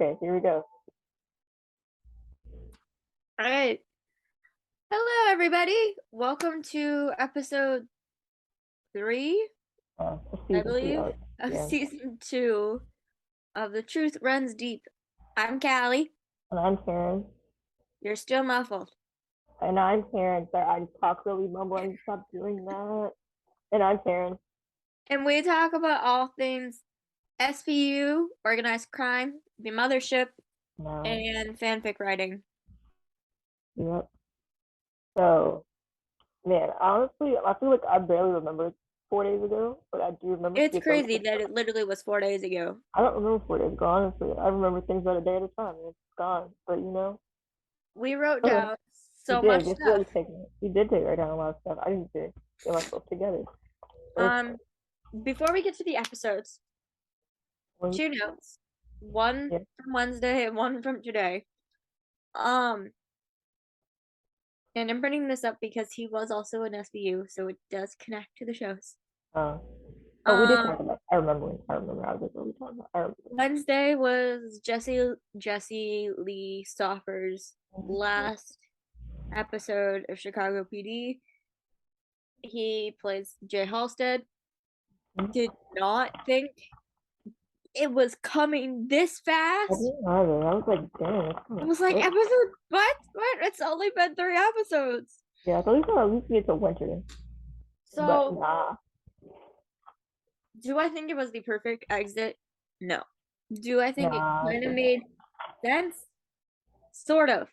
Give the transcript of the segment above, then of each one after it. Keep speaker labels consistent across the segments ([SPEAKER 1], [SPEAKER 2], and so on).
[SPEAKER 1] Okay, here we go.
[SPEAKER 2] All right. Hello, everybody. Welcome to episode 3, I
[SPEAKER 1] Season three
[SPEAKER 2] believe,
[SPEAKER 1] arc.
[SPEAKER 2] of
[SPEAKER 1] Yeah.
[SPEAKER 2] season 2 of The Truth Runs Deep. I'm Kalli.
[SPEAKER 1] And I'm Terrence.
[SPEAKER 2] You're still muffled.
[SPEAKER 1] And I'm Terrence. I talk really mumble. I need to stop doing that. And I'm Terrence.
[SPEAKER 2] And we talk about all things SVU, organized crime, the mothership,
[SPEAKER 1] No.
[SPEAKER 2] and fanfic writing.
[SPEAKER 1] Yep. So, man, honestly, I feel like I barely remember 4 days ago, but I do remember
[SPEAKER 2] It's
[SPEAKER 1] skip those
[SPEAKER 2] crazy
[SPEAKER 1] things.
[SPEAKER 2] that it literally was 4 days ago.
[SPEAKER 1] I don't remember 4 days ago, honestly. I remember things about a day at a time. And it's gone. But
[SPEAKER 2] We wrote
[SPEAKER 1] okay.
[SPEAKER 2] down
[SPEAKER 1] We
[SPEAKER 2] so much
[SPEAKER 1] did. Just
[SPEAKER 2] stuff.
[SPEAKER 1] really take it. We did take right down a lot of stuff. I need to get myself together.
[SPEAKER 2] Um, Before we get to the episodes,
[SPEAKER 1] First,
[SPEAKER 2] 2 notes. One
[SPEAKER 1] yeah.
[SPEAKER 2] from Wednesday and one from today. Um, and I'm bringing this up because he was also an SVU, so it does connect to the shows.
[SPEAKER 1] Uh, oh, we did
[SPEAKER 2] Um,
[SPEAKER 1] talk about. I remember. I remember. I was what we talked about. I remember.
[SPEAKER 2] Wednesday was Jesse Lee Stoffer's last episode of Chicago PD. He plays Jay Halstead. Did not think it was coming this
[SPEAKER 1] I
[SPEAKER 2] fast.
[SPEAKER 1] didn't either. I was like, dang, it's kind
[SPEAKER 2] I
[SPEAKER 1] of
[SPEAKER 2] was like,
[SPEAKER 1] quick.
[SPEAKER 2] episode what? What? It's only been 3 episodes.
[SPEAKER 1] Yeah, I thought we could at least get to winter, but
[SPEAKER 2] So,
[SPEAKER 1] nah.
[SPEAKER 2] do I think it was the perfect exit? No. Do I think it
[SPEAKER 1] Nah, I
[SPEAKER 2] kind of
[SPEAKER 1] did
[SPEAKER 2] made sense? Sort of.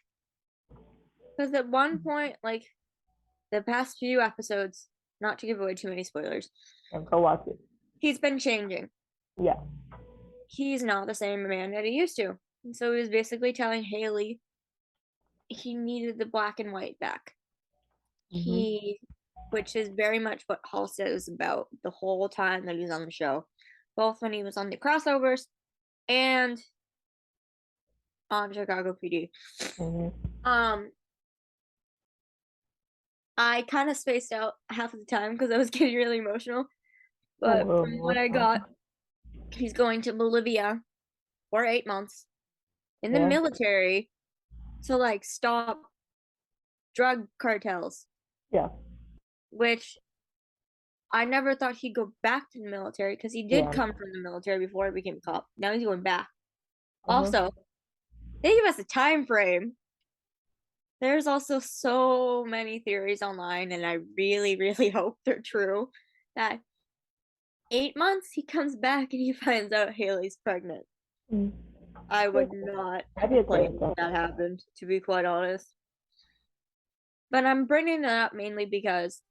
[SPEAKER 2] Because at one point, like the past few episodes, not to give away too many spoilers,
[SPEAKER 1] and go watch it.
[SPEAKER 2] he's been changing.
[SPEAKER 1] Yeah.
[SPEAKER 2] He's not the same man that he used to. And so he was basically telling Haley he needed the black and white back.
[SPEAKER 1] Mhm.
[SPEAKER 2] He, which is very much what Halstead was about the whole time that he was on the show, both when he was on the crossovers and on Chicago PD.
[SPEAKER 1] Mhm.
[SPEAKER 2] Um, I kind of spaced out half of the time because I was getting really emotional.
[SPEAKER 1] A
[SPEAKER 2] But
[SPEAKER 1] little
[SPEAKER 2] from what
[SPEAKER 1] more.
[SPEAKER 2] I got, he's going to Bolivia for 8 months in the
[SPEAKER 1] Yeah.
[SPEAKER 2] military to like stop drug cartels,
[SPEAKER 1] Yeah.
[SPEAKER 2] which I never thought he'd go back to the military because he did
[SPEAKER 1] Yeah.
[SPEAKER 2] come from the military before he became a cop. Now he's going back.
[SPEAKER 1] Mhm.
[SPEAKER 2] Also, they give us a time frame. There's also so many theories online, and I really, really hope they're true. That 8 months he comes back and he finds out Haley's pregnant.
[SPEAKER 1] Mm.
[SPEAKER 2] I would not
[SPEAKER 1] I'd be okay
[SPEAKER 2] like
[SPEAKER 1] with
[SPEAKER 2] if
[SPEAKER 1] that.
[SPEAKER 2] that happened, to be quite honest. But I'm bringing that up mainly because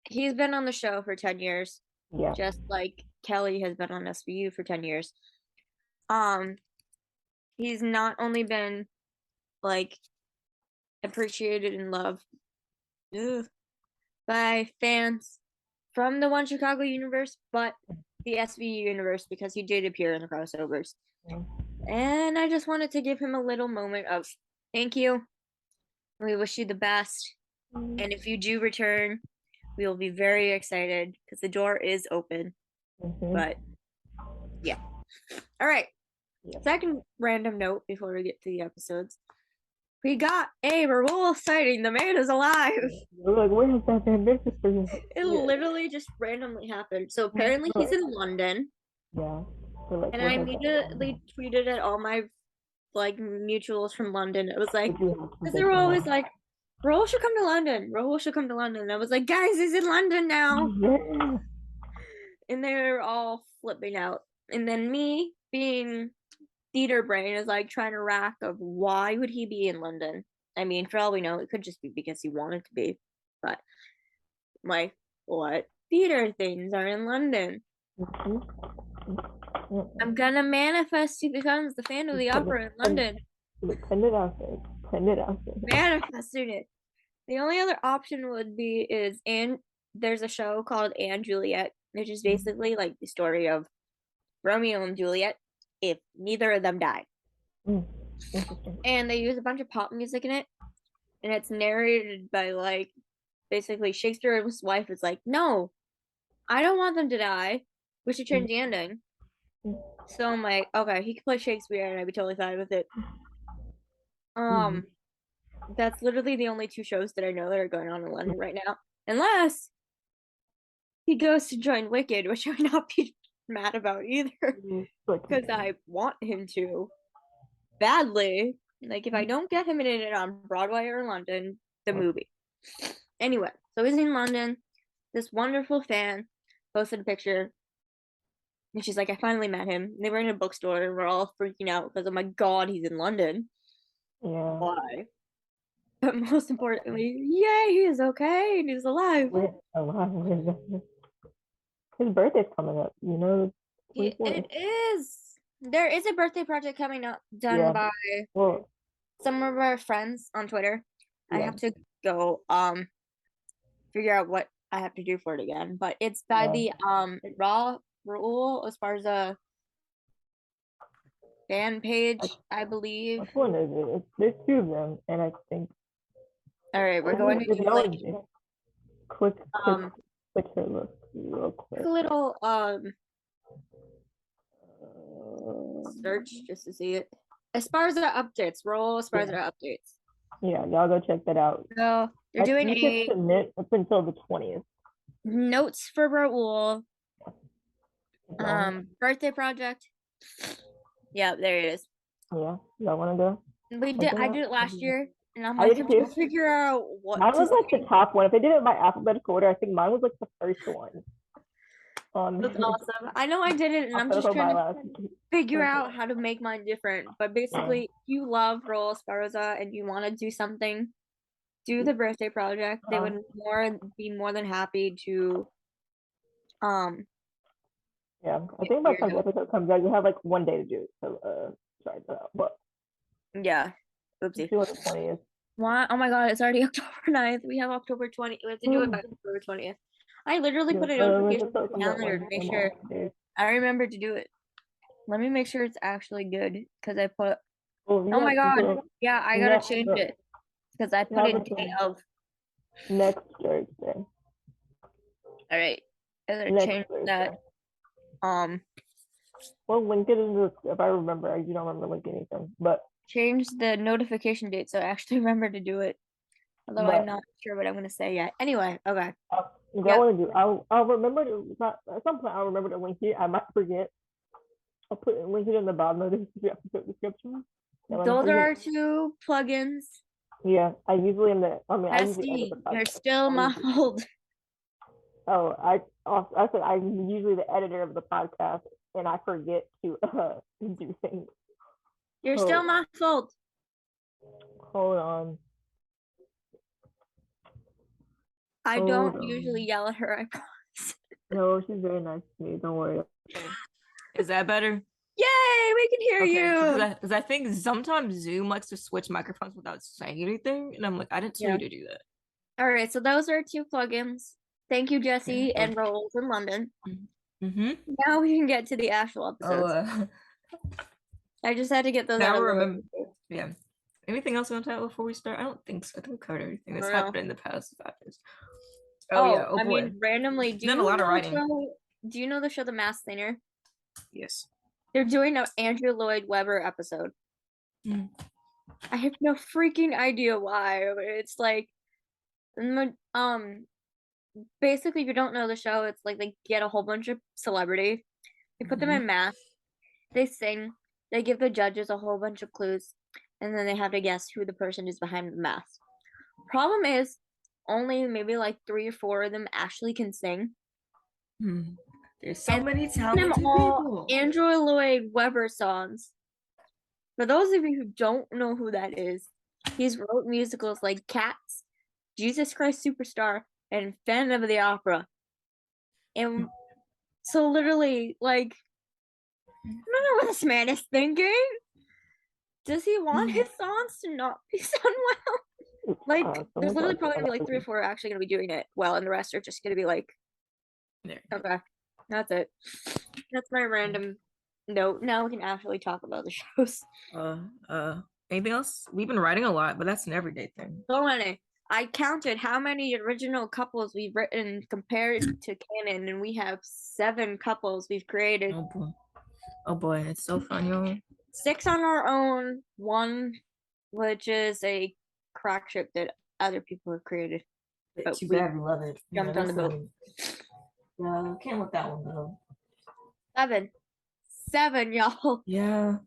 [SPEAKER 2] he's been on the show for 10 years,
[SPEAKER 1] Yeah.
[SPEAKER 2] just like Kelly has been on SVU for 10 years. Um, he's not only been like appreciated and loved ugh, by fans from the One Chicago universe, but the SVU universe because he did appear in the crossovers.
[SPEAKER 1] Yeah.
[SPEAKER 2] And I just wanted to give him a little moment of thank you. We wish you the best. And if you do return, we will be very excited because the door is open.
[SPEAKER 1] Mhm.
[SPEAKER 2] But yeah. All right.
[SPEAKER 1] Yeah.
[SPEAKER 2] Second random note before we get to the episodes. We got a Raoul sighting. The man is alive.
[SPEAKER 1] We're like, where has that been? This is for you.
[SPEAKER 2] It
[SPEAKER 1] Yeah.
[SPEAKER 2] literally just randomly happened. So apparently he's in London.
[SPEAKER 1] Yeah. We're like,
[SPEAKER 2] And
[SPEAKER 1] where
[SPEAKER 2] I
[SPEAKER 1] has that been?
[SPEAKER 2] immediately tweeted at all my like mutuals from London. It was like,
[SPEAKER 1] Would you have
[SPEAKER 2] because
[SPEAKER 1] to
[SPEAKER 2] they
[SPEAKER 1] take
[SPEAKER 2] were
[SPEAKER 1] them
[SPEAKER 2] always
[SPEAKER 1] out?
[SPEAKER 2] like, Raoul should come to London. Raoul should come to London. And I was like, guys, he's in London now.
[SPEAKER 1] Yeah.
[SPEAKER 2] And they were all flipping out. And then me being theater brain is like trying to rack of why would he be in London? I mean, for all we know, it could just be because he wanted to be. But like, what theater things are in London?
[SPEAKER 1] Mhm.
[SPEAKER 2] I'm gonna manifest he becomes the fan of the opera in London.
[SPEAKER 1] Put it out there. Put it out there.
[SPEAKER 2] Manifesting it. The only other option would be is and there's a show called And Juliet, which is basically like the story of Romeo and Juliet if neither of them die.
[SPEAKER 1] Mm. Interesting.
[SPEAKER 2] And they use a bunch of pop music in it, and it's narrated by like basically Shakespeare's wife is like, no, I don't want them to die. We should change the ending. So I'm like, okay, he could play Shakespeare and I'd be totally fine with it.
[SPEAKER 1] Mm-hmm.
[SPEAKER 2] That's literally the only two shows that I know that are going on in London right now. Unless he goes to join Wicked, which I would not be mad about either. Because I want him to badly. Like if I don't get him in it on Broadway or London, the movie. Anyway, so he's in London. This wonderful fan posted a picture, and she's like, "I finally met him." And they were in a bookstore, and we're all freaking out because, oh my god, he's in London.
[SPEAKER 1] Yeah.
[SPEAKER 2] Why? But most importantly, yay, he is okay and he's alive.
[SPEAKER 1] Wait, a lot. His birthday's coming up. You know, 24th.
[SPEAKER 2] It is. There is a birthday project coming up done
[SPEAKER 1] Yeah.
[SPEAKER 2] by
[SPEAKER 1] Well,
[SPEAKER 2] some of our friends on Twitter. I
[SPEAKER 1] yeah.
[SPEAKER 2] have to go figure out what I have to do for it again. But it's by
[SPEAKER 1] Yeah.
[SPEAKER 2] the Raul Esparza fan page, I believe.
[SPEAKER 1] Which one is it? There's two of them, and I think.
[SPEAKER 2] All right, we're going to
[SPEAKER 1] If
[SPEAKER 2] do
[SPEAKER 1] y'all
[SPEAKER 2] like
[SPEAKER 1] would click
[SPEAKER 2] um
[SPEAKER 1] her look real quick.
[SPEAKER 2] a little search just to see it. Esparza updates, Raul Esparza updates.
[SPEAKER 1] Yeah, y'all go check that out.
[SPEAKER 2] So they're doing
[SPEAKER 1] you can submit up until the 20th.
[SPEAKER 2] Notes for Raul. Birthday project. Yeah, there it is.
[SPEAKER 1] Yeah, y'all want to go?
[SPEAKER 2] I did it last year, and I'm
[SPEAKER 1] I
[SPEAKER 2] like,
[SPEAKER 1] did
[SPEAKER 2] I'm trying
[SPEAKER 1] too.
[SPEAKER 2] to figure out what.
[SPEAKER 1] Mine was like the top one. If they did it by alphabetical order, I think mine was like the first one.
[SPEAKER 2] That's awesome. I know I did it, and I'm just trying to figure out how to make mine different. But basically, if you love Raul Esparza and you want to do something, do the birthday project. They would be more than happy to.
[SPEAKER 1] Yeah, I think by the time the episode comes out, you have like 1 day to do it. So, sorry for that. But
[SPEAKER 2] yeah, oopsie.
[SPEAKER 1] Do it the 20th.
[SPEAKER 2] Why? Oh my god, it's already October 9th. We have October 20th. We have to do it by October 20th. I literally put a notification on the calendar to make sure I remember to do it. Let me make sure it's actually good because I put. Oh my god! Yeah, I gotta change it because I put it day of
[SPEAKER 1] next Thursday.
[SPEAKER 2] All right, I gotta change that.
[SPEAKER 1] Well, link it in the if I remember. I do not remember linking anything, but
[SPEAKER 2] change the notification date so I actually remember to do it. Although I'm not sure what I'm gonna say yet. Anyway, okay.
[SPEAKER 1] What I want to do, I'll remember to at some point I'll remember to link it. I might forget. I'll link it in the bottom of the episode description.
[SPEAKER 2] Those are our two plugins.
[SPEAKER 1] Yeah, I usually am the. I mean,
[SPEAKER 2] Bestie, you're still muffled.
[SPEAKER 1] Oh, I said I'm usually the editor of the podcast, and I forget to do things.
[SPEAKER 2] You're still muffled.
[SPEAKER 1] Hold on.
[SPEAKER 2] I don't usually yell at her, I promise.
[SPEAKER 1] No, she's very nice to me. Don't worry.
[SPEAKER 3] Is that better?
[SPEAKER 2] Yay, we can hear you.
[SPEAKER 3] Because I think sometimes Zoom likes to switch microphones without saying anything, and I'm like, I didn't tell you to do that.
[SPEAKER 2] All right, so those are two plugins. Thank you, Jesse and Rolls in London. Now we can get to the actual episodes. I just had to get those out of the way.
[SPEAKER 3] Yeah. Anything else on that before we start? I don't think so. I think we covered everything that's happened in the past 5 days.
[SPEAKER 2] I mean, randomly, do
[SPEAKER 3] a lot of writing.
[SPEAKER 2] Do you know the show The Masked Singer?
[SPEAKER 3] Yes.
[SPEAKER 2] They're doing an Andrew Lloyd Webber episode. I have no freaking idea why. It's like, basically, if you don't know the show, it's like they get a whole bunch of celebrities, they put them in masks, they sing, they give the judges a whole bunch of clues, and then they have to guess who the person is behind the mask. Problem is, only maybe like 3 or 4 of them actually can sing.
[SPEAKER 3] There's so many talented people.
[SPEAKER 2] Andrew Lloyd Webber songs. For those of you who don't know who that is, he's wrote musicals like Cats, Jesus Christ Superstar, and Phantom of the Opera. And so literally, like, I don't know what this man is thinking. Does he want his songs to not be sung well? Like, there's literally probably gonna be like 3 or 4 actually gonna be doing it well, and the rest are just gonna be like, okay, that's it. That's my random note. Now we can actually talk about the shows.
[SPEAKER 3] Anything else? We've been writing a lot, but that's an everyday thing.
[SPEAKER 2] So many. I counted how many original couples we've written compared to canon, and we have 7 couples we've created.
[SPEAKER 3] Oh boy, it's so fun, y'all.
[SPEAKER 2] 6 on our own, 1 which is a crack ship that other people have created. But
[SPEAKER 3] Too
[SPEAKER 2] we
[SPEAKER 3] bad we love it.
[SPEAKER 2] jumped on the boat.
[SPEAKER 3] Yeah, can't let that one go.
[SPEAKER 2] 7, y'all.
[SPEAKER 3] Yeah.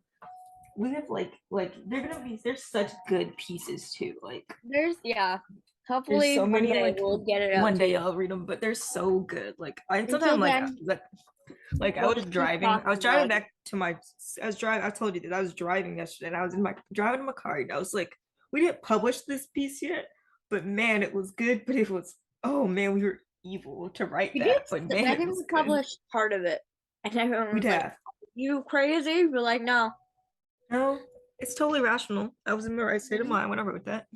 [SPEAKER 3] We have like there's such good pieces too. Like
[SPEAKER 2] There's hopefully
[SPEAKER 3] so many,
[SPEAKER 2] one day
[SPEAKER 3] like,
[SPEAKER 2] we'll get it out.
[SPEAKER 3] one day
[SPEAKER 2] too.
[SPEAKER 3] I'll read them, but they're so good. Like I
[SPEAKER 2] Until
[SPEAKER 3] sometimes
[SPEAKER 2] then,
[SPEAKER 3] like I
[SPEAKER 2] we'll
[SPEAKER 3] was
[SPEAKER 2] just keep
[SPEAKER 3] driving. I was
[SPEAKER 2] talking
[SPEAKER 3] driving
[SPEAKER 2] about it.
[SPEAKER 3] back to my. I told you that I was driving yesterday, and I was driving in my car. And I was like, we didn't publish this piece yet, but man, it was good. But it was, oh man, we were evil to write
[SPEAKER 2] We
[SPEAKER 3] that,
[SPEAKER 2] did.
[SPEAKER 3] but man,
[SPEAKER 2] I
[SPEAKER 3] it
[SPEAKER 2] think
[SPEAKER 3] was
[SPEAKER 2] we
[SPEAKER 3] good.
[SPEAKER 2] published part of it, and everyone
[SPEAKER 3] We'd
[SPEAKER 2] was like,
[SPEAKER 3] have.
[SPEAKER 2] "You crazy?" We're like, "No."
[SPEAKER 3] No, it's totally rational. I was in the right state of
[SPEAKER 2] Mhm.
[SPEAKER 3] mind when I wrote that.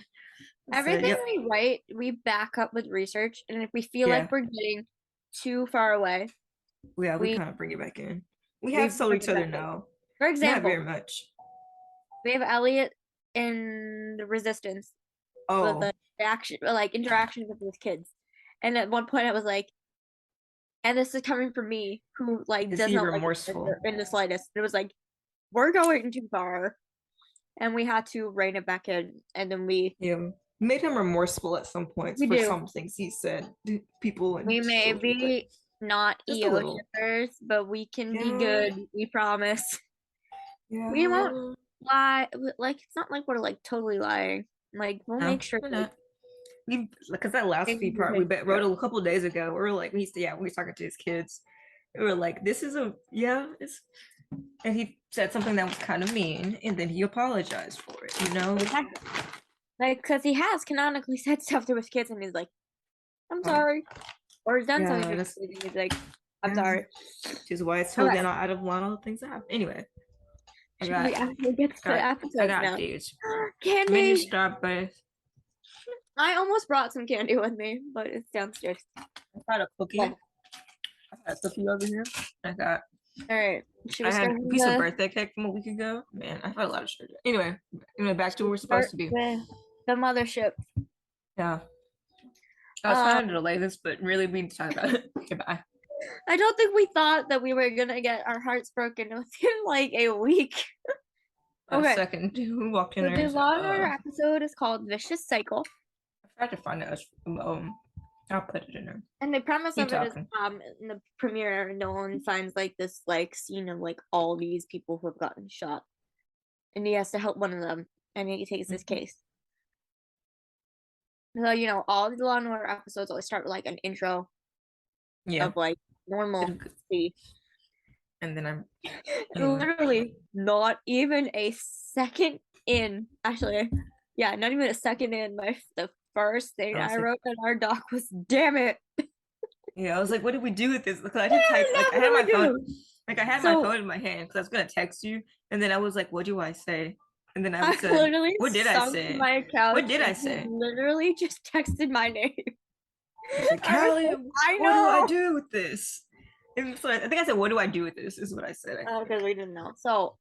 [SPEAKER 3] I said,
[SPEAKER 2] Everything
[SPEAKER 3] yep,
[SPEAKER 2] we write, we back up with research, and if we feel
[SPEAKER 3] yeah,
[SPEAKER 2] like we're getting too far away,
[SPEAKER 3] yeah, we
[SPEAKER 2] we
[SPEAKER 3] kind of bring it back in. We
[SPEAKER 2] we
[SPEAKER 3] have sold
[SPEAKER 2] bring
[SPEAKER 3] each
[SPEAKER 2] it
[SPEAKER 3] other
[SPEAKER 2] back in.
[SPEAKER 3] now.
[SPEAKER 2] For
[SPEAKER 3] Not very
[SPEAKER 2] example,
[SPEAKER 3] much.
[SPEAKER 2] we have Elliot in the Resistance with
[SPEAKER 3] Oh,
[SPEAKER 2] the interaction with his kids, and at one point I was like, and this is coming from me, who
[SPEAKER 3] is
[SPEAKER 2] does
[SPEAKER 3] he
[SPEAKER 2] not like
[SPEAKER 3] remorseful?
[SPEAKER 2] in the slightest. And it was like, we're going too far, and we had to rein it back in, and then we
[SPEAKER 3] Yeah, made him remorseful at some points
[SPEAKER 2] we
[SPEAKER 3] for
[SPEAKER 2] do.
[SPEAKER 3] some things he said to people and
[SPEAKER 2] We may
[SPEAKER 3] children, but
[SPEAKER 2] be not
[SPEAKER 3] just a
[SPEAKER 2] EO
[SPEAKER 3] little.
[SPEAKER 2] shippers, but we can be
[SPEAKER 3] Yeah,
[SPEAKER 2] good. We promise. We won't
[SPEAKER 3] yeah.
[SPEAKER 2] lie. Like it's not like we're like totally lying. Like we'll
[SPEAKER 3] No,
[SPEAKER 2] make sure.
[SPEAKER 3] we're
[SPEAKER 2] Like,
[SPEAKER 3] not. We because that last feed part we wrote a couple of days ago. We were like, we were talking to his kids. We were like, this is it's. And he said something that was kind of mean, and then he apologized for it. You know.
[SPEAKER 2] like because he has canonically said stuff to his kids, and he's like, "I'm
[SPEAKER 3] Oh,
[SPEAKER 2] sorry," or he's done
[SPEAKER 3] yeah,
[SPEAKER 2] something to his kids, and he's like, "I'm
[SPEAKER 3] yeah.
[SPEAKER 2] sorry."
[SPEAKER 3] Which is why it's
[SPEAKER 2] Okay.
[SPEAKER 3] totally not out of line. All the things that happen. Anyway, I
[SPEAKER 2] Should we
[SPEAKER 3] got,
[SPEAKER 2] actually get to the
[SPEAKER 3] I
[SPEAKER 2] episodes
[SPEAKER 3] got
[SPEAKER 2] now?
[SPEAKER 3] dudes.
[SPEAKER 2] Candy.
[SPEAKER 3] Mini Starburst.
[SPEAKER 2] I almost brought some candy with me, but it's downstairs.
[SPEAKER 3] I got a cookie.
[SPEAKER 2] Okay.
[SPEAKER 3] I got a cookie over here.
[SPEAKER 2] All right. Should we
[SPEAKER 3] I had
[SPEAKER 2] start
[SPEAKER 3] a piece of birthday cake from a week ago. Man, I've had a lot of sugar. Anyway, back to where we're supposed to be.
[SPEAKER 2] With the mothership.
[SPEAKER 3] Yeah. I was trying to delay this, but really we need to talk about it. Okay, bye.
[SPEAKER 2] I don't think we thought that we were gonna get our hearts broken within like a week.
[SPEAKER 3] A second. Who walked in
[SPEAKER 2] So
[SPEAKER 3] there?
[SPEAKER 2] the Law and Order episode is called Vicious Cycle.
[SPEAKER 3] I tried to find it. I'll put it in there.
[SPEAKER 2] And the premise
[SPEAKER 3] Keep
[SPEAKER 2] of it is
[SPEAKER 3] talking.
[SPEAKER 2] in the premiere, Nolan finds like this like scene of like all these people who have gotten shot. And he has to help one of them, and he takes this case. So, you know, all the Law and Order episodes always start with like an intro of like normal speed.
[SPEAKER 3] And then I'm
[SPEAKER 2] literally not even a second in. Actually, yeah, not even a second in. The first thing I wrote in our doc was, "Damn it."
[SPEAKER 3] Yeah, I was like, what did we do with this? Because I didn't type, like, I had my phone. Like, I had my phone in my hand because I was going to text you. And then I was like, what do I say? And then I said,
[SPEAKER 2] literally
[SPEAKER 3] what did I say?
[SPEAKER 2] My couch
[SPEAKER 3] What did I say?
[SPEAKER 2] Literally just texted my name.
[SPEAKER 3] Like, Kalli,
[SPEAKER 2] I know.
[SPEAKER 3] what do I do with this? And so I think I said, what do I do with this? Is what I said.
[SPEAKER 2] Because we didn't know. So,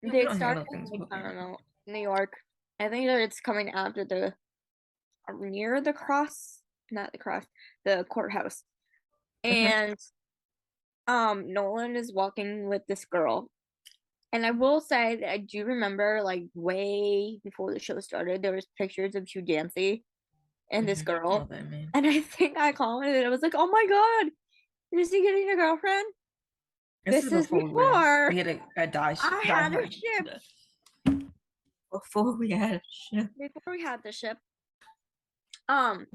[SPEAKER 2] they started in, I don't know, New York. I think that it's coming after near the cross, not the cross, the courthouse. And Nolan is walking with this girl. And I will say that I do remember, like, way before the show started, there was pictures of Hugh Dancy and this girl. And I think I commented, and I was like, oh my god, is he getting a girlfriend? This is before
[SPEAKER 3] we had a die.
[SPEAKER 2] I had a ship.
[SPEAKER 3] Before we had a ship.
[SPEAKER 2] Before we had the ship. And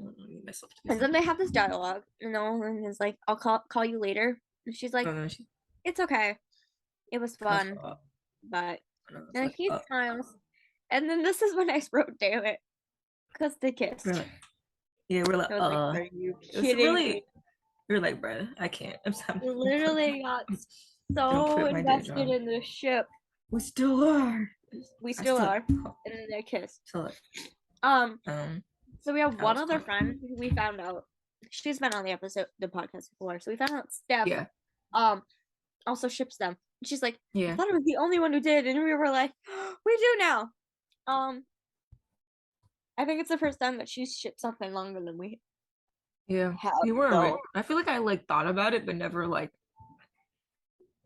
[SPEAKER 2] then they have this dialogue, and Nolan is like, I'll call you later. And she's like, it's okay. It was fun. But and he smiles. And then this is when I wrote, damn it. Because they kissed.
[SPEAKER 3] Yeah, we're like,
[SPEAKER 2] are you kidding me?
[SPEAKER 3] We're like, bruh, I can't. I'm sorry.
[SPEAKER 2] We literally got so invested in the ship.
[SPEAKER 3] We still are.
[SPEAKER 2] We still are. And then they kissed. So we have one other friend who we found out. She's been on the podcast before. So we found out Steph also ships them. And she's like, I thought I was the only one who did. And we were like, we do now. I think it's the first time that she's shipped something longer than we have.
[SPEAKER 3] We weren't. I feel like I like thought about it, but never like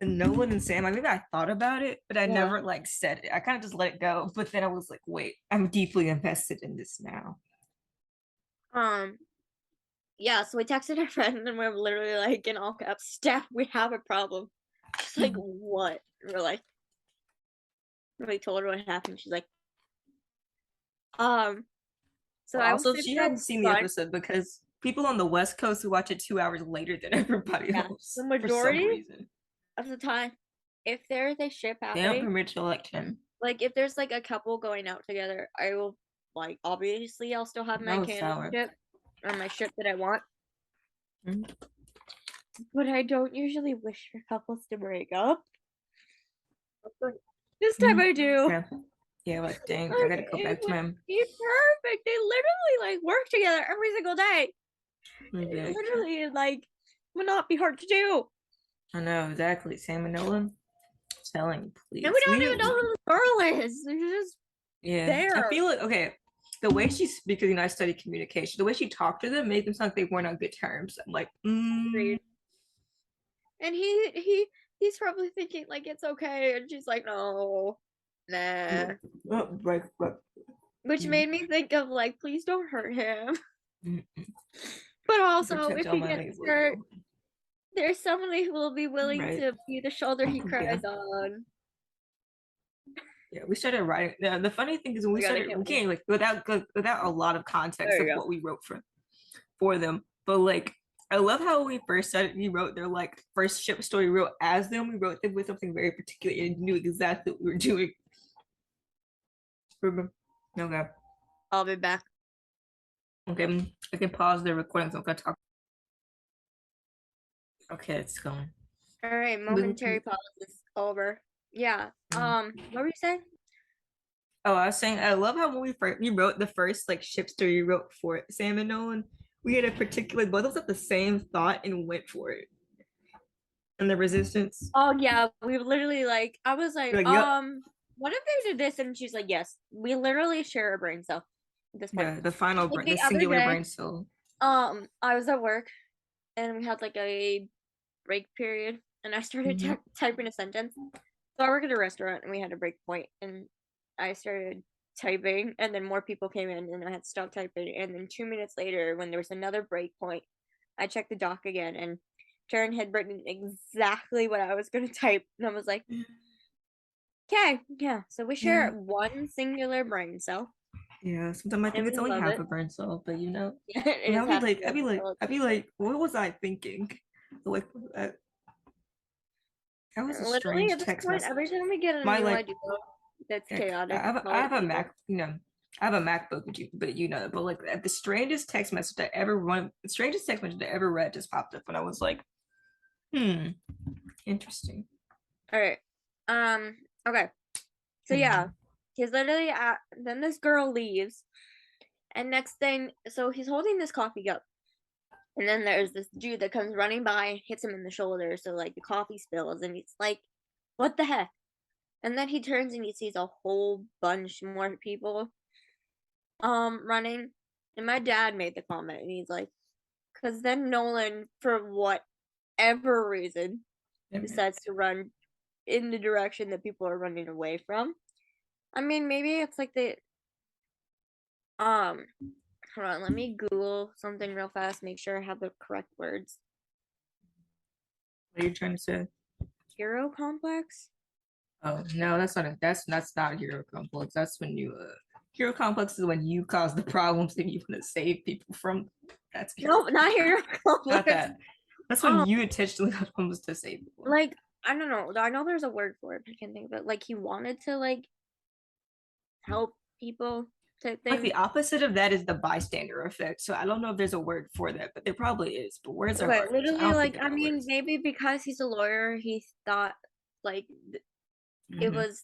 [SPEAKER 3] Nolan and Sam, I maybe I thought about it, but I never like said it. I kind of just let it go. But then I was like, wait, I'm deeply invested in this now.
[SPEAKER 2] Yeah, so we texted our friend and we're literally like in all caps, Steph, we have a problem. She's like, what? And we're like, we told her what happened. She's like, so I
[SPEAKER 3] also,
[SPEAKER 2] will say
[SPEAKER 3] she hadn't seen the episode because people on the West Coast who watch it 2 hours later than everybody else.
[SPEAKER 2] The majority
[SPEAKER 3] for some reason.
[SPEAKER 2] of the time, if there's a ship
[SPEAKER 3] They don't
[SPEAKER 2] happening,
[SPEAKER 3] permit till like 10.
[SPEAKER 2] like if there's like a couple going out together, I will like obviously I'll still have my canon ship or my ship that I want.
[SPEAKER 3] Mhm.
[SPEAKER 2] But I don't usually wish for couples to break up. This time I do.
[SPEAKER 3] Yeah, like dang, I gotta go back to my.
[SPEAKER 2] It's perfect. They literally like work together every single day.
[SPEAKER 3] Exactly.
[SPEAKER 2] Literally, like, would not be hard to do.
[SPEAKER 3] I know exactly. Sam and Nolan, telling please.
[SPEAKER 2] And we don't even know who the girl is. They're just there.
[SPEAKER 3] I feel like okay. The way she's because I study communication. The way she talked to them made them sound like they weren't on good terms. I'm like,
[SPEAKER 2] And he's probably thinking like it's okay, and she's like, no, nah.
[SPEAKER 3] Right.
[SPEAKER 2] Which made me think of like, please don't hurt him. But also, if he gets hurt, there's somebody who will be willing to be the shoulder he cries on.
[SPEAKER 3] Yeah, we started writing. The funny thing is when we started, we can't like without a lot of context of what we wrote for them. But like, I love how we first started. We wrote their like first ship story. We wrote as them. We wrote them with something very particular and knew exactly what we were doing. Okay.
[SPEAKER 2] I'll be back.
[SPEAKER 3] Okay, I can pause the recording. So I'm gonna talk. Okay, it's going.
[SPEAKER 2] All right, momentary pause is over. Yeah. What were you saying?
[SPEAKER 3] Oh, I was saying I love how when we wrote the first like ship story you wrote for Sam and Nolan, we had a particular both of us had the same thought and went for it. And the resistance.
[SPEAKER 2] Oh yeah, we literally like I was like,
[SPEAKER 3] yep.
[SPEAKER 2] What if they did this? And she's like, yes. We literally share a brain cell at this point.
[SPEAKER 3] Yeah, the final like, brain, the singular brain cell.
[SPEAKER 2] I was at work and we had like a break period and I started typing a sentence. So I work at a restaurant and we had a break point and I started typing and then more people came in and I had to stop typing and then 2 minutes later when there was another break point, I checked the doc again and Terryn had written exactly what I was going to type and I was like, okay, yeah, so we share one singular brain cell.
[SPEAKER 3] Yeah, sometimes I think it's only half a brain cell, but you know, I'd be like, what was I thinking? Like, that was a strange text message.
[SPEAKER 2] Every time we get a new idea that's chaotic.
[SPEAKER 3] I have a Mac, I have a MacBook, but like the strangest text message I ever read just popped up, and I was like, interesting.
[SPEAKER 2] All right, okay, so yeah, he's literally then this girl leaves, and next thing, so he's holding this coffee cup, and then there's this dude that comes running by, hits him in the shoulder, so like the coffee spills, and he's like, what the heck? And then he turns and he sees a whole bunch more people running. And my dad made the comment and he's like, because then Nolan, for whatever reason, decides to run in the direction that people are running away from. I mean, maybe it's like they hold on, let me Google something real fast, make sure I have the correct words.
[SPEAKER 3] What are you trying to say?
[SPEAKER 2] Hero complex?
[SPEAKER 3] Oh no, that's not a hero complex. That's when you hero complex is when you cause the problems and you want to save people from. That's
[SPEAKER 2] not hero complex.
[SPEAKER 3] Not that. That's when you intentionally cause problems to save people.
[SPEAKER 2] Like I don't know. I know there's a word for it. I can't think of it. Like he wanted to like help people.
[SPEAKER 3] Like the opposite of that is the bystander effect. So I don't know if there's a word for that, but there probably is. But words are hard.
[SPEAKER 2] Literally, like I mean, words. Maybe because he's a lawyer, he thought like it was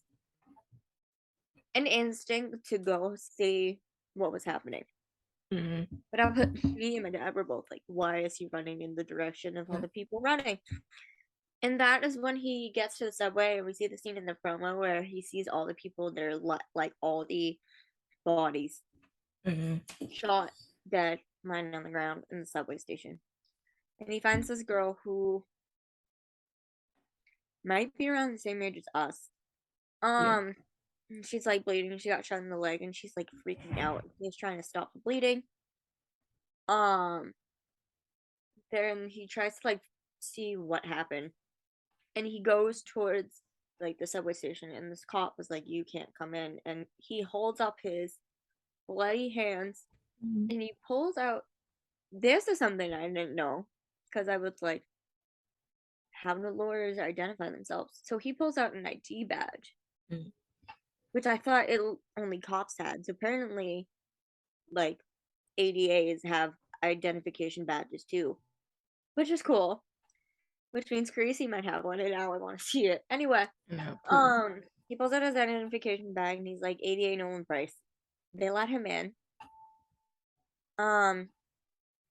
[SPEAKER 2] an instinct to go see what was happening. But me and my dad were both like, why is he running in the direction of all the people running? And that is when he gets to the subway and we see the scene in the promo where he sees all the people that are like all the bodies shot dead lying on the ground in the subway station. And he finds this girl who might be around the same age as us. She's like bleeding. She got shot in the leg, and she's like freaking out. He's trying to stop the bleeding. Then he tries to like see what happened, and he goes towards like the subway station, and this cop was like, "You can't come in," and he holds up his bloody hands, and he pulls out. This is something I didn't know because I was like, how do lawyers identify themselves? So he pulls out an ID badge, which I thought only cops had. So apparently, like ADAs have identification badges too, which is cool. Which means Gracie might have one, and now I want to see it. Anyway, he pulls out his identification bag, and he's like, ADA Nolan Price. They let him in.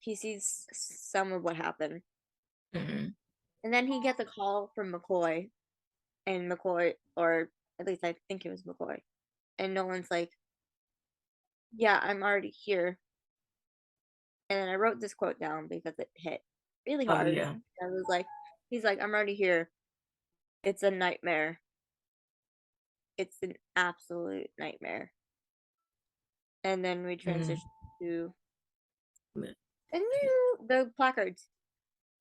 [SPEAKER 2] He sees some of what happened. And then he gets a call from McCoy, and McCoy, or at least I think it was McCoy, and Nolan's like, yeah, I'm already here. And I wrote this quote down because it hit really hard. I was like, he's like, I'm already here. It's a nightmare. It's an absolute nightmare. And then we transition to the placards.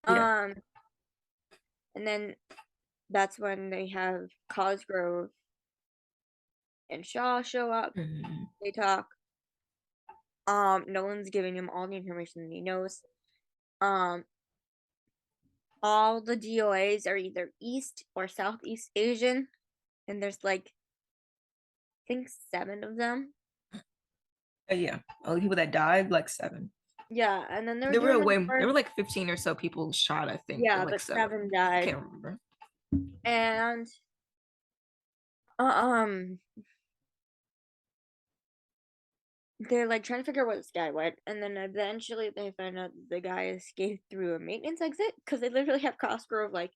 [SPEAKER 2] And then that's when they have Cosgrove and Shaw show up. They talk. Nolan's giving him all the information that he knows. All the DOAs are either East or Southeast Asian, and there's like, I think 7 of them.
[SPEAKER 3] All the people that died, like 7.
[SPEAKER 2] Yeah, and then
[SPEAKER 3] there were like 15 or so people shot, I think.
[SPEAKER 2] Yeah,
[SPEAKER 3] like
[SPEAKER 2] but 7 died.
[SPEAKER 3] I can't remember.
[SPEAKER 2] And they're like trying to figure out where this guy went, and then eventually they find out the guy escaped through a maintenance exit because they literally have Cosgrove like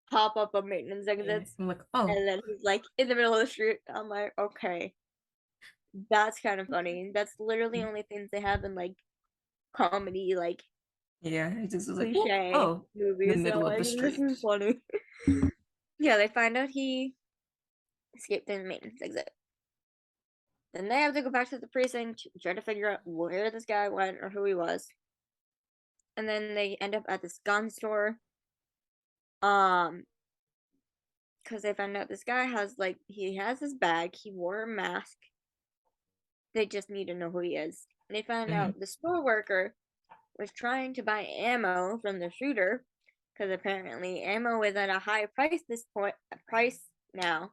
[SPEAKER 2] pop up a maintenance exits.
[SPEAKER 3] I'm like, oh,
[SPEAKER 2] and then he's like in the middle of the street. I'm like, okay, that's kind of funny. That's literally the only things they have in like comedy, like
[SPEAKER 3] it's just like
[SPEAKER 2] cliche movies.
[SPEAKER 3] in the middle of the street.
[SPEAKER 2] This is funny. Yeah, they find out he escaped the maintenance exit. Then they have to go back to the precinct, try to figure out where this guy went or who he was. And then they end up at this gun store. Because they found out this guy has like, he has his bag, he wore a mask. They just need to know who he is. And they found out the store worker was trying to buy ammo from the shooter, because apparently ammo is at a high price now.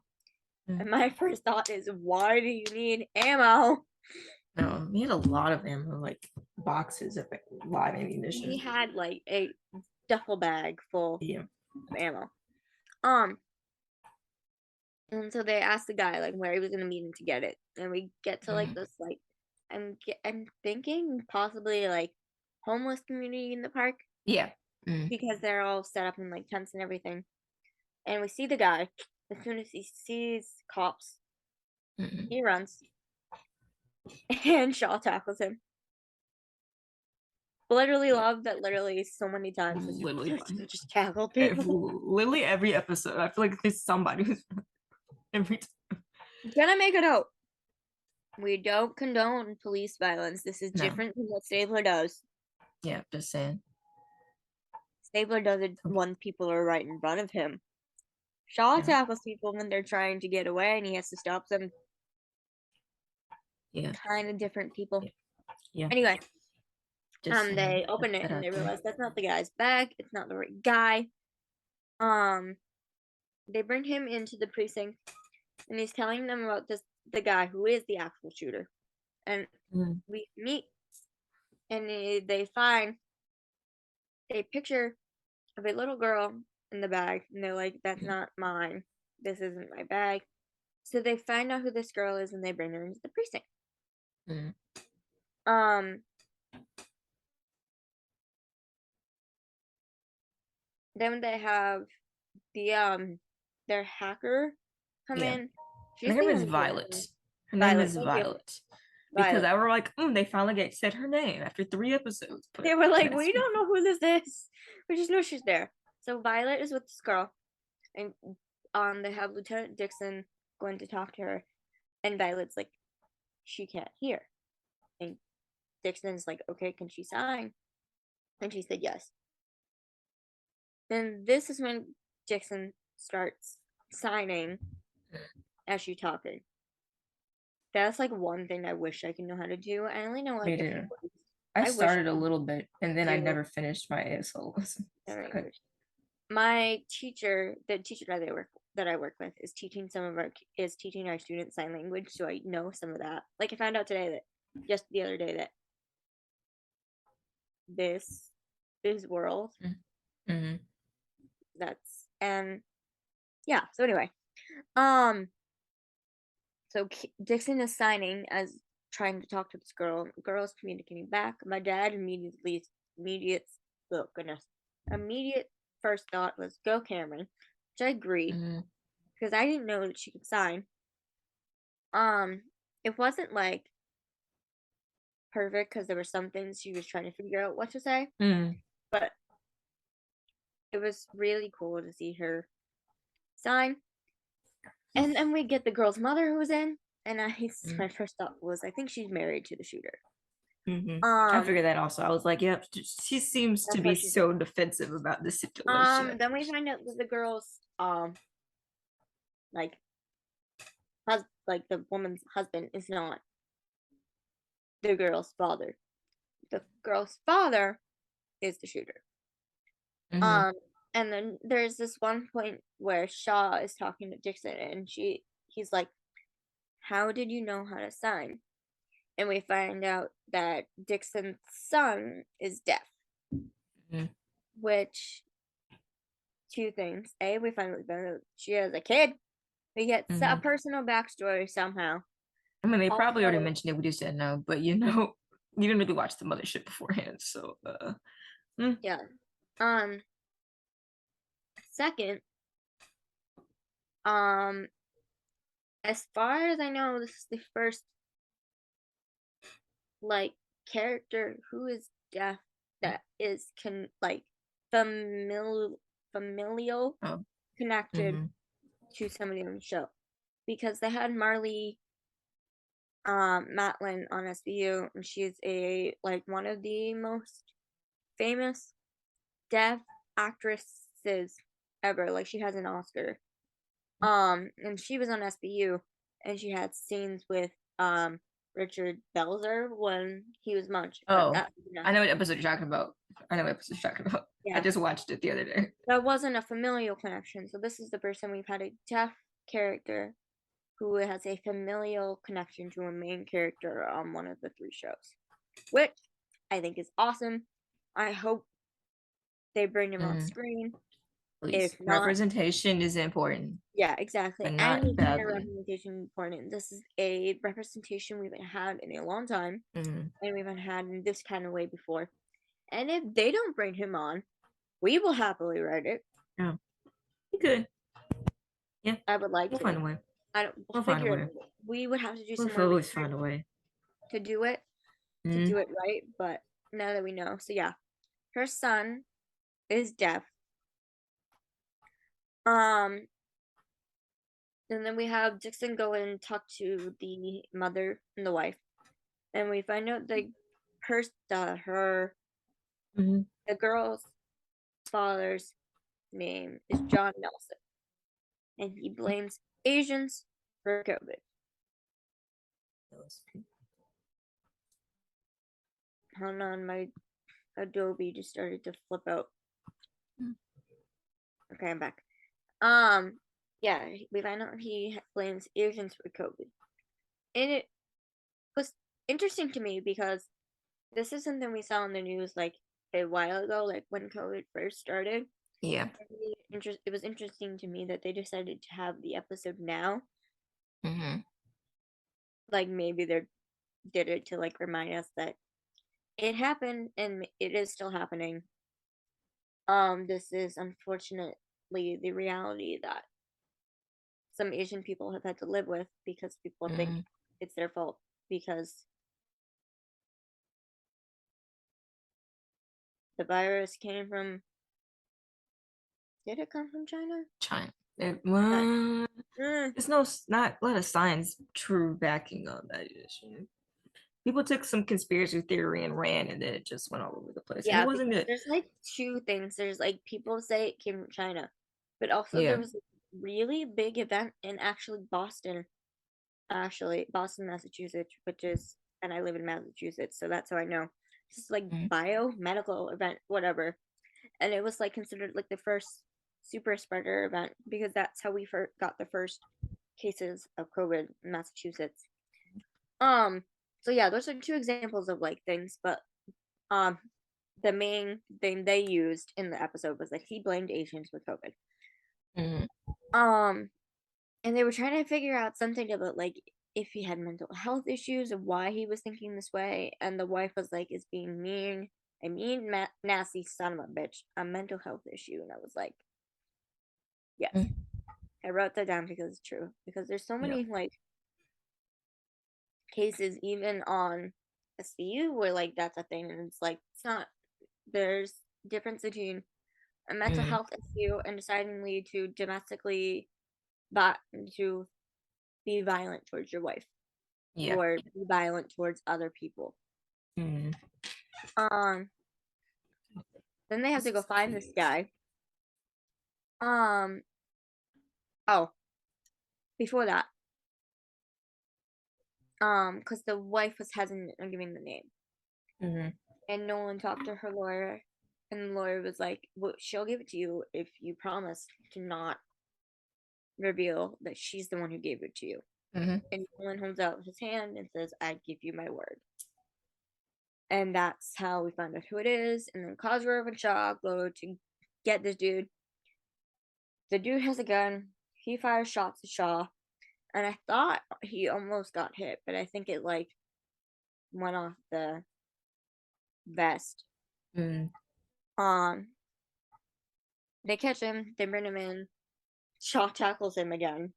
[SPEAKER 2] And my first thought is, why do you need ammo?
[SPEAKER 3] No, he had a lot of ammo, like boxes of live ammunition.
[SPEAKER 2] He had like a duffel bag full of ammo. And so they asked the guy like where he was gonna meet him to get it, and we get to like this like I'm thinking possibly like homeless community in the park. Because they're all set up in like tents and everything. And we see the guy. As soon as he sees cops, he runs. And Shaw tackles him. Literally love that literally so many times.
[SPEAKER 3] Literally
[SPEAKER 2] just tackle people.
[SPEAKER 3] Literally every episode. I feel like there's somebody who's every time.
[SPEAKER 2] Can I make a note? We don't condone police violence. This is different than what Stabler does.
[SPEAKER 3] Yeah, just saying.
[SPEAKER 2] Stabler does it when people are right in front of him. Shaw tackles people when they're trying to get away and he has to stop them. Kind of different people. Anyway, they open it and they realize that's not the guy's bag. It's not the right guy. They bring him into the precinct and he's telling them about the guy who is the actual shooter. And we meet and they find a picture of a little girl in the bag, and they're like, that's not mine. This isn't my bag. So they find out who this girl is and they bring her into the precinct. Then they have the their hacker come in.
[SPEAKER 3] Her name is Violet. Because I were like, they finally said her name after 3 episodes.
[SPEAKER 2] They were like, we don't know who this is. We just know she's there. So Violet is with this girl. and they have Lieutenant Dixon going to talk to her, and Violet's like, she can't hear, and Dixon's like, okay, can she sign? And she said yes. Then this is when Dixon starts signing as she's talking. That's like one thing I wish I could know how to do. I only know like
[SPEAKER 3] Me
[SPEAKER 2] a few
[SPEAKER 3] too.
[SPEAKER 2] words.
[SPEAKER 3] I
[SPEAKER 2] wish
[SPEAKER 3] started a little bit and then I
[SPEAKER 2] do
[SPEAKER 3] never finished my ASL lesson.
[SPEAKER 2] sign language. My teacher, the teacher that I work with, is teaching our students sign language, so I know some of that. Like I found out today that just the other day that this world
[SPEAKER 3] Mm-hmm.
[SPEAKER 2] that's and yeah. So anyway, um, so Dixon is signing as trying to talk to this girl. The girl is communicating back. My dad immediate oh goodness immediate first thought was go Cameron, which I agree
[SPEAKER 3] Mm-hmm.
[SPEAKER 2] because I didn't know that she could sign. It wasn't like perfect because there were some things she was trying to figure out what to say,
[SPEAKER 3] Mm-hmm.
[SPEAKER 2] but it was really cool to see her sign. And then we get the girl's mother who was in, and my first thought was I think she's married to the shooter.
[SPEAKER 3] Mm-hmm. I figured that also. I was like, yep, she seems to be so defensive about this situation.
[SPEAKER 2] Then we find out that the girl's like the woman's husband is not the girl's father. The girl's father is the shooter.
[SPEAKER 3] Mm-hmm.
[SPEAKER 2] And then there's this one point where Shaw is talking to Dixon, and he's like, "How did you know how to sign?" And we find out that Dixon's son is deaf,
[SPEAKER 3] Mm-hmm.
[SPEAKER 2] which two things: A, we find out she has a kid. We get a personal backstory somehow.
[SPEAKER 3] I mean, they probably already mentioned it. We just didn't know, but you didn't really watch the mothership beforehand, so
[SPEAKER 2] yeah. Second, as far as I know, this is the first like character who is deaf that is familial
[SPEAKER 3] oh.
[SPEAKER 2] connected to somebody on the show, because they had Marley Matlin on SVU, and she's one of the most famous deaf actresses ever. Like she has an Oscar. And she was on SVU, and she had scenes with Richard Belzer when he was Munch.
[SPEAKER 3] Oh, I know what episode you're talking about.
[SPEAKER 2] Yeah.
[SPEAKER 3] I just watched it the other day.
[SPEAKER 2] That wasn't a familial connection. So this is the person we've had a deaf character who has a familial connection to a main character on one of the 3 shows, which I think is awesome. I hope they bring him on screen.
[SPEAKER 3] Please. If not, representation is important.
[SPEAKER 2] Yeah, exactly.
[SPEAKER 3] But not
[SPEAKER 2] Any kind of
[SPEAKER 3] badly.
[SPEAKER 2] representation is important. This is a representation we've had in a long time, and we haven't had in this kind of way before. And if they don't bring him on, we will happily write it.
[SPEAKER 3] Yeah, you could. Yeah,
[SPEAKER 2] I would like
[SPEAKER 3] we'll
[SPEAKER 2] to.
[SPEAKER 3] find a way.
[SPEAKER 2] We'll
[SPEAKER 3] find a way.
[SPEAKER 2] We would have to do some
[SPEAKER 3] We'll always find a way
[SPEAKER 2] to do it, right. But now that we know, so yeah, her son is deaf. And then we have Dixon go and talk to the mother and the wife, and we find out the girl's father's name is John Nelson, and he blames Asians for COVID. Hold on, my Adobe just started to flip out. Okay, I'm back. Yeah, we find out he blames Asians for COVID. And it was interesting to me because this is something we saw in the news like a while ago, like when COVID first started.
[SPEAKER 3] Yeah.
[SPEAKER 2] It was interesting to me that they decided to have the episode now. Like maybe they did it to like remind us that it happened and it is still happening. This is unfortunately the reality that some Asian people have had to live with because people think it's their fault because the virus came from. Did it come from China?
[SPEAKER 3] China. There's not a lot of science true backing on that issue. People took some conspiracy theory and ran, and then it just went all over the place. And
[SPEAKER 2] Yeah,
[SPEAKER 3] it wasn't good.
[SPEAKER 2] there's like two things. There's like people say it came from China, but also
[SPEAKER 3] Yeah.
[SPEAKER 2] there was a really big event in Boston, Massachusetts, and I live in Massachusetts, so that's how I know. It's like biomedical event, whatever, and it was like considered like the first super spreader event because that's how we got the first cases of COVID in Massachusetts. So yeah, those are two examples of like things, but the main thing they used in the episode was that he blamed Asians for COVID. And they were trying to figure out something about like if he had mental health issues and why he was thinking this way. And the wife was like, "Is being mean, nasty son of a bitch, a mental health issue." And I was like, yes. I wrote that down because it's true. Because there's so many like cases even on SVU where like that's a thing, and it's like it's not. There's difference between a mental health issue and deciding to domestically to be violent towards your wife or be violent towards other people. Then they have to go find this guy. Before that, because the wife was hesitant on giving the name, and Nolan talked to her lawyer, and the lawyer was like, "Well, she'll give it to you if you promise to not reveal that she's the one who gave it to you." And Nolan holds out his hand and says, "I give you my word." And that's how we find out who it is. And then Cosgrove and Shaw go to get this dude. The dude has a gun. He fires shots at Shaw. And I thought he almost got hit, but I think it like went off the vest. They catch him, they bring him in. Shaw tackles him again.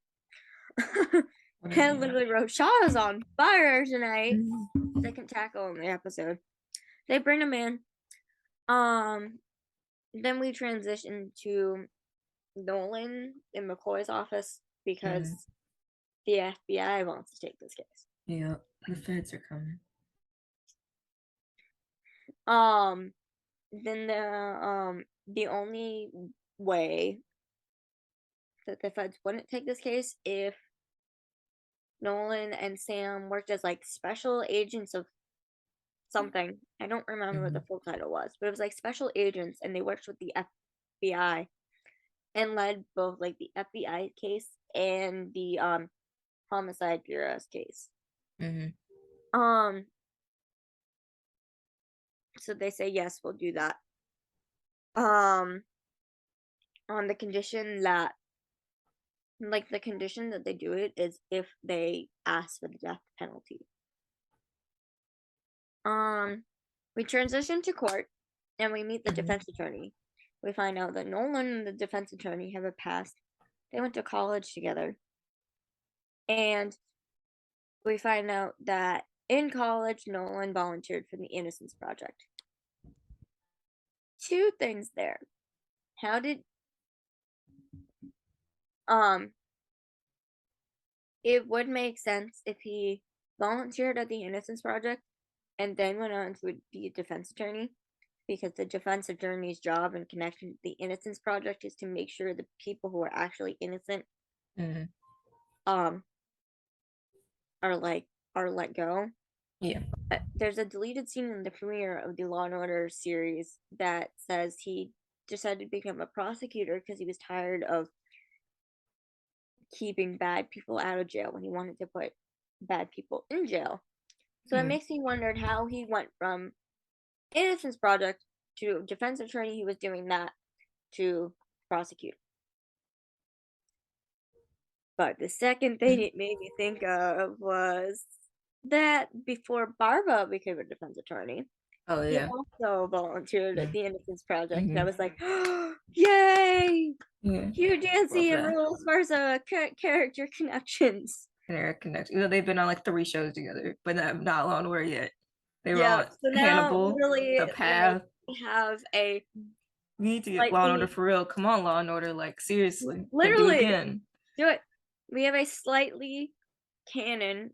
[SPEAKER 2] And literally wrote, "Shaw is on fire tonight." Second tackle in the episode. They bring him in. Then we transition to Nolan in McCoy's office because the FBI wants to take this case.
[SPEAKER 3] Yeah, the feds are coming.
[SPEAKER 2] Then the only way that the feds wouldn't take this case if Nolan and Sam worked as like special agents of something. I don't remember what the full title was, but it was like special agents, and they worked with the FBI and led both like the FBI case and the homicide bureau's case. So they say yes, we'll do that. On the condition that the condition that they do it is if they ask for the death penalty. We transition to court and we meet the defense attorney. We find out that Nolan and the defense attorney have a past. They went to college together. And we find out that in college, Nolan volunteered for the Innocence Project. Two things there. How did it would make sense if he volunteered at the Innocence Project and then went on to be a defense attorney, because the defense attorney's job in connection to the Innocence Project is to make sure the people who are actually innocent are let go. There's a deleted scene in the premiere of the Law and Order series that says he decided to become a prosecutor because he was tired of keeping bad people out of jail when he wanted to put bad people in jail. So it makes me wonder how he went from Innocence Project to defense attorney. He was doing that to prosecutor. But the second thing it made me think of was that before Barba became a defense attorney, he also volunteered at the Innocence Project. And I was like, oh, yay! Hugh Dancy and Rule Esparza character connections.
[SPEAKER 3] They've been on like 3 shows together, but not Law and Order yet. They were on
[SPEAKER 2] so
[SPEAKER 3] Hannibal,
[SPEAKER 2] really,
[SPEAKER 3] The Path.
[SPEAKER 2] We have a
[SPEAKER 3] We need to get
[SPEAKER 2] Like,
[SPEAKER 3] Law and Order for real. Come on, Law and Order. Like, seriously. Can't do it
[SPEAKER 2] literally.
[SPEAKER 3] again.
[SPEAKER 2] Do it. We have a slightly canon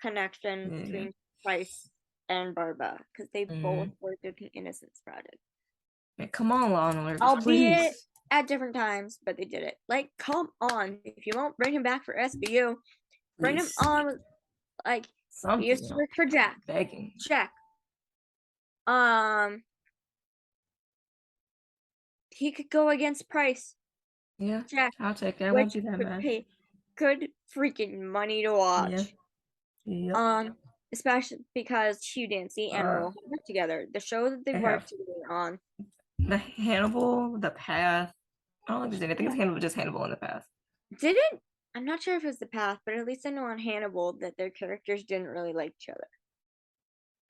[SPEAKER 2] connection between Price and Barbara because they both worked at the Innocence Project.
[SPEAKER 3] Man, come on, Law and Order,
[SPEAKER 2] Albeit
[SPEAKER 3] please.
[SPEAKER 2] at different times, but they did it. Like, come on. If you won't bring him back for SVU, bring him on. Like, he used to work for Jack.
[SPEAKER 3] Begging.
[SPEAKER 2] Check. He could go against Price.
[SPEAKER 3] Yeah.
[SPEAKER 2] Jack.
[SPEAKER 3] I'll take that. I won't be that mad.
[SPEAKER 2] Pay good freaking money to watch.
[SPEAKER 3] Yeah.
[SPEAKER 2] Especially because Hugh Dancy and Earl have worked together. The show that they worked together on.
[SPEAKER 3] The Hannibal, The Path. I don't think there's anything. It's Hannibal, just Hannibal in The Path.
[SPEAKER 2] I'm not sure if it was The Path, but at least I know on Hannibal that their characters didn't really like each other.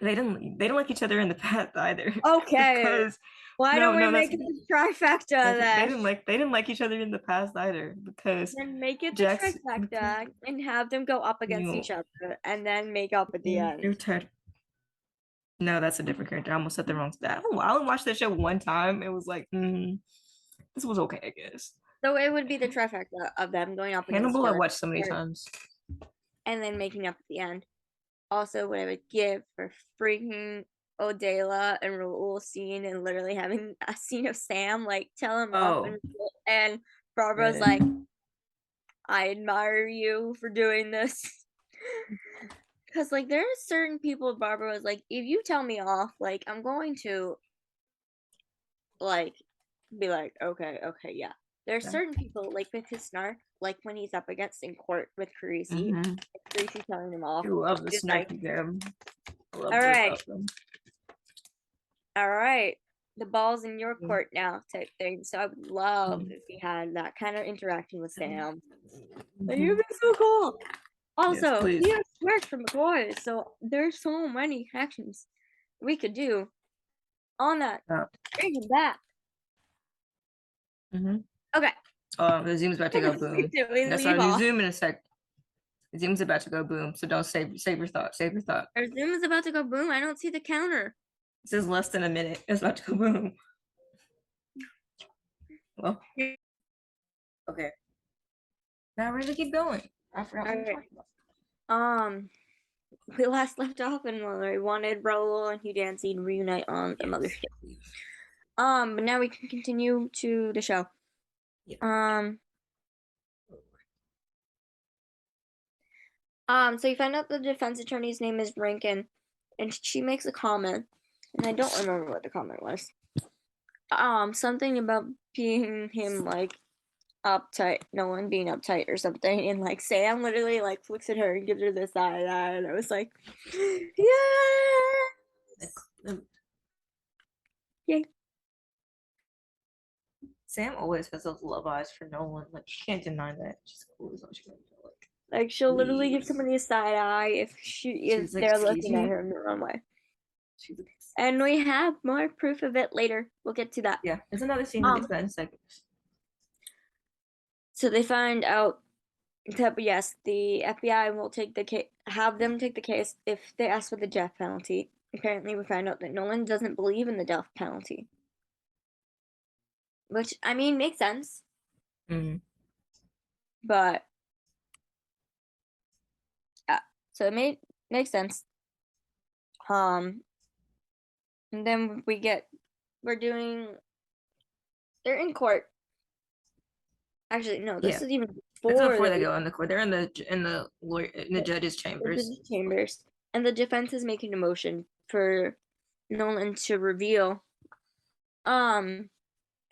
[SPEAKER 3] They didn't like each other in The Path either.
[SPEAKER 2] Okay.
[SPEAKER 3] Because
[SPEAKER 2] why don't we make it the trifecta then?
[SPEAKER 3] They didn't like each other in The Past either, because
[SPEAKER 2] then make it the trifecta and have them go up against each other and then make up at the end.
[SPEAKER 3] No, that's a different character. I almost said the wrong stat. I only watched that show one time. It was like, this was okay, I guess.
[SPEAKER 2] So it would be the trifecta of them going up against
[SPEAKER 3] Hannibal I watched so many times.
[SPEAKER 2] And then making up at the end. Also, what I would give for freaking Odela and Raul scene and literally having a scene of Sam like tell him off and Barbara's like, I admire you for doing this. Because like there are certain people Barbara was like, if you tell me off, like I'm going to like be like, okay, yeah. There are certain people like with his snark, like when he's up against in court with Carisi, Carisi telling him off.
[SPEAKER 3] I love the snark again.
[SPEAKER 2] All right, the ball's in your court now, type thing. So I would love if he had that kind of interaction with Sam. Like, you'd be so cool. Also, he has worked for McCoy, so there's so many connections we could do on that. Bring him back. Okay.
[SPEAKER 3] The Zoom's about to go boom. That's our Zoom in a sec. The Zoom's about to go boom, so don't save your thought. Save your thought.
[SPEAKER 2] Our Zoom is about to go boom. I don't see the counter.
[SPEAKER 3] It says less than a minute. It's about to go boom. Well, okay. Now we're gonna keep going. I forgot what we talked
[SPEAKER 2] about. We last left off when we wanted Raul and Hugh Dancy to reunite on the mothership. But now we can continue to the show. So you find out the defense attorney's name is Rankin, and she makes a comment, and I don't remember what the comment was. Something about being him like uptight, no one being uptight or something, and like Sam literally like looks at her and gives her this side eye, and I was like, yeah. Yay.
[SPEAKER 3] Sam always has those love eyes for Nolan. Like, you can't deny that. She's cool as much.
[SPEAKER 2] Like, she'll literally give somebody a side eye if they're looking at her in the wrong way. And we have more proof of it later. We'll get to that.
[SPEAKER 3] Yeah, there's another scene that gets that in a second.
[SPEAKER 2] So they find out that yes, the FBI will take the case, have them take the case if they ask for the death penalty. Apparently, we find out that Nolan doesn't believe in the death penalty. Which, I mean, makes sense. But, yeah, so it makes sense. And then they're in court. Actually, no, this is even before
[SPEAKER 3] they go in the court. They're in the judge's chambers.
[SPEAKER 2] And the defense is making a motion for Nolan to reveal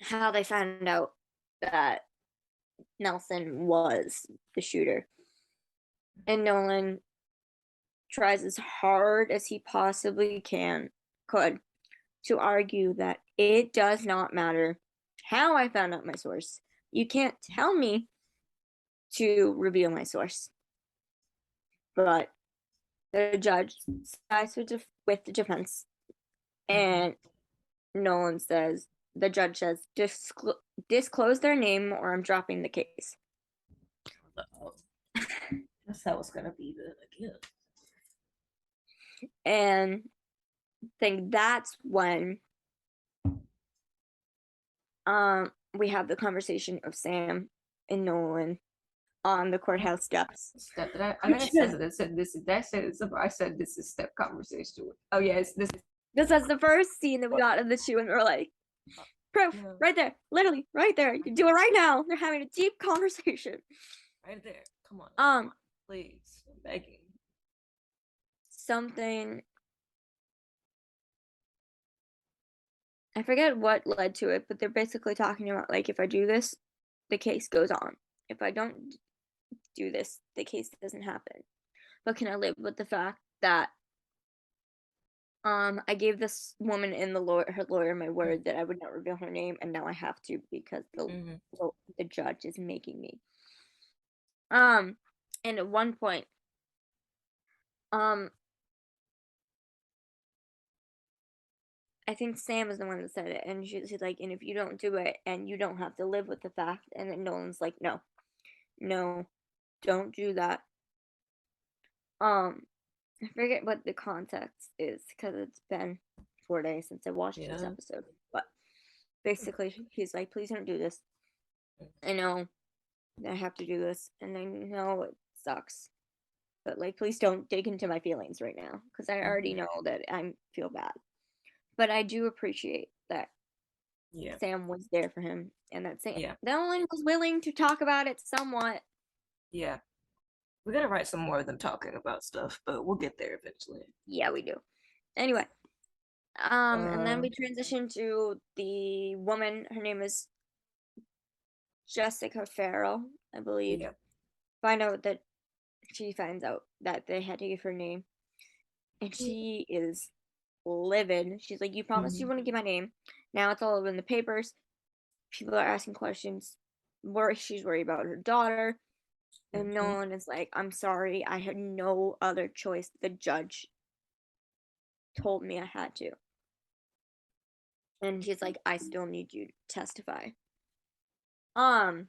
[SPEAKER 2] how they found out that Nelson was the shooter. And Nolan tries as hard as he possibly could to argue that it does not matter how I found out my source. You can't tell me to reveal my source. But the judge sides with the defense. And the judge says, disclose their name or I'm dropping the case.
[SPEAKER 3] That's how it's going to be again.
[SPEAKER 2] And I think that's when we have the conversation of Sam and Nolan on the courthouse steps.
[SPEAKER 3] Step that I think it says it. It said this is that said I said this is step conversation. Oh yeah, it's this.
[SPEAKER 2] This is the first scene that we got of the two, and we're like, proof,
[SPEAKER 3] Yeah.
[SPEAKER 2] right there, literally, right there. You can do it right now. They're having a deep conversation.
[SPEAKER 3] Right there. Come on. Please, I'm begging.
[SPEAKER 2] Something. I forget what led to it, but they're basically talking about like if I do this, the case goes on. If I don't do this, the case doesn't happen. But can I live with the fact that I gave this woman and her lawyer my word that I would not reveal her name, and now I have to because the judge is making me. And at one point, I think Sam is the one that said it, and she's like, and if you don't do it, and you don't have to live with the fact, and then Nolan's like, no, don't do that. I forget what the context is because it's been 4 days since I watched this episode, but basically he's like, please don't do this. I know that I have to do this, and I know it sucks, but like, please don't dig into my feelings right now because I already know that I feel bad. But I do appreciate that Sam was there for him, and that Sam Nolan was willing to talk about it somewhat.
[SPEAKER 3] Yeah. We gotta write some more of them talking about stuff, but we'll get there eventually.
[SPEAKER 2] Yeah, we do. Anyway, and then we transition to the woman. Her name is Jessica Farrell, I believe.
[SPEAKER 3] Yep.
[SPEAKER 2] She finds out that they had to give her name, and she is livid. She's like, "You promised you wouldn't give my name. Now it's all over in the papers. People are asking questions. She's worried about her daughter." And Nolan is like, I'm sorry, I had no other choice. The judge told me I had to. And he's like, I still need you to testify. And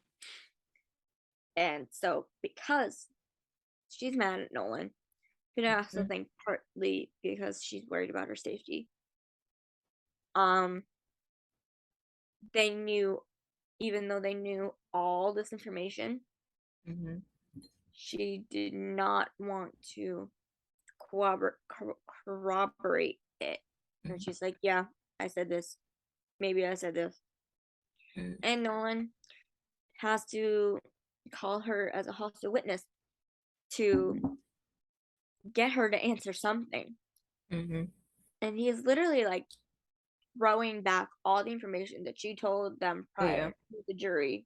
[SPEAKER 2] so because she's mad at Nolan, you can also think partly because she's worried about her safety. They knew, even though they knew all this information, she did not want to corroborate it. And she's like, yeah, I said this. Maybe I said this. And Nolan has to call her as a hostile witness to get her to answer something. And he is literally like throwing back all the information that she told them prior to the jury.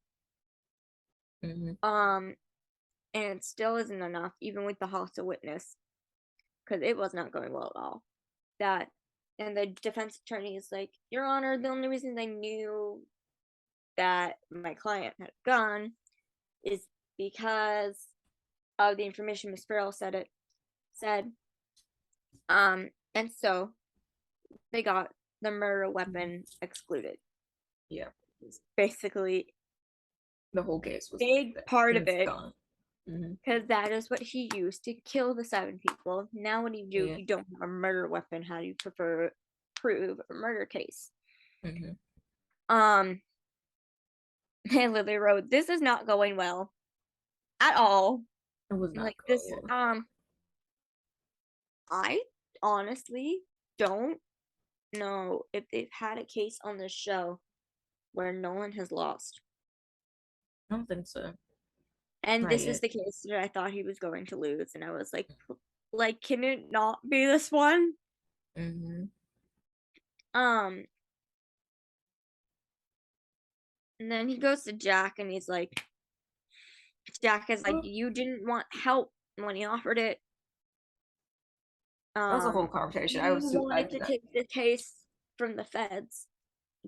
[SPEAKER 2] And it still isn't enough, even with the hostile witness, because it was not going well at all. And the defense attorney is like, Your Honor, the only reason I knew that my client had a gun is because of the information Miss Farrell said. And so they got the murder weapon excluded.
[SPEAKER 3] Yeah.
[SPEAKER 2] Basically,
[SPEAKER 3] the whole case was
[SPEAKER 2] big part of it.
[SPEAKER 3] Gone.
[SPEAKER 2] Because that is what he used to kill the 7 people. Now what do you do if you don't have a murder weapon? How do you prove a murder case? They literally wrote, this is not going well at all.
[SPEAKER 3] It was not
[SPEAKER 2] like this well. I honestly don't know if they've had a case on this show where Nolan has lost.
[SPEAKER 3] I don't think so.
[SPEAKER 2] And not this yet. Is the case that I thought he was going to lose, and I was like, can it not be this one? And then he goes to Jack, and he's like, Jack is like, you didn't want help when he offered it.
[SPEAKER 3] That was a whole conversation. I
[SPEAKER 2] wanted to take the case from the feds.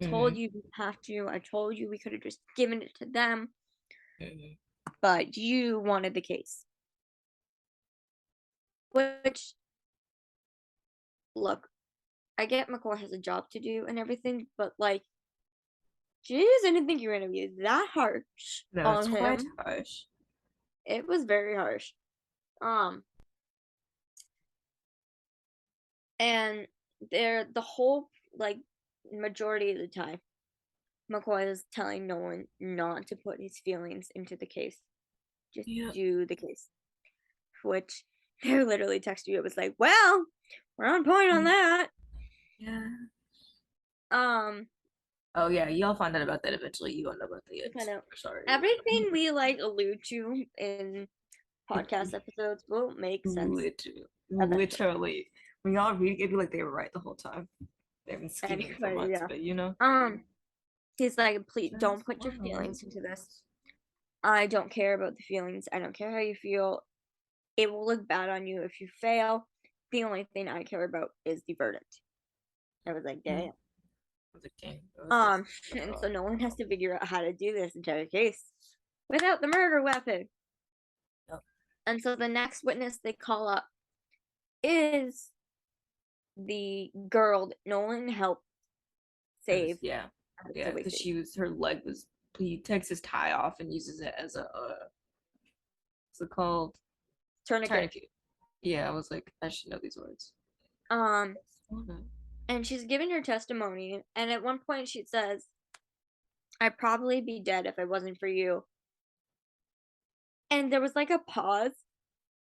[SPEAKER 2] I told you didn't have to. I told you we could have just given it to them. But you wanted the case. Which, look, I get McCoy has a job to do and everything, but like, jeez, I didn't think you were gonna be that harsh on him.
[SPEAKER 3] Quite harsh.
[SPEAKER 2] It was very harsh. And they're the whole like majority of the time, McCoy is telling Nolan not to put his feelings into the case. Just
[SPEAKER 3] Yep.
[SPEAKER 2] do the case. Which they're literally texting you. It was like, well, we're on point on that.
[SPEAKER 3] Yeah.
[SPEAKER 2] Oh
[SPEAKER 3] yeah, y'all find out about that eventually. You don't know about the
[SPEAKER 2] I know.
[SPEAKER 3] Sorry.
[SPEAKER 2] Everything we like allude to in podcast episodes will make sense.
[SPEAKER 3] Literally. When y'all read it, it'd be like they were right the whole time. They've been scheming for
[SPEAKER 2] Anyway,
[SPEAKER 3] months,
[SPEAKER 2] yeah.
[SPEAKER 3] but you know.
[SPEAKER 2] He's like, please don't put your feelings into this. I don't care about the feelings. I don't care how you feel. It will look bad on you if you fail. The only thing I care about is the verdict. I was like, damn. And so no one has to figure out how to do this entire case without the murder weapon.
[SPEAKER 3] Yep.
[SPEAKER 2] And so the next witness they call up is the girl that Nolan helped save.
[SPEAKER 3] Yeah, because her leg was. He takes his tie off and uses it as a what's it called? Tourniquet. Yeah, I was like, I should know these words.
[SPEAKER 2] And she's giving her testimony, and at one point she says, I'd probably be dead if it wasn't for you. And there was like a pause,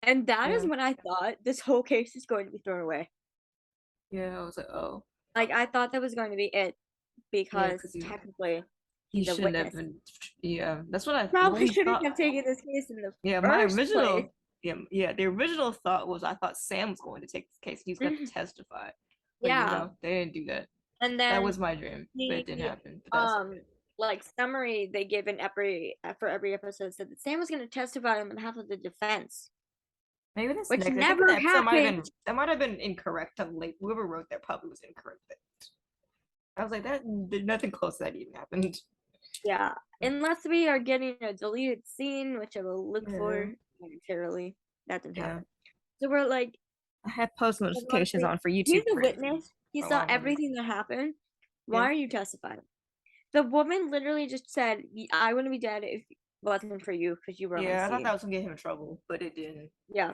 [SPEAKER 2] and that is when I thought this whole case is going to be thrown away.
[SPEAKER 3] Yeah, I was like, oh.
[SPEAKER 2] Like, I thought that was going to be it, because technically
[SPEAKER 3] he shouldn't have been. Yeah, that's what I
[SPEAKER 2] probably shouldn't have taken this case in the
[SPEAKER 3] my
[SPEAKER 2] first
[SPEAKER 3] original
[SPEAKER 2] place.
[SPEAKER 3] the original thought was I thought Sam was going to take this case. He was going to testify. But,
[SPEAKER 2] yeah,
[SPEAKER 3] you know, they didn't do that.
[SPEAKER 2] And then
[SPEAKER 3] that was my dream, but it didn't happen. But
[SPEAKER 2] like summary they give in for every episode said that Sam was going to testify on behalf of the defense.
[SPEAKER 3] Maybe this
[SPEAKER 2] which never happened.
[SPEAKER 3] That might have been incorrect. Like whoever wrote that probably was incorrect. I was like, that did nothing close to that even happened.
[SPEAKER 2] Yeah, unless we are getting a deleted scene, which I will look for momentarily. That didn't happen. So we're like,
[SPEAKER 3] I have post notifications on for YouTube.
[SPEAKER 2] He's a witness. He saw everything that happened. Why are you testifying? The woman literally just said, I wouldn't be dead if it wasn't for you because you were on the scene.
[SPEAKER 3] I thought that was gonna get him in trouble, but it didn't.
[SPEAKER 2] Yeah.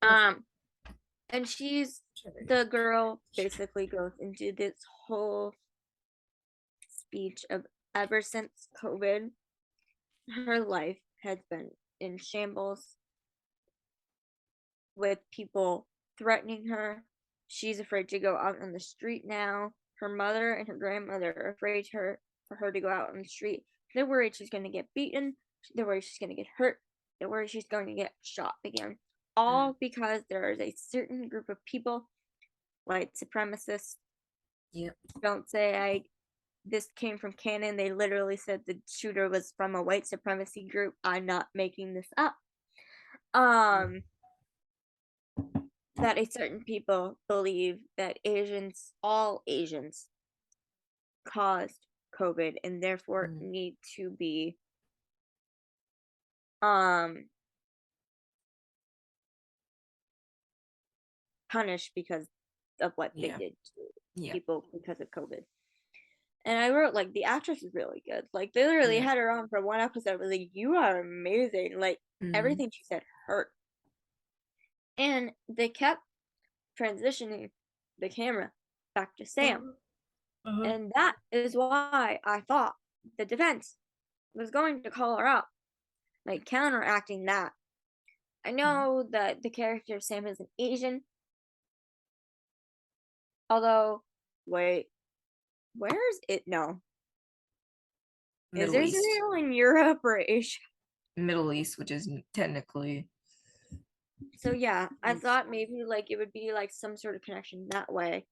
[SPEAKER 2] And the girl basically goes into this whole speech of ever since COVID, her life has been in shambles with people threatening her. She's afraid to go out on the street now. Her mother and her grandmother are afraid for her to go out on the street. They're worried she's going to get beaten. They're worried she's going to get hurt. They're worried she's going to get shot again. All because there is a certain group of people, white supremacists.
[SPEAKER 3] Yep.
[SPEAKER 2] Don't say this came from canon. They literally said the shooter was from a white supremacy group. I'm not making this up. That a certain people believe that all Asians caused COVID and therefore need to be punished because of what they did to people because of COVID. And I wrote, like, the actress is really good. Like, they literally had her on for one episode. I was like, you are amazing. Like, everything she said hurt. And they kept transitioning the camera back to Sam. And that is why I thought the defense was going to call her out. Like, counteracting that. I know that the character of Sam is an Asian. Although, wait, where is it? No. Is Israel in Europe or Asia?
[SPEAKER 3] Middle East, which is technically.
[SPEAKER 2] So yeah, I thought maybe like it would be like some sort of connection that way.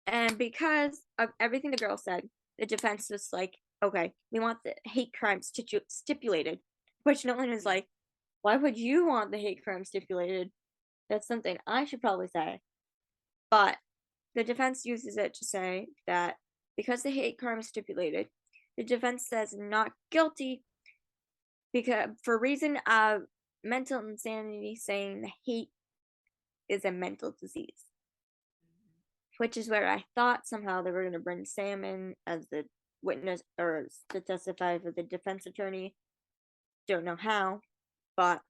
[SPEAKER 2] And because of everything the girl said, the defense was like, okay, we want the hate crime stipulated. Which Nolan is like, why would you want the hate crime stipulated? That's something I should probably say. But the defense uses it to say that because the hate crime is stipulated, the defense says not guilty because for reason of mental insanity, saying the hate is a mental disease. Which is where I thought somehow they were going to bring Sam in as the witness or to testify for the defense attorney. Don't know how, but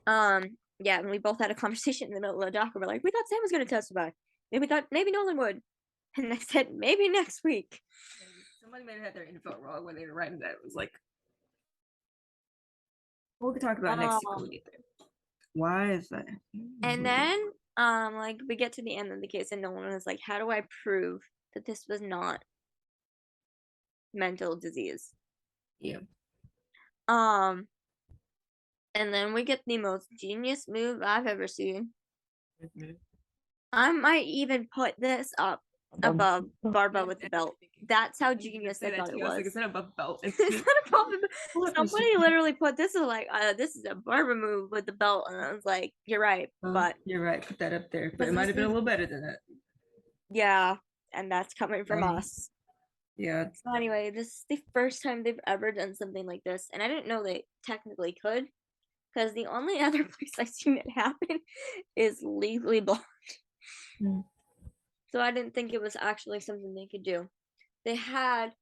[SPEAKER 2] yeah, and we both had a conversation in the middle of the doc. We're like, we thought Sam was going to testify. And we thought maybe Nolan would. And I said, maybe next week.
[SPEAKER 3] somebody might have had their info wrong when they were writing that. It was like, we'll talk about next week when we get there. Why is that?
[SPEAKER 2] And then, like we get to the end of the case, and Nolan is like, "How do I prove that this was not mental disease?"
[SPEAKER 3] Yeah.
[SPEAKER 2] And then we get the most genius move I've ever seen.
[SPEAKER 3] Mm-hmm.
[SPEAKER 2] I might even put this up above Barbara with the belt. That's how genius I thought it was.
[SPEAKER 3] It's not above belt.
[SPEAKER 2] It's not above the belt. Somebody literally put this as like, this is a Barbara move with the belt, and I was like, you're right, but
[SPEAKER 3] you're right. Put that up there, but it might have been a little better than that.
[SPEAKER 2] Yeah, and that's coming from us.
[SPEAKER 3] Yeah.
[SPEAKER 2] So anyway, this is the first time they've ever done something like this, and I didn't know they technically could, because the only other place I've seen it happen is Legally Blonde. So I didn't think it was actually something they could do. They had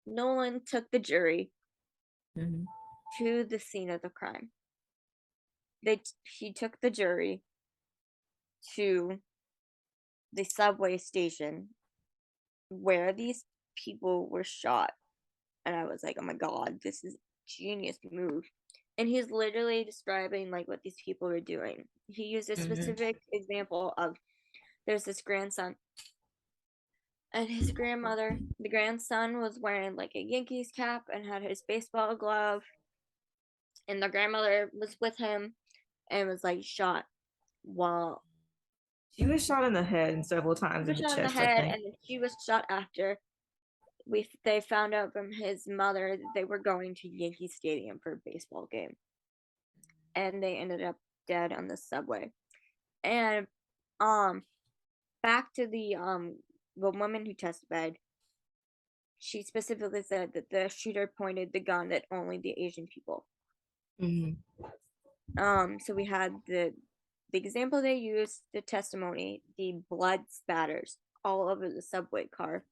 [SPEAKER 2] Nolan took the jury to the scene of the crime. He took the jury to the subway station where these people were shot, and I was like, oh my god, this is a genius move. And he's literally describing like what these people were doing. He used a specific example of, there's this grandson, and his grandmother, the grandson was wearing like a Yankees cap and had his baseball glove, and the grandmother was with him and was like shot while
[SPEAKER 3] she was shot in the head and several times in the chest, I think.
[SPEAKER 2] And she was shot after they found out from his mother that they were going to Yankee Stadium for a baseball game, and they ended up dead on the subway. And back to the woman who testified, she specifically said that the shooter pointed the gun at only the Asian people. So we had the example they used, the testimony, the blood spatters all over the subway car.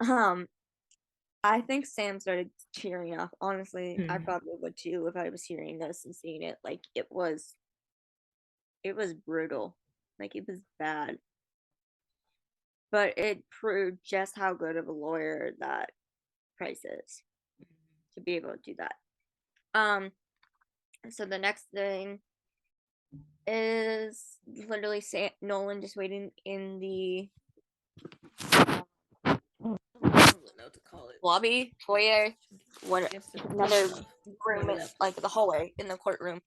[SPEAKER 2] I think Sam started tearing up. Honestly, I probably would too if I was hearing this and seeing it. Like it was brutal. Like it was bad. But it proved just how good of a lawyer that Price is to be able to do that. So the next thing is literally Nolan just waiting in the lobby, foyer, another room, like the hallway in the courtroom,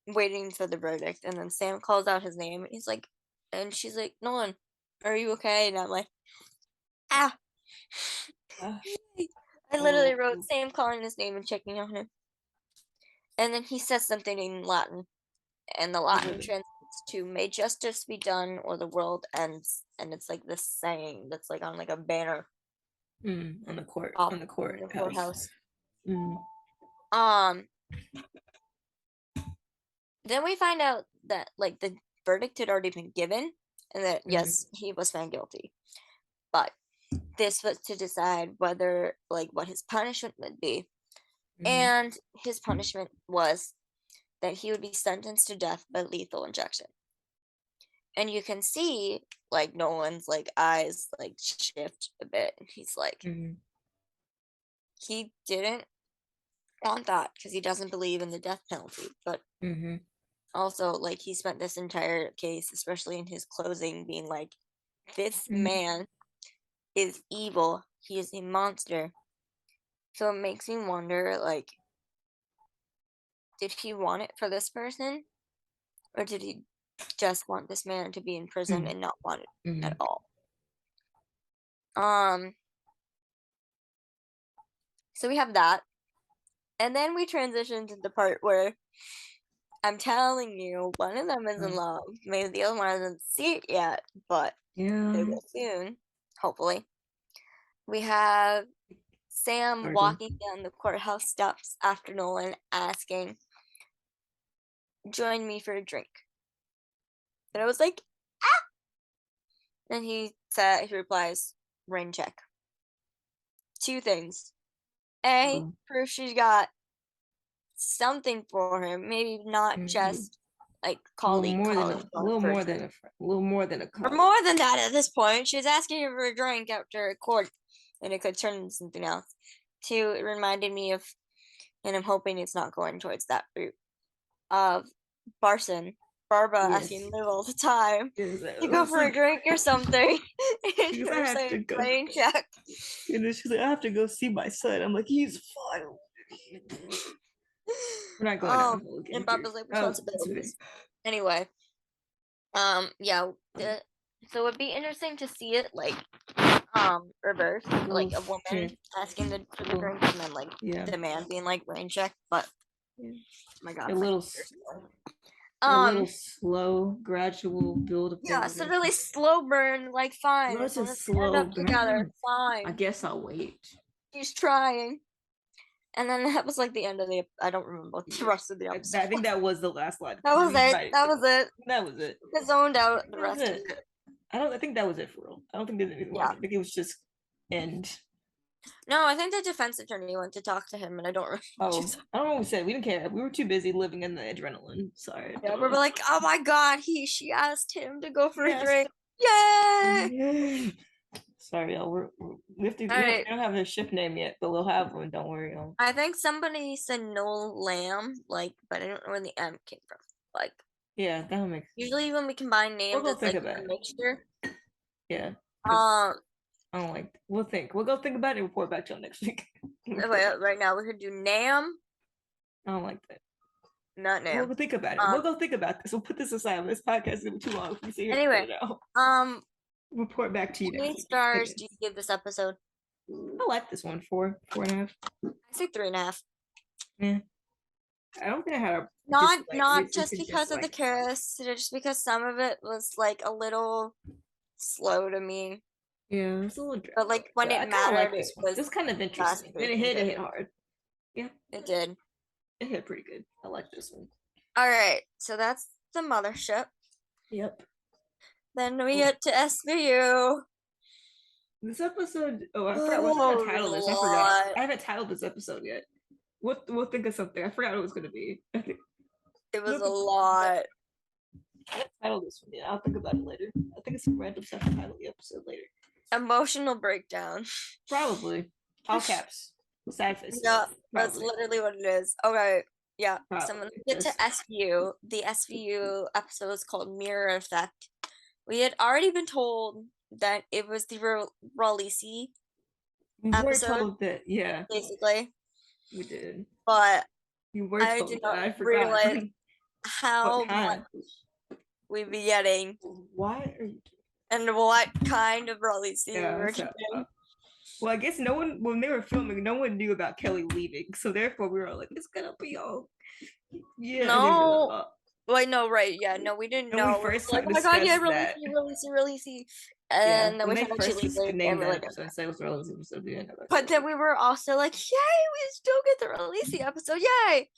[SPEAKER 2] waiting for the verdict. And then Sam calls out his name. He's like, and she's like, Nolan, are you okay? And I'm like, ah. I literally wrote Sam calling his name and checking on him. And then he says something in Latin, and the Latin translates to "May justice be done, or the world ends." And it's like this saying that's like on like a banner
[SPEAKER 3] on the courthouse.
[SPEAKER 2] Then we find out that like the verdict had already been given, and that yes, he was found guilty, but this was to decide whether like what his punishment would be. And his punishment was that he would be sentenced to death by lethal injection. And you can see like Nolan's like eyes like shift a bit, and he's like, he didn't want that because he doesn't believe in the death penalty, but also like he spent this entire case, especially in his closing, being like, this man is evil, he is a monster. So it makes me wonder, like, did he want it for this person, or did he just want this man to be in prison and not want it at all? So we have that, and then we transition to the part where I'm telling you, one of them is in love. Maybe the other one hasn't seen it yet, but they will soon, hopefully. We have Sam walking down the courthouse steps after Nolan asking, join me for a drink. And I was like, ah! And he replies, rain check. Two things. Proof she's got something for him. Maybe not just like
[SPEAKER 3] A little
[SPEAKER 2] colleague,
[SPEAKER 3] more than
[SPEAKER 2] college
[SPEAKER 3] a little more
[SPEAKER 2] person.
[SPEAKER 3] than a friend, a little more than a
[SPEAKER 2] Or
[SPEAKER 3] colleague.
[SPEAKER 2] more than that at this point. She was asking him for a drink after a court, and it could turn into something else. Two, it reminded me of, and I'm hoping it's not going towards that route, of Barbara asking
[SPEAKER 3] Yes.
[SPEAKER 2] Liv all the time
[SPEAKER 3] Yes,
[SPEAKER 2] to go for a drink or something. And
[SPEAKER 3] Because I
[SPEAKER 2] her
[SPEAKER 3] have to
[SPEAKER 2] saying
[SPEAKER 3] go.
[SPEAKER 2] rain check.
[SPEAKER 3] And then she's like, I have to go see my son. I'm like, he's fine. We're not going out.
[SPEAKER 2] And Barbara's like
[SPEAKER 3] Oh, it's
[SPEAKER 2] responsibilities.
[SPEAKER 3] big.
[SPEAKER 2] Anyway, yeah, so it'd be interesting to see it like reverse, like a woman
[SPEAKER 3] Yeah.
[SPEAKER 2] asking for the drink and then like
[SPEAKER 3] Yeah.
[SPEAKER 2] the man being like rain check, but
[SPEAKER 3] Yeah.
[SPEAKER 2] oh my god,
[SPEAKER 3] A
[SPEAKER 2] my
[SPEAKER 3] little,
[SPEAKER 2] computer's going.
[SPEAKER 3] a little slow, gradual build of
[SPEAKER 2] Yeah, it's a really slow burn, like fine.
[SPEAKER 3] No, it's
[SPEAKER 2] As long
[SPEAKER 3] a
[SPEAKER 2] as we end
[SPEAKER 3] slow
[SPEAKER 2] up together,
[SPEAKER 3] burn.
[SPEAKER 2] fine.
[SPEAKER 3] I guess I'll wait.
[SPEAKER 2] He's trying. And then that was like the end of the I don't remember what the rest of the episode.
[SPEAKER 3] I think that was the last line.
[SPEAKER 2] That was it.
[SPEAKER 3] Right.
[SPEAKER 2] That was it.
[SPEAKER 3] That was it.
[SPEAKER 2] I zoned out the
[SPEAKER 3] That was
[SPEAKER 2] rest of
[SPEAKER 3] it.
[SPEAKER 2] it.
[SPEAKER 3] I think that was it for real. I don't think there's anything more.
[SPEAKER 2] Yeah.
[SPEAKER 3] I think it was just end.
[SPEAKER 2] No, I think the defense attorney went to talk to him, and I don't remember.
[SPEAKER 3] Oh, I don't know what we said. We didn't care. We were too busy living in the adrenaline. Sorry.
[SPEAKER 2] Yeah, we were like, oh my god, she asked him to go for
[SPEAKER 3] Yes.
[SPEAKER 2] a drink. Yay!
[SPEAKER 3] Yay! Sorry, y'all. We don't have a ship name yet, but we'll have one. Don't worry, y'all.
[SPEAKER 2] I think somebody said no lamb, like, but I don't know where the M came from. Like,
[SPEAKER 3] yeah, that'll make sense.
[SPEAKER 2] Usually when we combine names,
[SPEAKER 3] We'll
[SPEAKER 2] it's like
[SPEAKER 3] about
[SPEAKER 2] a
[SPEAKER 3] it.
[SPEAKER 2] mixture.
[SPEAKER 3] Yeah. I don't like. We'll think. We'll go think about it and report back to y'all next week.
[SPEAKER 2] Wait, right now we could do Nam.
[SPEAKER 3] I don't like that.
[SPEAKER 2] Not Nam.
[SPEAKER 3] We'll think about it. We'll go think about this. We'll put this aside. This podcast is gonna be too long if we see
[SPEAKER 2] Anyway,
[SPEAKER 3] report back to you.
[SPEAKER 2] How many stars do you give this episode?
[SPEAKER 3] I like this one. 4.5.
[SPEAKER 2] I say 3.5.
[SPEAKER 3] Yeah. I don't think I had a
[SPEAKER 2] not just because of the cast, just because some of it was like a little slow to me.
[SPEAKER 3] Yeah, it's a little.
[SPEAKER 2] But like when it mattered, it was
[SPEAKER 3] kind of interesting. And it hit hard. Yeah,
[SPEAKER 2] it did.
[SPEAKER 3] It hit pretty good. I like this one.
[SPEAKER 2] All right, so that's the mothership.
[SPEAKER 3] Yep.
[SPEAKER 2] Then we get to SVU.
[SPEAKER 3] This episode. Oh, I forgot what to title this. I forgot. I haven't titled this episode yet. We'll think of something. I forgot what it was gonna be.
[SPEAKER 2] It was a lot.
[SPEAKER 3] I haven't titled this one yet. I'll think about it later. I think it's some random stuff to title the episode later.
[SPEAKER 2] Emotional breakdown.
[SPEAKER 3] Probably. All caps. Sad face.
[SPEAKER 2] Yeah, that's literally what it is. Okay. Yeah.
[SPEAKER 3] Probably.
[SPEAKER 2] So when we get to SVU, the SVU episode is called Mirror Effect. We had already been told that it was the Raleigh episode.
[SPEAKER 3] Told that, yeah.
[SPEAKER 2] Basically.
[SPEAKER 3] We did.
[SPEAKER 2] But
[SPEAKER 3] you were
[SPEAKER 2] I
[SPEAKER 3] told
[SPEAKER 2] did
[SPEAKER 3] that.
[SPEAKER 2] not
[SPEAKER 3] I forgot.
[SPEAKER 2] realize how much we'd be getting.
[SPEAKER 3] Why are you
[SPEAKER 2] and what kind of Raleigh we were getting.
[SPEAKER 3] Well, I guess no one, when they were filming, no one knew about Kelly leaving. So therefore we were like, it's gonna be all yeah.
[SPEAKER 2] No. Wait, no, right. Yeah, no, we didn't know.
[SPEAKER 3] We first
[SPEAKER 2] like, oh my god, yeah, release. And then we found out she leaving. But then we were also like, yay, we still get the release episode, yay!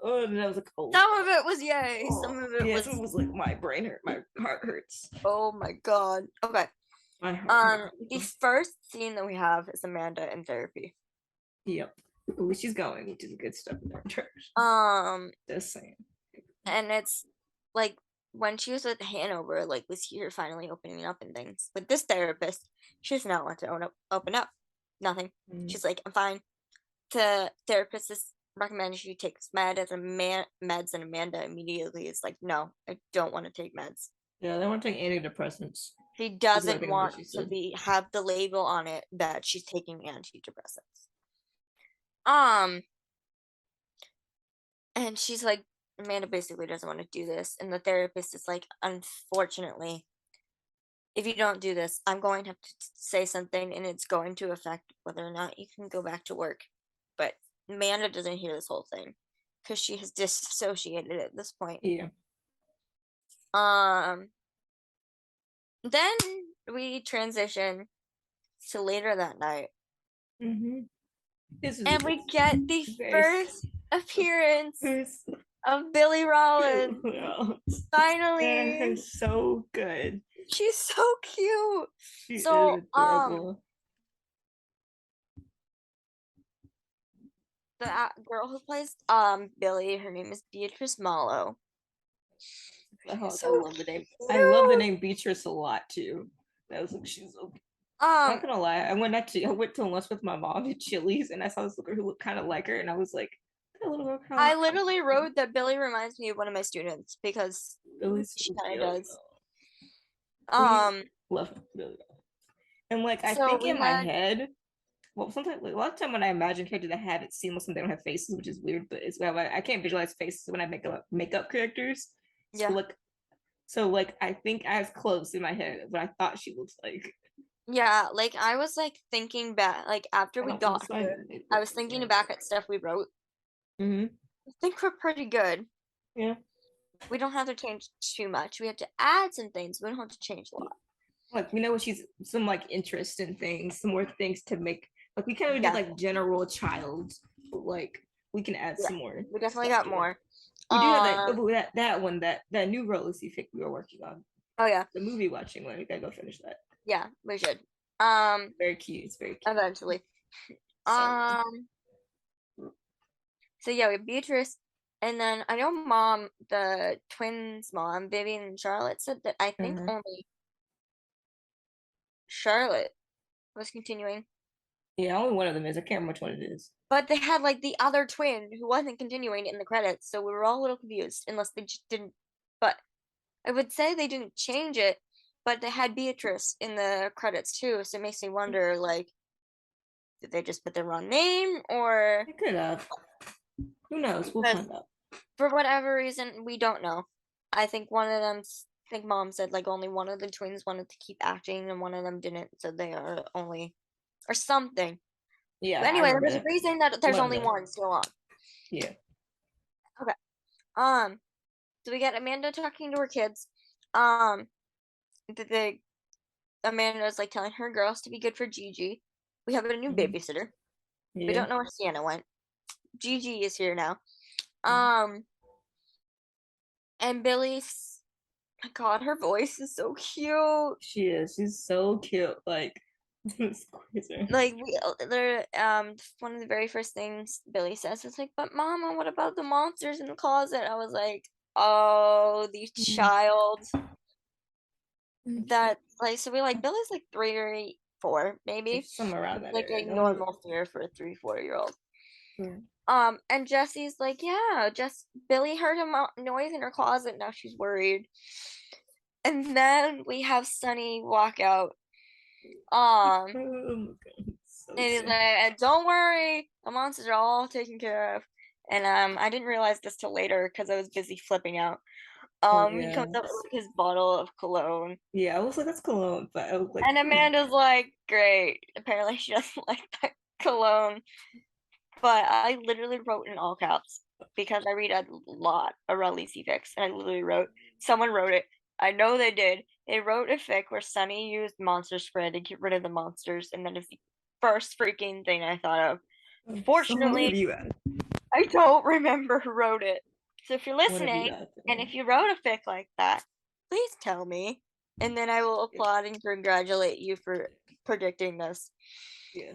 [SPEAKER 3] Oh, and that was like, oh.
[SPEAKER 2] Some of it was yay. Some of it
[SPEAKER 3] was. It was like my brain hurt. My heart hurts.
[SPEAKER 2] Oh my god. Okay. The first scene that we have is Amanda in therapy.
[SPEAKER 3] Yep. Ooh, she's going, which is good stuff in her. Just saying.
[SPEAKER 2] And it's like when she was with Hanover, like we see her finally opening up and things. With this therapist, she does not want to open up. Nothing. She's like, I'm fine. The therapist is recommending she takes meds, and Amanda immediately is like, no, I don't want to take meds.
[SPEAKER 3] Yeah, they want to take antidepressants.
[SPEAKER 2] She doesn't want to have the label on it that she's taking antidepressants. And she's like, Amanda basically doesn't want to do this, and the therapist is like, unfortunately, if you don't do this, I'm going to have to say something, and it's going to affect whether or not you can go back to work. But Amanda doesn't hear this whole thing because she has disassociated at this point.
[SPEAKER 3] Yeah.
[SPEAKER 2] Then we transition to later that night.
[SPEAKER 3] Mm-hmm.
[SPEAKER 2] And we get the first appearance of Billy Rollins. Finally.
[SPEAKER 3] So good.
[SPEAKER 2] She's so cute.
[SPEAKER 3] She is adorable.
[SPEAKER 2] The girl who plays Billy, her name is Beatrice Mallow.
[SPEAKER 3] I
[SPEAKER 2] So
[SPEAKER 3] love the name.
[SPEAKER 2] cute.
[SPEAKER 3] I love the name Beatrice a lot too. That was like she's so. I'm not gonna lie. I went to lunch with my mom at Chili's, and I saw this little girl who looked kind of like her, and I was like, that little girl kind of.
[SPEAKER 2] I literally wrote that Billy reminds me of one of my students because
[SPEAKER 3] Billy's
[SPEAKER 2] she
[SPEAKER 3] so
[SPEAKER 2] kind
[SPEAKER 3] cute.
[SPEAKER 2] of does.
[SPEAKER 3] Love Billy. And like I
[SPEAKER 2] So
[SPEAKER 3] think
[SPEAKER 2] we
[SPEAKER 3] in my
[SPEAKER 2] had
[SPEAKER 3] head, well, sometimes like, a lot of time when I imagine characters that have it seamless and they don't have faces, which is weird, but it's I can't visualize faces when I make up characters. So
[SPEAKER 2] yeah.
[SPEAKER 3] like I think as close in my head as what I thought she looks like.
[SPEAKER 2] Yeah, like I was like thinking back, like after
[SPEAKER 3] I
[SPEAKER 2] we
[SPEAKER 3] don't want
[SPEAKER 2] got
[SPEAKER 3] to sign
[SPEAKER 2] here,
[SPEAKER 3] it.
[SPEAKER 2] I was thinking back at stuff we wrote.
[SPEAKER 3] Mm-hmm.
[SPEAKER 2] I think we're pretty good.
[SPEAKER 3] Yeah.
[SPEAKER 2] We don't have to change too much. We have to add some things. We don't have to change a lot.
[SPEAKER 3] Like we know she's some like interest in things, some more things to make. Like we kind of did
[SPEAKER 2] Yeah.
[SPEAKER 3] like general child, but like we can add
[SPEAKER 2] Yeah,
[SPEAKER 3] some more.
[SPEAKER 2] we definitely
[SPEAKER 3] stuff
[SPEAKER 2] got
[SPEAKER 3] to it.
[SPEAKER 2] more.
[SPEAKER 3] We do have that one that new realistic fic we were working on.
[SPEAKER 2] Oh yeah,
[SPEAKER 3] The movie watching one. We gotta go finish that.
[SPEAKER 2] yeah, we should.
[SPEAKER 3] Very cute. It's very cute.
[SPEAKER 2] Eventually.
[SPEAKER 3] So,
[SPEAKER 2] So yeah, we have Beatrice, and then I know mom, the twins' mom, Vivian and Charlotte, said that I think only Charlotte was continuing.
[SPEAKER 3] yeah, only one of them is. I can't remember which one it is.
[SPEAKER 2] But they had like the other twin who wasn't continuing in the credits, so we were all a little confused, unless they just didn't. But I would say they didn't change it, but they had Beatrice in the credits too, so it makes me wonder, like, did they just put the wrong name, or
[SPEAKER 3] They could have. Who knows? We'll find out.
[SPEAKER 2] for whatever reason, we don't know. I think one of them, I think mom said like only one of the twins wanted to keep acting and one of them didn't, so they are only, or something.
[SPEAKER 3] Yeah.
[SPEAKER 2] But anyway, there's a reason that there's only one still on.
[SPEAKER 3] Yeah.
[SPEAKER 2] Okay. So we get Amanda talking to her kids. The Amanda's like telling her girls to be good for Gigi. We have a new babysitter.
[SPEAKER 3] Yeah.
[SPEAKER 2] We don't know where Sienna went. Gigi is here now. And Billy's, my God, her voice is so cute.
[SPEAKER 3] She is. She's so cute. Like, it's crazy.
[SPEAKER 2] Like one of the very first things Billy says is like, "But Mama, what about the monsters in the closet?" I was like, "Oh, the child." That like so we like Billy's like 3 or 4 maybe,
[SPEAKER 3] somewhere around that
[SPEAKER 2] like
[SPEAKER 3] area.
[SPEAKER 2] a normal fear for a 3-4-year-old.
[SPEAKER 3] Yeah.
[SPEAKER 2] And Jesse's like, yeah, just Billy heard a noise in her closet. Now she's worried. And then we have Sunny walk out.
[SPEAKER 3] Oh my God. So
[SPEAKER 2] And he's like, don't worry, the monsters are all taken care of. And I didn't realize this till later because I was busy flipping out. He comes up with his bottle of cologne.
[SPEAKER 3] Yeah, I was like, that's cologne, but I was like,
[SPEAKER 2] and Amanda's like, great. Apparently she doesn't like that cologne. But I literally wrote in all caps because I read a lot of Raleigh fics, and I literally wrote, someone wrote it. I know they did. They wrote a fic where Sunny used monster spray to get rid of the monsters, and that is the first freaking thing I thought of. Fortunately, I don't remember who wrote it. So if you're listening, and if you wrote a fic like that, please tell me, and then I will applaud and congratulate you for predicting this.
[SPEAKER 3] Yeah.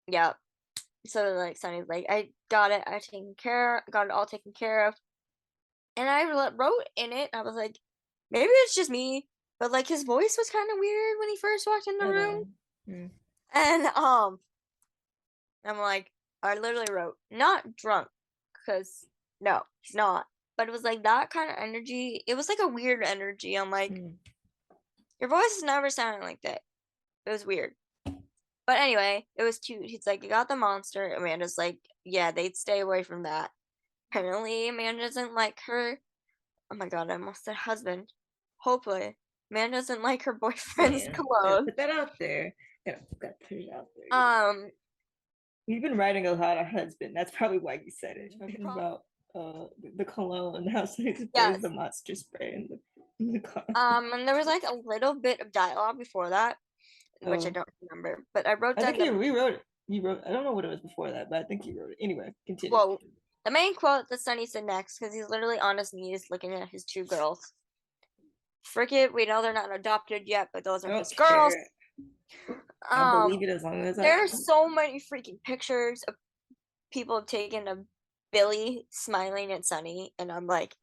[SPEAKER 2] Yeah. So like Sunny's like, I got it. Got it all taken care of. And I wrote in it. I was like, maybe it's just me, but like his voice was kind of weird when he first walked in the room. And I'm like, I literally wrote not drunk, because no, he's not. But it was like that kind of energy. It was like a weird energy. I'm like, your voice is never sounding like that. It was weird. But anyway, it was cute. He's like, you got the monster. Amanda's like, yeah, they'd stay away from that. Apparently, Amanda doesn't like her. Oh my God, I almost said husband. Hopefully, Amanda doesn't like her boyfriend's cologne.
[SPEAKER 3] Put that out there. Gotta put it out there. You've been writing a lot of husband. That's probably why you said it. Talking about the cologne and how Sunny sprays the monster spray in the car.
[SPEAKER 2] And there was like a little bit of dialogue before that, which I don't remember, but I wrote down.
[SPEAKER 3] I think you rewrote it. You wrote. I don't know what it was before that, but I think you wrote it. Anyway, continue.
[SPEAKER 2] Well, the main quote that Sunny said next, because he's literally on his knees looking at his 2 girls. Frick it, we know they're not adopted yet, but those are his girls.
[SPEAKER 3] I'll believe it as long as
[SPEAKER 2] there's so many freaking pictures of people taken of Billy smiling at Sunny, and I'm like,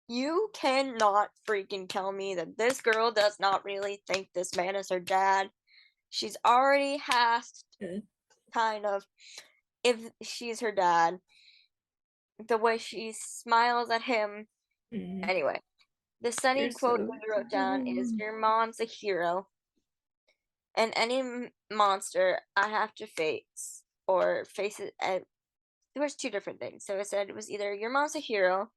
[SPEAKER 2] you cannot freaking tell me that this girl does not really think this man is her dad. She's already asked, kind of, if she's her dad. The way she smiles at him. Anyway, the Sunny quote that I wrote down is, "Your mom's a hero, and any monster I have to face or face it." There was two different things. So it said it was either your mom's a hero,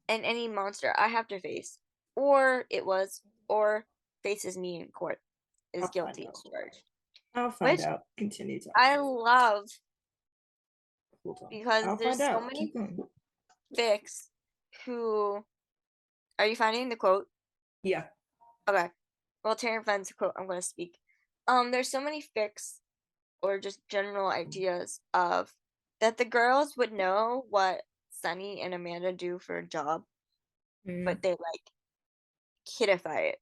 [SPEAKER 2] and any monster I have to face, or it was or faces me in court is guilty as charged.
[SPEAKER 3] I'll find out. Continue talking.
[SPEAKER 2] I love because there's so many fics who. Are you finding the quote?
[SPEAKER 3] Yeah.
[SPEAKER 2] Okay. Well, Terryn finds the quote. I'm going to speak. There's so many fics or just general ideas of that the girls would know what Sunny and Amanda do for a job, but they like kidify it.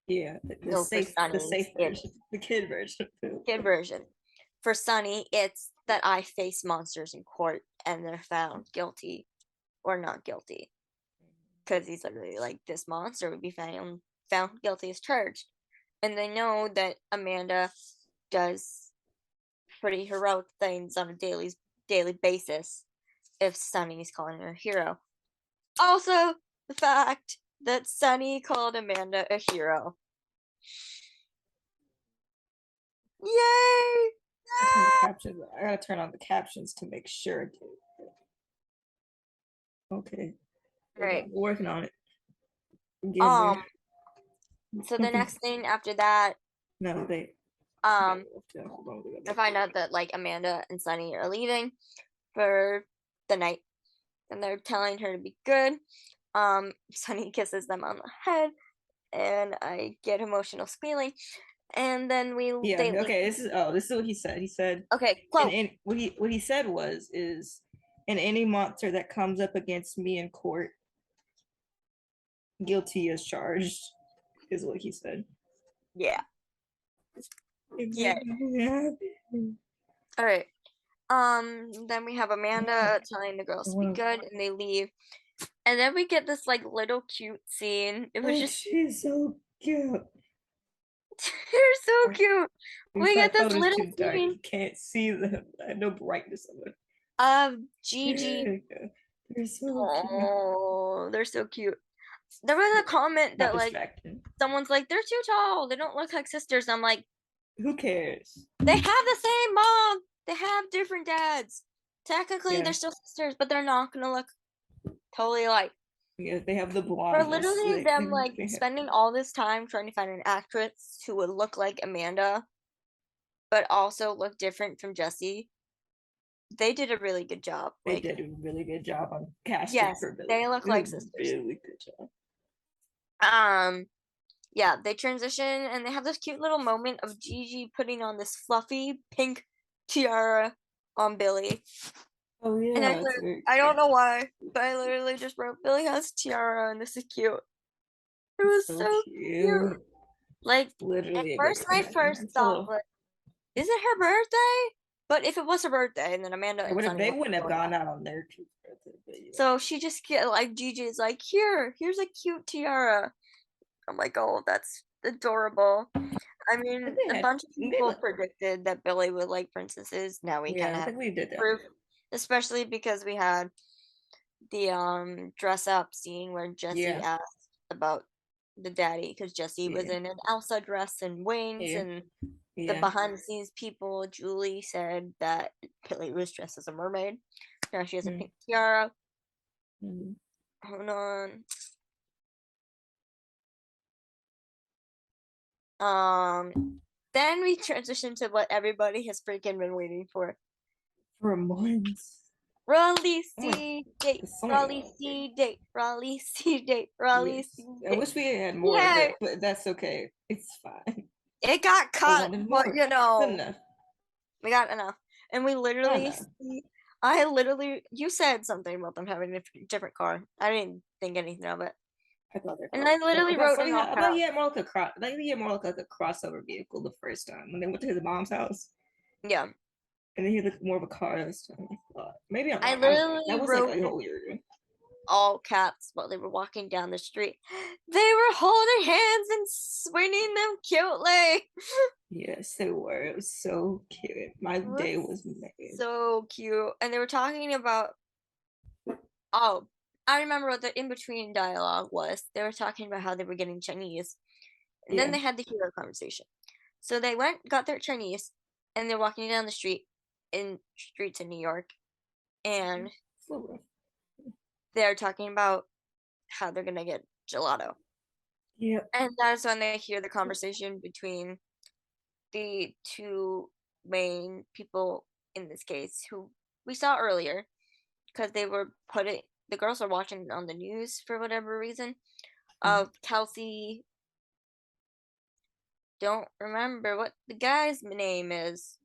[SPEAKER 3] Yeah, the safe version, the kid version.
[SPEAKER 2] Kid version. For Sunny, it's that I face monsters in court and they're found guilty or not guilty. Because he's literally like, this monster would be found guilty as charged. And they know that Amanda does pretty heroic things on a daily basis if Sunny's calling her a hero. Also, the fact that Sunny called Amanda a hero. Yay!
[SPEAKER 3] I gotta turn on the captions to make sure. Okay.
[SPEAKER 2] Right.
[SPEAKER 3] We're working on it.
[SPEAKER 2] So the next thing after that, I find out that like Amanda and Sunny are leaving for the night, and they're telling her to be good. Sunny kisses them on the head, and I get emotional squealing. And then
[SPEAKER 3] this is what he said. He said,
[SPEAKER 2] okay, quote.
[SPEAKER 3] And what he said is, and any monster that comes up against me in court, guilty as charged, is what he said.
[SPEAKER 2] Yeah. Yeah. All right. Then we have Amanda telling the girls to be good, and they leave. And then we get this like little cute scene. It was just
[SPEAKER 3] she's so cute.
[SPEAKER 2] They're so cute. We get this little scene.
[SPEAKER 3] You can't see them. I have no brightness of it.
[SPEAKER 2] Gigi.
[SPEAKER 3] They're so cute.
[SPEAKER 2] Oh, they're so cute. There was a comment that like someone's like, they're too tall. They don't look like sisters. I'm like,
[SPEAKER 3] who cares?
[SPEAKER 2] They have the same mom. They have different dads. Technically, they're still sisters, but they're not gonna look totally alike.
[SPEAKER 3] Yeah, they have the blonde.
[SPEAKER 2] For literally them like spending all this time trying to find an actress who would look like Amanda, but also look different from Jessie. They did a really good job.
[SPEAKER 3] They did a really good job on casting for Billy.
[SPEAKER 2] They look like sisters.
[SPEAKER 3] Really good job.
[SPEAKER 2] Yeah, they transition and they have this cute little moment of Gigi putting on this fluffy pink tiara on Billy.
[SPEAKER 3] Oh yeah.
[SPEAKER 2] And I don't know why, but I literally just wrote Billy has tiara and this is cute. It was so cute. Like literally at first I thought like, is it her birthday? But if it was her birthday, and then Amanda and Sunny
[SPEAKER 3] they wouldn't have gone out on their cute birthday.
[SPEAKER 2] So she just get like Gigi's like, here's a cute tiara. I'm like, oh, that's adorable. I mean, a bunch of people predicted that Billy would like princesses. Now we kind of have proof, especially because we had the dress up scene where Jessie asked about the daddy because Jessie was in an Elsa dress and wings, and the behind the scenes people, Julie said that Billy was dressed as a mermaid. Now she has a pink tiara. Hold on. Then we transition to what everybody has freaking been waiting for
[SPEAKER 3] months.
[SPEAKER 2] Raleigh C date. Raleigh C date. Raleigh C date. Raleigh C date.
[SPEAKER 3] I wish we had more of it, but that's okay. It's fine.
[SPEAKER 2] It got cut, but you know, we got enough. And we literally you said something about them having a different car. I didn't think anything of it. And I literally wrote it off.
[SPEAKER 3] I think he had more like a crossover vehicle the first time when they went to his mom's house.
[SPEAKER 2] Yeah.
[SPEAKER 3] And then he had like more of a car this time. Maybe I'm
[SPEAKER 2] I
[SPEAKER 3] wrong. I don't know.
[SPEAKER 2] literally
[SPEAKER 3] That was
[SPEAKER 2] wrote
[SPEAKER 3] like a whole year ago.
[SPEAKER 2] all caps while they were walking down the street. They were holding hands and swinging them cutely.
[SPEAKER 3] Yes, they were. It was so cute. My day was made.
[SPEAKER 2] So cute. And they were talking about, oh, I remember what the in between dialogue was. They were talking about how they were getting Chinese. And then
[SPEAKER 3] Yeah.
[SPEAKER 2] they had the hero conversation. So they went, got their Chinese, and they're walking down the streets in New York. And they're talking about how they're gonna get gelato.
[SPEAKER 3] Yeah.
[SPEAKER 2] And that's when they hear the conversation between the two main people in this case who we saw earlier because they were putting the girls are watching on the news for whatever reason of Kelsey. Don't remember what the guy's name is.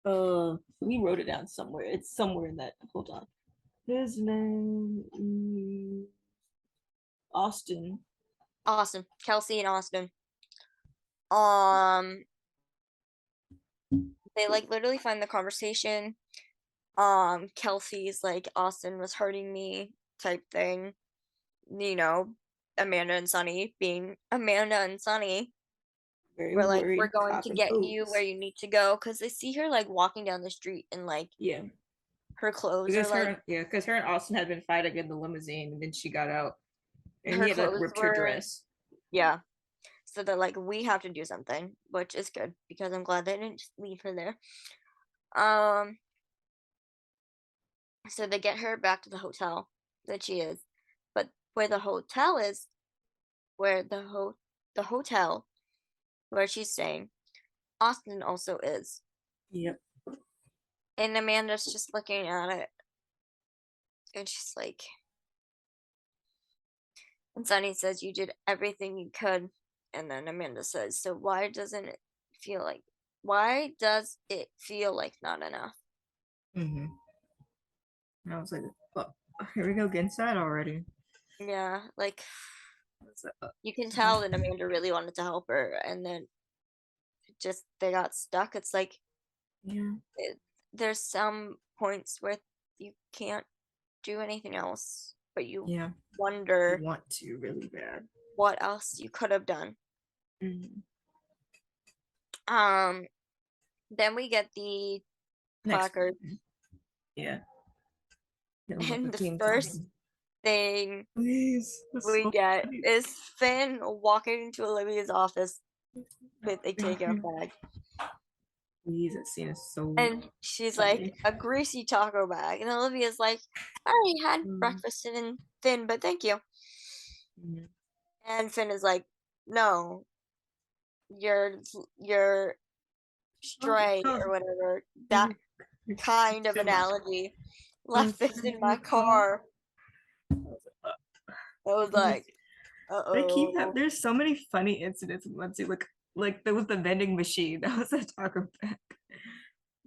[SPEAKER 3] We wrote it down somewhere. It's somewhere in that. Hold on. His name is Austin.
[SPEAKER 2] Kelsey and Austin. Um, they like literally find the conversation. Kelsey's like Austin was hurting me type thing. You know, Amanda and Sunny being Amanda and Sunny.
[SPEAKER 3] Very
[SPEAKER 2] We're like,
[SPEAKER 3] worried.
[SPEAKER 2] we're going to
[SPEAKER 3] Cop and
[SPEAKER 2] get you
[SPEAKER 3] pose.
[SPEAKER 2] where you need to go because they see her like walking down the street and like
[SPEAKER 3] Yeah.
[SPEAKER 2] her clothes
[SPEAKER 3] Because
[SPEAKER 2] are like
[SPEAKER 3] because her and Austin had been fighting in the limousine, and then she got out, and
[SPEAKER 2] her
[SPEAKER 3] he had like
[SPEAKER 2] clothes
[SPEAKER 3] ripped her
[SPEAKER 2] were
[SPEAKER 3] dress.
[SPEAKER 2] yeah. So they're like, we have to do something, which is good because I'm glad they didn't just leave her there. So they get her back to the hotel that she is, but where the hotel is, where the hotel where she's staying, Austin also is.
[SPEAKER 3] Yep.
[SPEAKER 2] And Amanda's just looking at it, and she's like, and Sunny says, "You did everything you could," and then Amanda says, "So why doesn't it feel like? Why does it feel like not enough?"
[SPEAKER 3] Mm-hmm. And I was like, oh, here we go, getting sad already.
[SPEAKER 2] Yeah, like
[SPEAKER 3] Uh,
[SPEAKER 2] you can tell that Amanda really wanted to help her, and then just they got stuck. It's like
[SPEAKER 3] yeah.
[SPEAKER 2] there's some points where you can't do anything else, but you
[SPEAKER 3] Yeah.
[SPEAKER 2] wonder
[SPEAKER 3] You want to really bad.
[SPEAKER 2] what else you could have done.
[SPEAKER 3] Mm-hmm.
[SPEAKER 2] Then we get the
[SPEAKER 3] Next.
[SPEAKER 2] placard,
[SPEAKER 3] Yeah.
[SPEAKER 2] and the first thing
[SPEAKER 3] Please.
[SPEAKER 2] we
[SPEAKER 3] So
[SPEAKER 2] get
[SPEAKER 3] funny.
[SPEAKER 2] is Finn walking into Olivia's office with a takeout bag.
[SPEAKER 3] Please, that scene is so.
[SPEAKER 2] And she's
[SPEAKER 3] funny.
[SPEAKER 2] like, a greasy taco bag. And Olivia's like, I already had breakfast in Finn, but thank you.
[SPEAKER 3] Mhm.
[SPEAKER 2] And Finn is like, no, you're stray or whatever. That kind of analogy. Left this in my car. I was like,
[SPEAKER 3] They keep
[SPEAKER 2] uh-oh.
[SPEAKER 3] there's so many funny incidents in Muncie. Like there was the vending machine. That was a taco bag.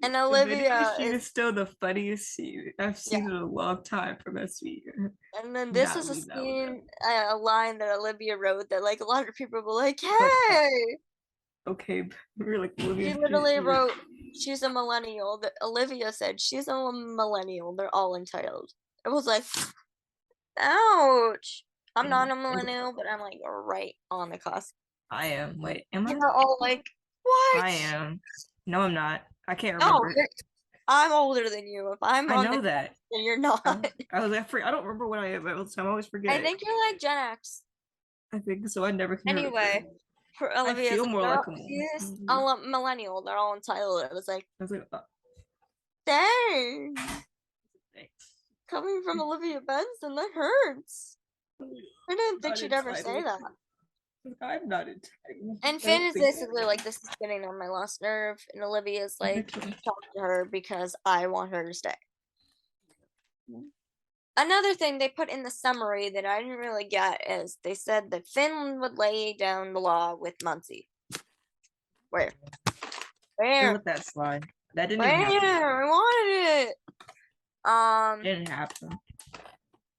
[SPEAKER 2] And
[SPEAKER 3] The vending
[SPEAKER 2] Olivia
[SPEAKER 3] machine is still the funniest scene I've seen
[SPEAKER 2] yeah.
[SPEAKER 3] in a long time from SVU.
[SPEAKER 2] And then this
[SPEAKER 3] Not
[SPEAKER 2] is a
[SPEAKER 3] leave that one
[SPEAKER 2] scene, a line that Olivia wrote that like a lot of people were like, hey!
[SPEAKER 3] Okay, we were like, Olivia,
[SPEAKER 2] She literally wrote, she's a millennial. That Olivia said, she's a millennial. They're all entitled. It was like, ouch. I'm not a millennial, but I'm like right on the cusp.
[SPEAKER 3] I am. Wait, am I?
[SPEAKER 2] And they're all like, what?
[SPEAKER 3] I am. No, I'm not. I can't
[SPEAKER 2] No,
[SPEAKER 3] remember.
[SPEAKER 2] I'm older than you. If I'm
[SPEAKER 3] I
[SPEAKER 2] on
[SPEAKER 3] know
[SPEAKER 2] the
[SPEAKER 3] that.
[SPEAKER 2] then you're not.
[SPEAKER 3] I was like, I don't remember what I am. I always forget.
[SPEAKER 2] I think you're like Gen X.
[SPEAKER 3] I think so. I never can
[SPEAKER 2] Anyway,
[SPEAKER 3] remember.
[SPEAKER 2] for
[SPEAKER 3] I
[SPEAKER 2] Olivia's
[SPEAKER 3] feel
[SPEAKER 2] like,
[SPEAKER 3] more like a
[SPEAKER 2] she's a millennial. They're all entitled. I was like,
[SPEAKER 3] oh,
[SPEAKER 2] dang.
[SPEAKER 3] thanks.
[SPEAKER 2] Coming from Olivia Benson, that hurts. I didn't think she'd ever say that.
[SPEAKER 3] I'm not entitled.
[SPEAKER 2] And Finn is basically like, this is getting on my last nerve. And Olivia's like, talk to her because I want her to stay. Another thing they put in the summary that I didn't really get is they said that Finn would lay down the law with Muncie. Where?
[SPEAKER 3] Let that slide. That didn't even happen.
[SPEAKER 2] I wanted it.
[SPEAKER 3] Didn't happen.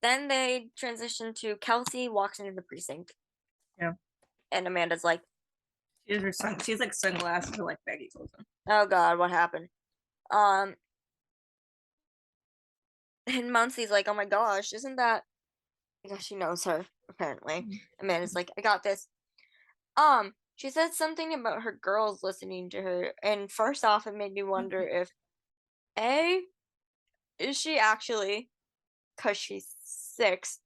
[SPEAKER 2] Then they transition to Kelsey walks into the precinct.
[SPEAKER 3] Yeah.
[SPEAKER 2] And Amanda's like,
[SPEAKER 3] she has like sunglasses with like baggy clothes on.
[SPEAKER 2] oh god, what happened? And Muncie's like, oh my gosh, isn't that? Because she knows her apparently. Amanda's like, I got this. She said something about her girls listening to her, and first off, it made me wonder if A, is she actually, because she's 6,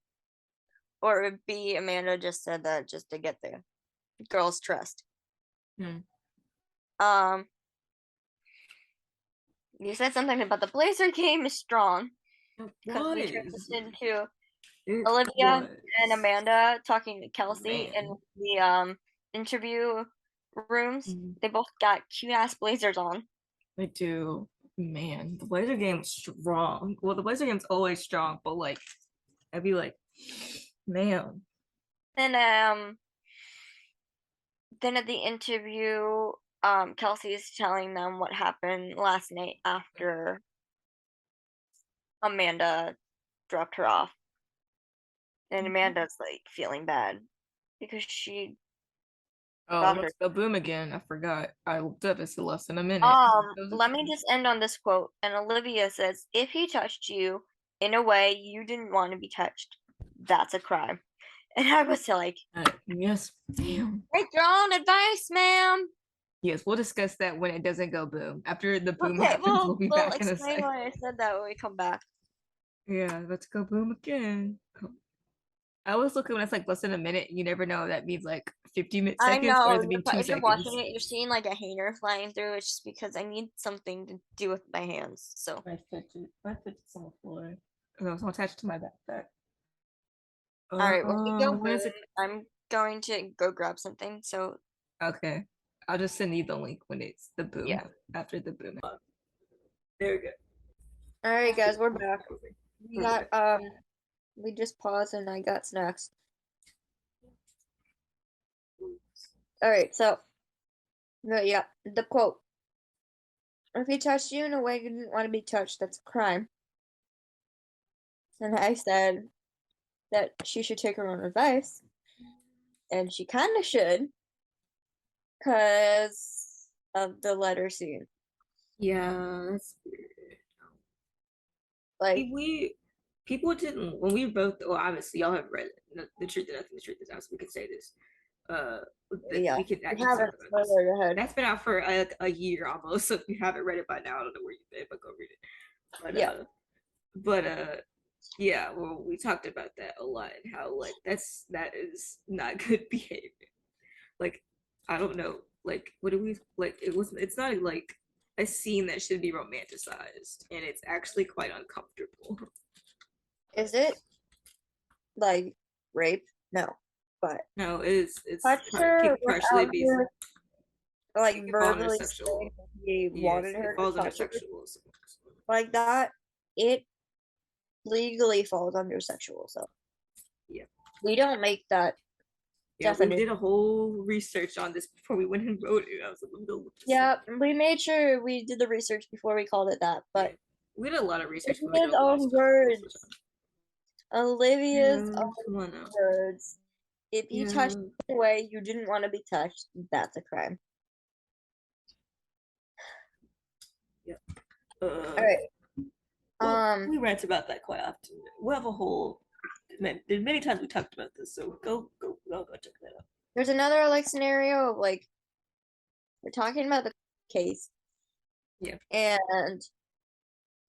[SPEAKER 2] or if B, Amanda just said that just to get the girls' trust. You said something about the Blazer game is strong. Because we transitioned to Olivia and Amanda talking to Kelsey in the interview rooms. They both got cute ass blazers on.
[SPEAKER 3] They do. Man, the Blazer game's strong. Well, the Blazer game's always strong, but like, I'd be like, man.
[SPEAKER 2] And then at the interview, Kelsey's telling them what happened last night after Amanda dropped her off. And Amanda's like feeling bad because she
[SPEAKER 3] let's go boom again. I forgot. I looked up. It's less than a minute.
[SPEAKER 2] Let me just end on this quote. And Olivia says, if he touched you in a way you didn't want to be touched, that's a crime. And I was like,
[SPEAKER 3] yes, damn.
[SPEAKER 2] Take your own advice, ma'am.
[SPEAKER 3] Yes, we'll discuss that when it doesn't go boom. After the boom
[SPEAKER 2] Okay,
[SPEAKER 3] happens, we'll be back in a
[SPEAKER 2] explain
[SPEAKER 3] second.
[SPEAKER 2] why I said that when we come back.
[SPEAKER 3] Yeah, let's go boom again. I was looking when it's like less than a minute. You never know. That means like 50 seconds.
[SPEAKER 2] I know.
[SPEAKER 3] Or does it mean 2
[SPEAKER 2] if you're
[SPEAKER 3] seconds?
[SPEAKER 2] watching it, you're seeing like a hanger flying through. It's just because I need something to do with my hands. So
[SPEAKER 3] my fidget's on the floor. Oh, it's attached to my backpack.
[SPEAKER 2] All right, when we go boom, I'm going to go grab something. So
[SPEAKER 3] okay, I'll just send you the link when it's the boom.
[SPEAKER 2] Yeah.
[SPEAKER 3] After the boom. There we go.
[SPEAKER 2] All right, guys, we're back. We got we just paused and I got snacks. All right, so yeah, the quote: "If he touched you in a way you didn't want to be touched, that's a crime." And I said that she should take her own advice, and she kind of should, because of the letter scene.
[SPEAKER 3] Yeah, that's weird.
[SPEAKER 2] Like
[SPEAKER 3] people didn't when we wrote. Well, obviously y'all have read the truth and nothing. The truth is out, so we can say this.
[SPEAKER 2] Yeah,
[SPEAKER 3] we can actually
[SPEAKER 2] haven't
[SPEAKER 3] talk about this.
[SPEAKER 2] your head.
[SPEAKER 3] That's been out for a year almost. So if you haven't read it by now, I don't know where you've been, but go read it. But yeah, well, we talked about that a lot and how like that is not good behavior. Like, I don't know, like what do we like? It's not like a scene that should be romanticized, and it's actually quite uncomfortable.
[SPEAKER 2] Is it like rape? No, but
[SPEAKER 3] no, it's
[SPEAKER 2] partially be like verbally
[SPEAKER 3] sexual.
[SPEAKER 2] He wanted her to touch her like that. It legally falls under sexual. So
[SPEAKER 3] yeah,
[SPEAKER 2] we don't make that.
[SPEAKER 3] Yeah, we did a whole research on this before we went and wrote it. I was like,
[SPEAKER 2] yeah, we made sure we did the research before we called it that. But
[SPEAKER 3] yeah. We did a lot of research.
[SPEAKER 2] Olivia's own words. Olivia's own words. If you touched in a way you didn't want to be touched, that's a crime.
[SPEAKER 3] Yeah.
[SPEAKER 2] All right.
[SPEAKER 3] We rant about that quite often. We'll have a whole. Many times we talked about this, so go check that out.
[SPEAKER 2] There's another like scenario of like we're talking about the case.
[SPEAKER 3] Yeah.
[SPEAKER 2] And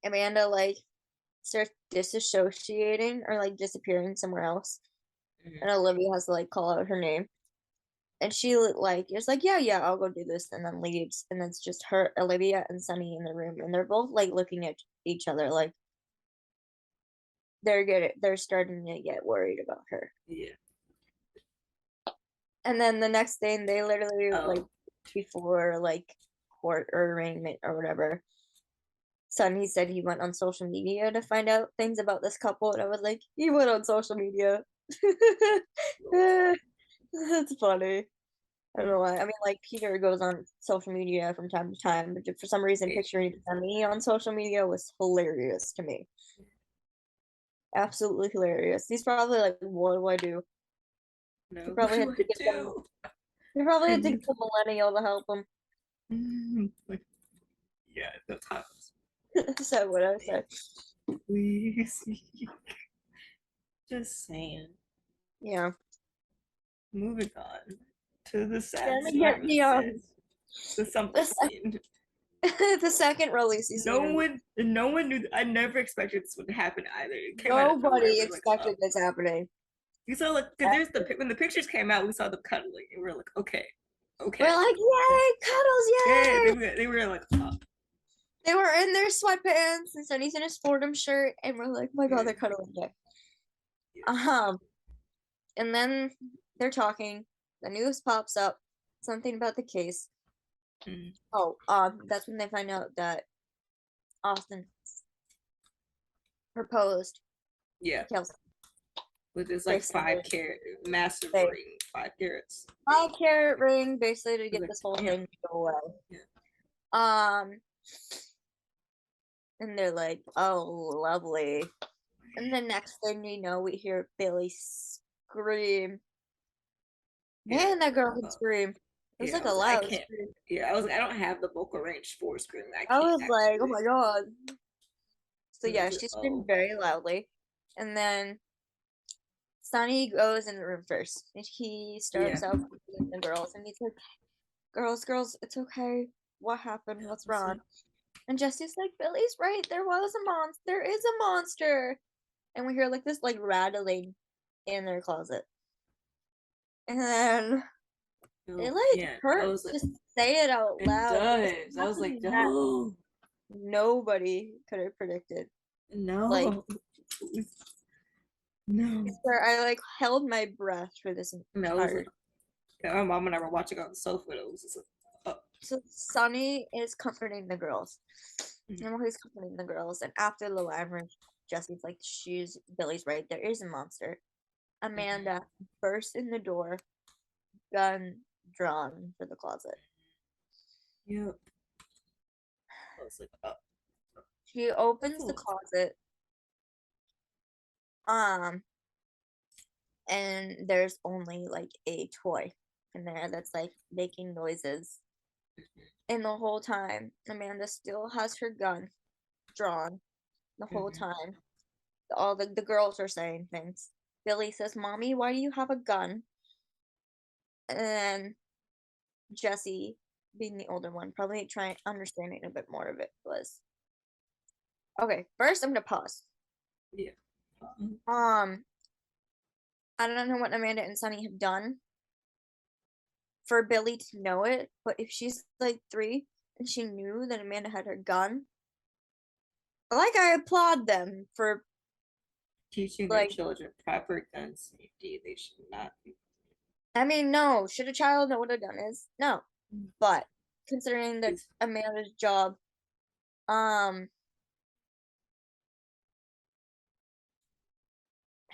[SPEAKER 2] Amanda like starts disassociating or like disappearing somewhere else. Mm-hmm. And Olivia has to like call out her name. And she like is like, yeah, I'll go do this, and then leaves. And it's just her, Olivia, and Sunny in the room, and they're both like looking at each other like they're starting to get worried about her.
[SPEAKER 3] Yeah.
[SPEAKER 2] And then the next thing they literally like before like court or arraignment or whatever, Sunny said he went on social media to find out things about this couple, and I was like, he went on social media. That's funny. I don't know why. I mean, like, Peter goes on social media from time to time, but for some reason, picturing Sunny on social media was hilarious to me. Absolutely hilarious. He's probably like, what do I do?
[SPEAKER 3] No,
[SPEAKER 2] he probably had to get a millennial to help him.
[SPEAKER 3] Yeah, no times.
[SPEAKER 2] So what I said.
[SPEAKER 3] Please. Just saying.
[SPEAKER 2] Yeah.
[SPEAKER 3] Moving on to the sad
[SPEAKER 2] Gonna get the
[SPEAKER 3] the something scene.
[SPEAKER 2] the second release scene.
[SPEAKER 3] No one knew. I never expected this would happen either. It came out of
[SPEAKER 2] Nobody
[SPEAKER 3] nowhere.
[SPEAKER 2] expected this happening.
[SPEAKER 3] We saw like because there's when the pictures came out, we saw them cuddling, and we were like, okay.
[SPEAKER 2] We're like, yay, cuddles, yay!
[SPEAKER 3] Yeah, they were like,
[SPEAKER 2] They were in their sweatpants, and Sunny's in his Fordham shirt, and we're like, oh my god, they're cuddling again. And then they're talking. The news pops up, something about the case. Oh, that's when they find out that Austin proposed.
[SPEAKER 3] Yeah.
[SPEAKER 2] Kelsey.
[SPEAKER 3] With this like 5-carat massive ring, 5 carats.
[SPEAKER 2] 5-carat ring, basically to get this whole thing to go away.
[SPEAKER 3] Yeah.
[SPEAKER 2] And they're like, oh, lovely. And the next thing you know, we hear Billy scream. Man, that girl could scream. It was like a loud scream.
[SPEAKER 3] Yeah, I don't have the vocal range for screaming.
[SPEAKER 2] I was like, oh my god. So yeah, she screamed very loudly. And then Sonny goes in the room first. And he starts out with the girls. And he's like, girls, it's okay. What happened? What's wrong? And Jesse's like, Billy's right. There was a monster. There is a monster. And we hear like this like rattling in their closet. And then it hurts to say it out loud.
[SPEAKER 3] It does. I was like, no.
[SPEAKER 2] Nobody could have predicted.
[SPEAKER 3] No.
[SPEAKER 2] Like,
[SPEAKER 3] no.
[SPEAKER 2] Where I like held my breath for this entire.
[SPEAKER 3] My mom and I were watching on the sofa. It was just like, oh.
[SPEAKER 2] So Sonny is comforting the girls. And while he's comforting the girls, and after the line, Jesse's like, Billy's right. There is a monster. Amanda bursts in the door, gun drawn for the closet.
[SPEAKER 3] Yep. I was like, oh.
[SPEAKER 2] She opens the closet. And there's only like a toy in there that's like making noises. And the whole time, Amanda still has her gun drawn the whole time. All the girls are saying things. Billy says, Mommy, why do you have a gun? And then Jesse, being the older one, probably trying understanding a bit more of it, was okay. First, I'm gonna pause.
[SPEAKER 3] Yeah.
[SPEAKER 2] I don't know what Amanda and Sonny have done for Billy to know it, but if she's like 3 and she knew that Amanda had her gun, like I applaud them for
[SPEAKER 3] teaching their children proper gun safety. They should not be.
[SPEAKER 2] I mean, no. Should a child know what a gun is? No. But considering that Amanda's job,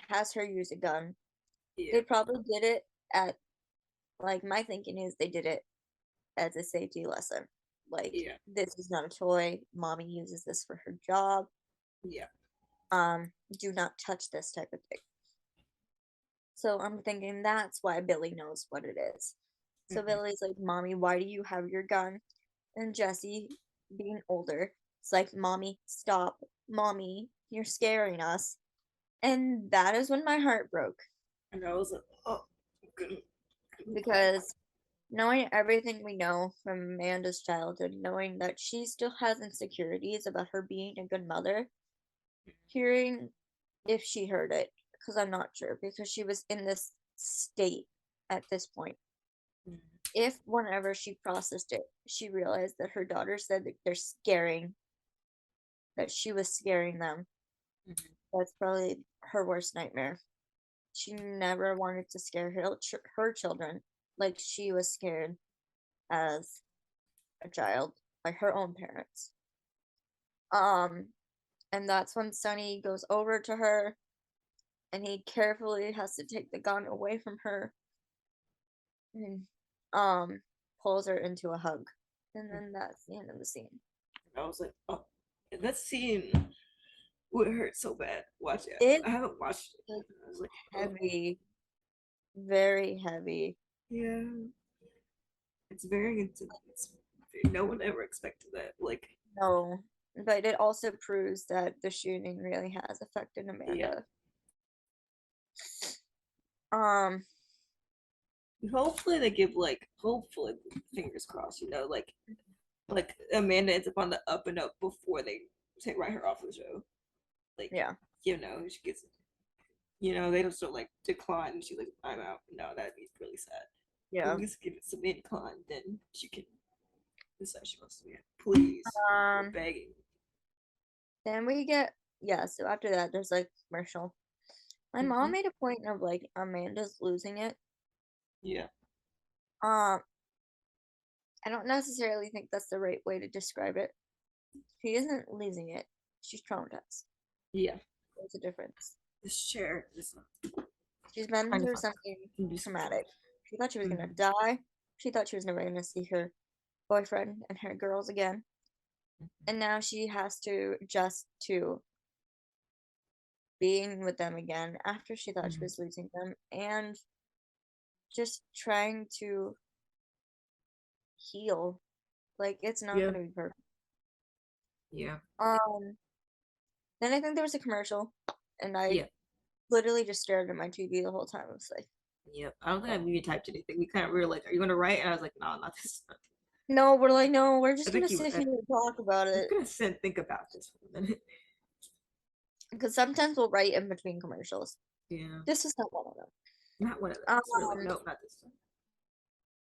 [SPEAKER 2] has her use a gun, they probably did it at, like, my thinking is they did it as a safety lesson. Like, this is not a toy. Mommy uses this for her job.
[SPEAKER 3] Yeah.
[SPEAKER 2] Do not touch this type of thing. So I'm thinking that's why Billy knows what it is. So Billy's like, Mommy, why do you have your gun? And Jesse, being older, it's like, Mommy, stop. Mommy, you're scaring us. And that is when my heart broke.
[SPEAKER 3] And I was like, oh, good.
[SPEAKER 2] Because knowing everything we know from Amanda's childhood, knowing that she still has insecurities about her being a good mother, hearing if she heard it, because I'm not sure, because she was in this state at this point. If whenever she processed it, she realized that her daughter said that that she was scaring them. That's probably her worst nightmare. She never wanted to scare her children like she was scared as a child by her own parents. And that's when Sonny goes over to her and he carefully has to take the gun away from her and pulls her into a hug. And then that's the end of the scene.
[SPEAKER 3] I was like, oh, that scene would hurt so bad. Watch it. I haven't watched it. I was like,
[SPEAKER 2] heavy. Very heavy.
[SPEAKER 3] Yeah. It's very intense. No one ever expected that. Like,
[SPEAKER 2] no. but it also proves that the shooting really has affected Amanda.
[SPEAKER 3] Hopefully they give hopefully fingers crossed, like Amanda ends up on the up and up before they write her off the show. Like
[SPEAKER 2] yeah,
[SPEAKER 3] she gets they don't still decline and she's like, I'm out. No, that'd be really sad.
[SPEAKER 2] yeah.
[SPEAKER 3] At least give it some incline, then she can decide she wants to be. Please. We're begging.
[SPEAKER 2] Then we get so after that there's like commercial. My mom made a point of like Amanda's losing it.
[SPEAKER 3] Yeah.
[SPEAKER 2] I don't necessarily think that's the right way to describe it. She isn't losing it. She's traumatized.
[SPEAKER 3] Yeah.
[SPEAKER 2] There's a difference.
[SPEAKER 3] This chair is
[SPEAKER 2] She's been through something traumatic. She thought she was gonna die. She thought she was never gonna see her boyfriend and her girls again. And now she has to adjust to being with them again after she thought she was losing them, and just trying to heal. Like, it's not gonna be perfect.
[SPEAKER 3] Yeah.
[SPEAKER 2] Then I think there was a commercial, and I literally just stared at my TV the whole time. I was like,
[SPEAKER 3] yep. I don't think I even typed anything. We were like, are you gonna write? And I was like, no, not this time.
[SPEAKER 2] no, we're like, no, we're just gonna sit here and talk about it.
[SPEAKER 3] I'm gonna sit and think about this for a minute.
[SPEAKER 2] Because sometimes we'll write in between commercials.
[SPEAKER 3] Yeah.
[SPEAKER 2] This is not one of them.
[SPEAKER 3] Not one of them. Like, no, not this time.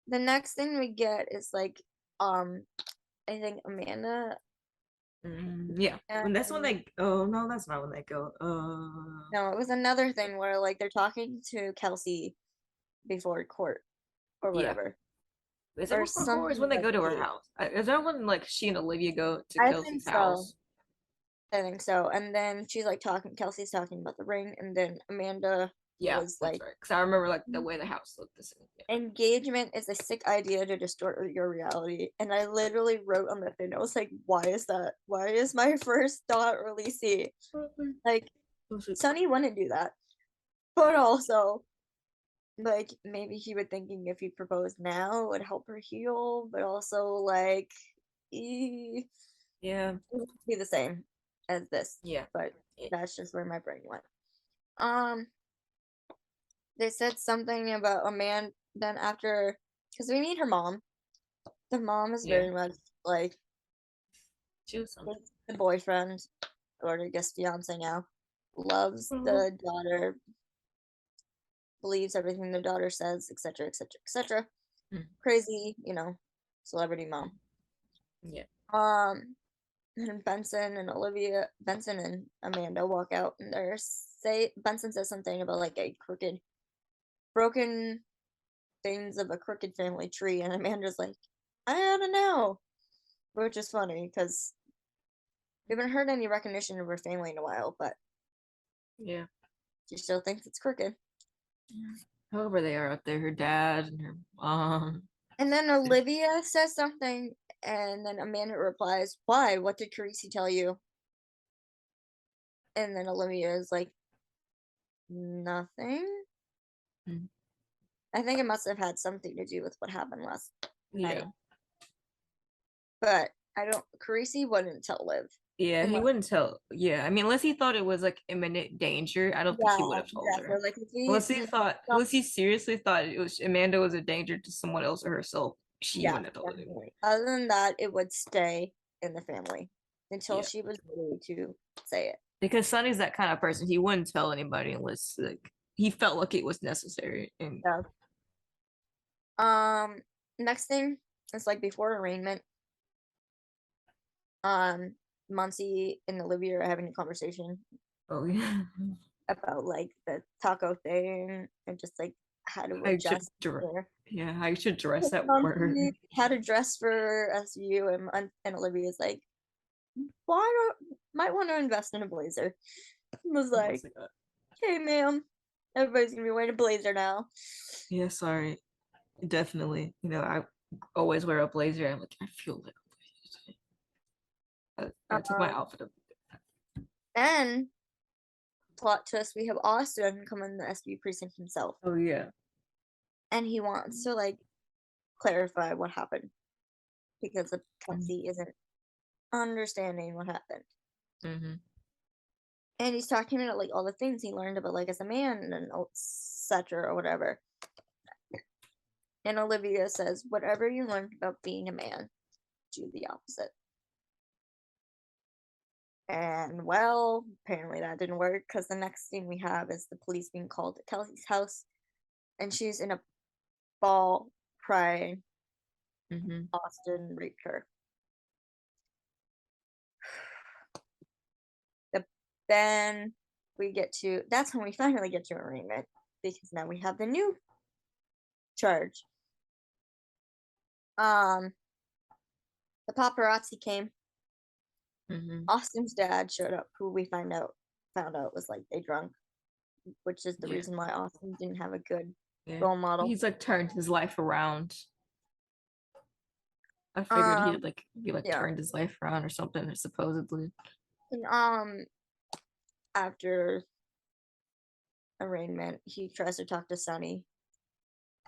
[SPEAKER 2] The next thing we get is like, I think Amanda.
[SPEAKER 3] Yeah. And that's when they. Oh no, that's not when they go.
[SPEAKER 2] No, it was another thing where like they're talking to Kelsey before court or whatever.
[SPEAKER 3] Yeah. Is it before court or is when they go to her house? Is that when like she and Olivia go to Kelsey's house?
[SPEAKER 2] I think so. And then she's like Kelsey's talking about the ring, and then Amanda was like,
[SPEAKER 3] because I remember like the way the house looked.
[SPEAKER 2] Engagement is a sick idea to distort your reality. And I literally wrote on the thing, I was like, why is that? Why is my first thought really see? Like, Sonny wouldn't do that. But also, like, maybe he would thinking if he proposed now it would help her heal, but also like it would be the same as this. Yeah. But that's just where my brain went. They said something about a man then after, because we meet her mom. The mom is very much like the boyfriend, or I guess fiance now, loves the daughter, believes everything the daughter says, etc., etc., etc. Crazy, celebrity mom.
[SPEAKER 3] Yeah.
[SPEAKER 2] And Benson and Amanda walk out, and Benson says something about like a broken things of a crooked family tree, and Amanda's like, I don't know, which is funny because we haven't heard any recognition of her family in a while, but she still thinks it's crooked.
[SPEAKER 3] However they are up there, her dad and her mom.
[SPEAKER 2] And then Olivia says something, and then Amanda replies, why? What did Carisi tell you? And then Olivia is like, nothing. I think it must have had something to do with what happened last night. But Carisi wouldn't tell Liv.
[SPEAKER 3] Yeah, he wouldn't tell. Yeah, I mean, unless he thought it was like imminent danger, I don't think he would have told her. Like, unless he seriously thought it was Amanda was a danger to someone else or herself, she wouldn't have told him.
[SPEAKER 2] Other than that, it would stay in the family until she was ready to say it.
[SPEAKER 3] Because Sonny's that kind of person; he wouldn't tell anybody unless like he felt like it was necessary. And
[SPEAKER 2] next thing is like before arraignment. Muncie and Olivia are having a conversation.
[SPEAKER 3] Oh yeah.
[SPEAKER 2] About like the taco thing and just like how to adjust.
[SPEAKER 3] Yeah, I should dress at work.
[SPEAKER 2] How to dress for SU, and Olivia's like, might want to invest in a blazer. I was like, okay, ma'am, everybody's gonna be wearing a blazer now.
[SPEAKER 3] Yeah, sorry, definitely. I always wear a blazer. I'm like, I feel like I took my outfit up.
[SPEAKER 2] Then plot twist, we have Austin come in the SB precinct himself.
[SPEAKER 3] Oh yeah.
[SPEAKER 2] And he wants to like clarify what happened because Kelsey isn't understanding what happened.
[SPEAKER 3] Mm-hmm.
[SPEAKER 2] And he's talking about like all the things he learned about like as a man and etc. or whatever. And Olivia says, whatever you learned about being a man, do the opposite. And well, apparently that didn't work because the next thing we have is the police being called at Kelsey's house, and she's in a ball crying.
[SPEAKER 3] Mm-hmm.
[SPEAKER 2] Austin raped her. Then that's when we finally get to arraignment, because now we have the new charge. The paparazzi came.
[SPEAKER 3] Mm-hmm.
[SPEAKER 2] Austin's dad showed up, who we found out was like they drunk, which is the reason why Austin didn't have a good role model.
[SPEAKER 3] He's like turned his life around. I figured he turned his life around or something, supposedly.
[SPEAKER 2] And after arraignment, he tries to talk to Sonny,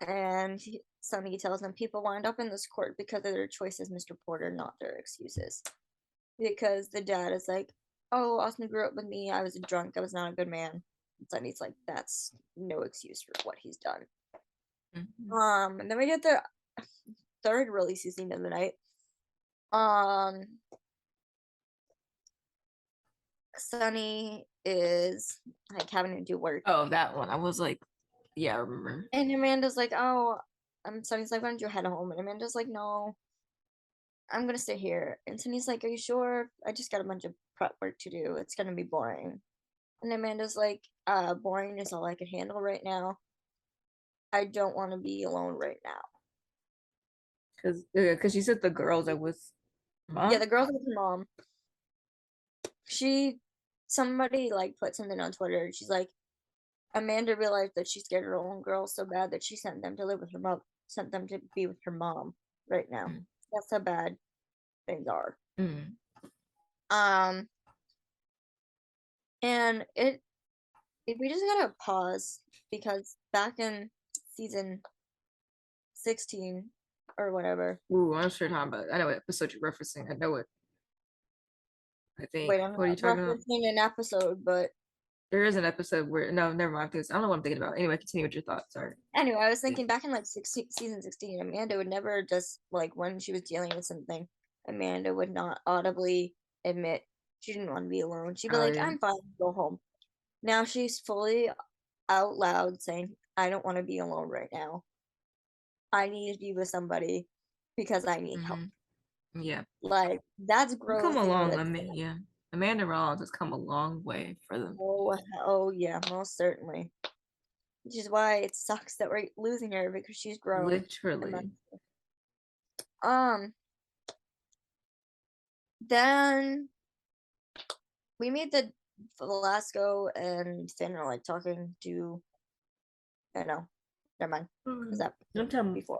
[SPEAKER 2] and Sonny tells him people wind up in this court because of their choices, Mr. Porter, not their excuses. Because the dad is like, oh, Austin grew up with me, I was a drunk, I was not a good man. And Sonny's like, that's no excuse for what he's done.
[SPEAKER 3] Mm-hmm.
[SPEAKER 2] And then we get the third release scene of the night. Sonny is like having to do work.
[SPEAKER 3] Oh, that one. I was like, yeah, I remember.
[SPEAKER 2] And Amanda's like, oh, Sonny's like, why don't you head home? And Amanda's like, no, I'm gonna stay here. And Sonny's like, are you sure? I just got a bunch of prep work to do. It's gonna be boring. And Amanda's like, boring is all I can handle right now. I don't want to be alone right now.
[SPEAKER 3] Because she said the girls are with mom?
[SPEAKER 2] Yeah, the girls are with her mom. Somebody like put something on Twitter, and she's like, Amanda realized that she scared her own girls so bad that she sent them to live with her mom, sent them to be with her mom right now.
[SPEAKER 3] Mm.
[SPEAKER 2] That's how bad things are.
[SPEAKER 3] Mm.
[SPEAKER 2] And we just gotta pause, because back in season 16 or whatever.
[SPEAKER 3] Ooh, I'm sure talking about. I know what episode you're referencing. I know it. I think.
[SPEAKER 2] Wait, I'm
[SPEAKER 3] What are you
[SPEAKER 2] not
[SPEAKER 3] talking about?
[SPEAKER 2] referencing an episode, but
[SPEAKER 3] There is an episode where no, never mind. I don't know what I'm thinking about. Anyway, continue with your thoughts. Sorry.
[SPEAKER 2] anyway, I was thinking back in like season 16, Amanda would never just like when she was dealing with something, Amanda would not audibly admit she didn't want to be alone. She'd be like,
[SPEAKER 3] Yeah.
[SPEAKER 2] I'm fine, go home. Now she's fully out loud saying, I don't want to be alone right now. I need to be with somebody because I need help.
[SPEAKER 3] Yeah.
[SPEAKER 2] Like, that's growth.
[SPEAKER 3] Come along. Yeah. Amanda Rollins has come a long way for them.
[SPEAKER 2] Oh yeah, most certainly. Which is why it sucks that we're losing her, because she's grown.
[SPEAKER 3] Literally.
[SPEAKER 2] Then we meet the Velasco and Finn are like talking to. I know. Never mind. Was that
[SPEAKER 3] Don't tell me
[SPEAKER 2] before?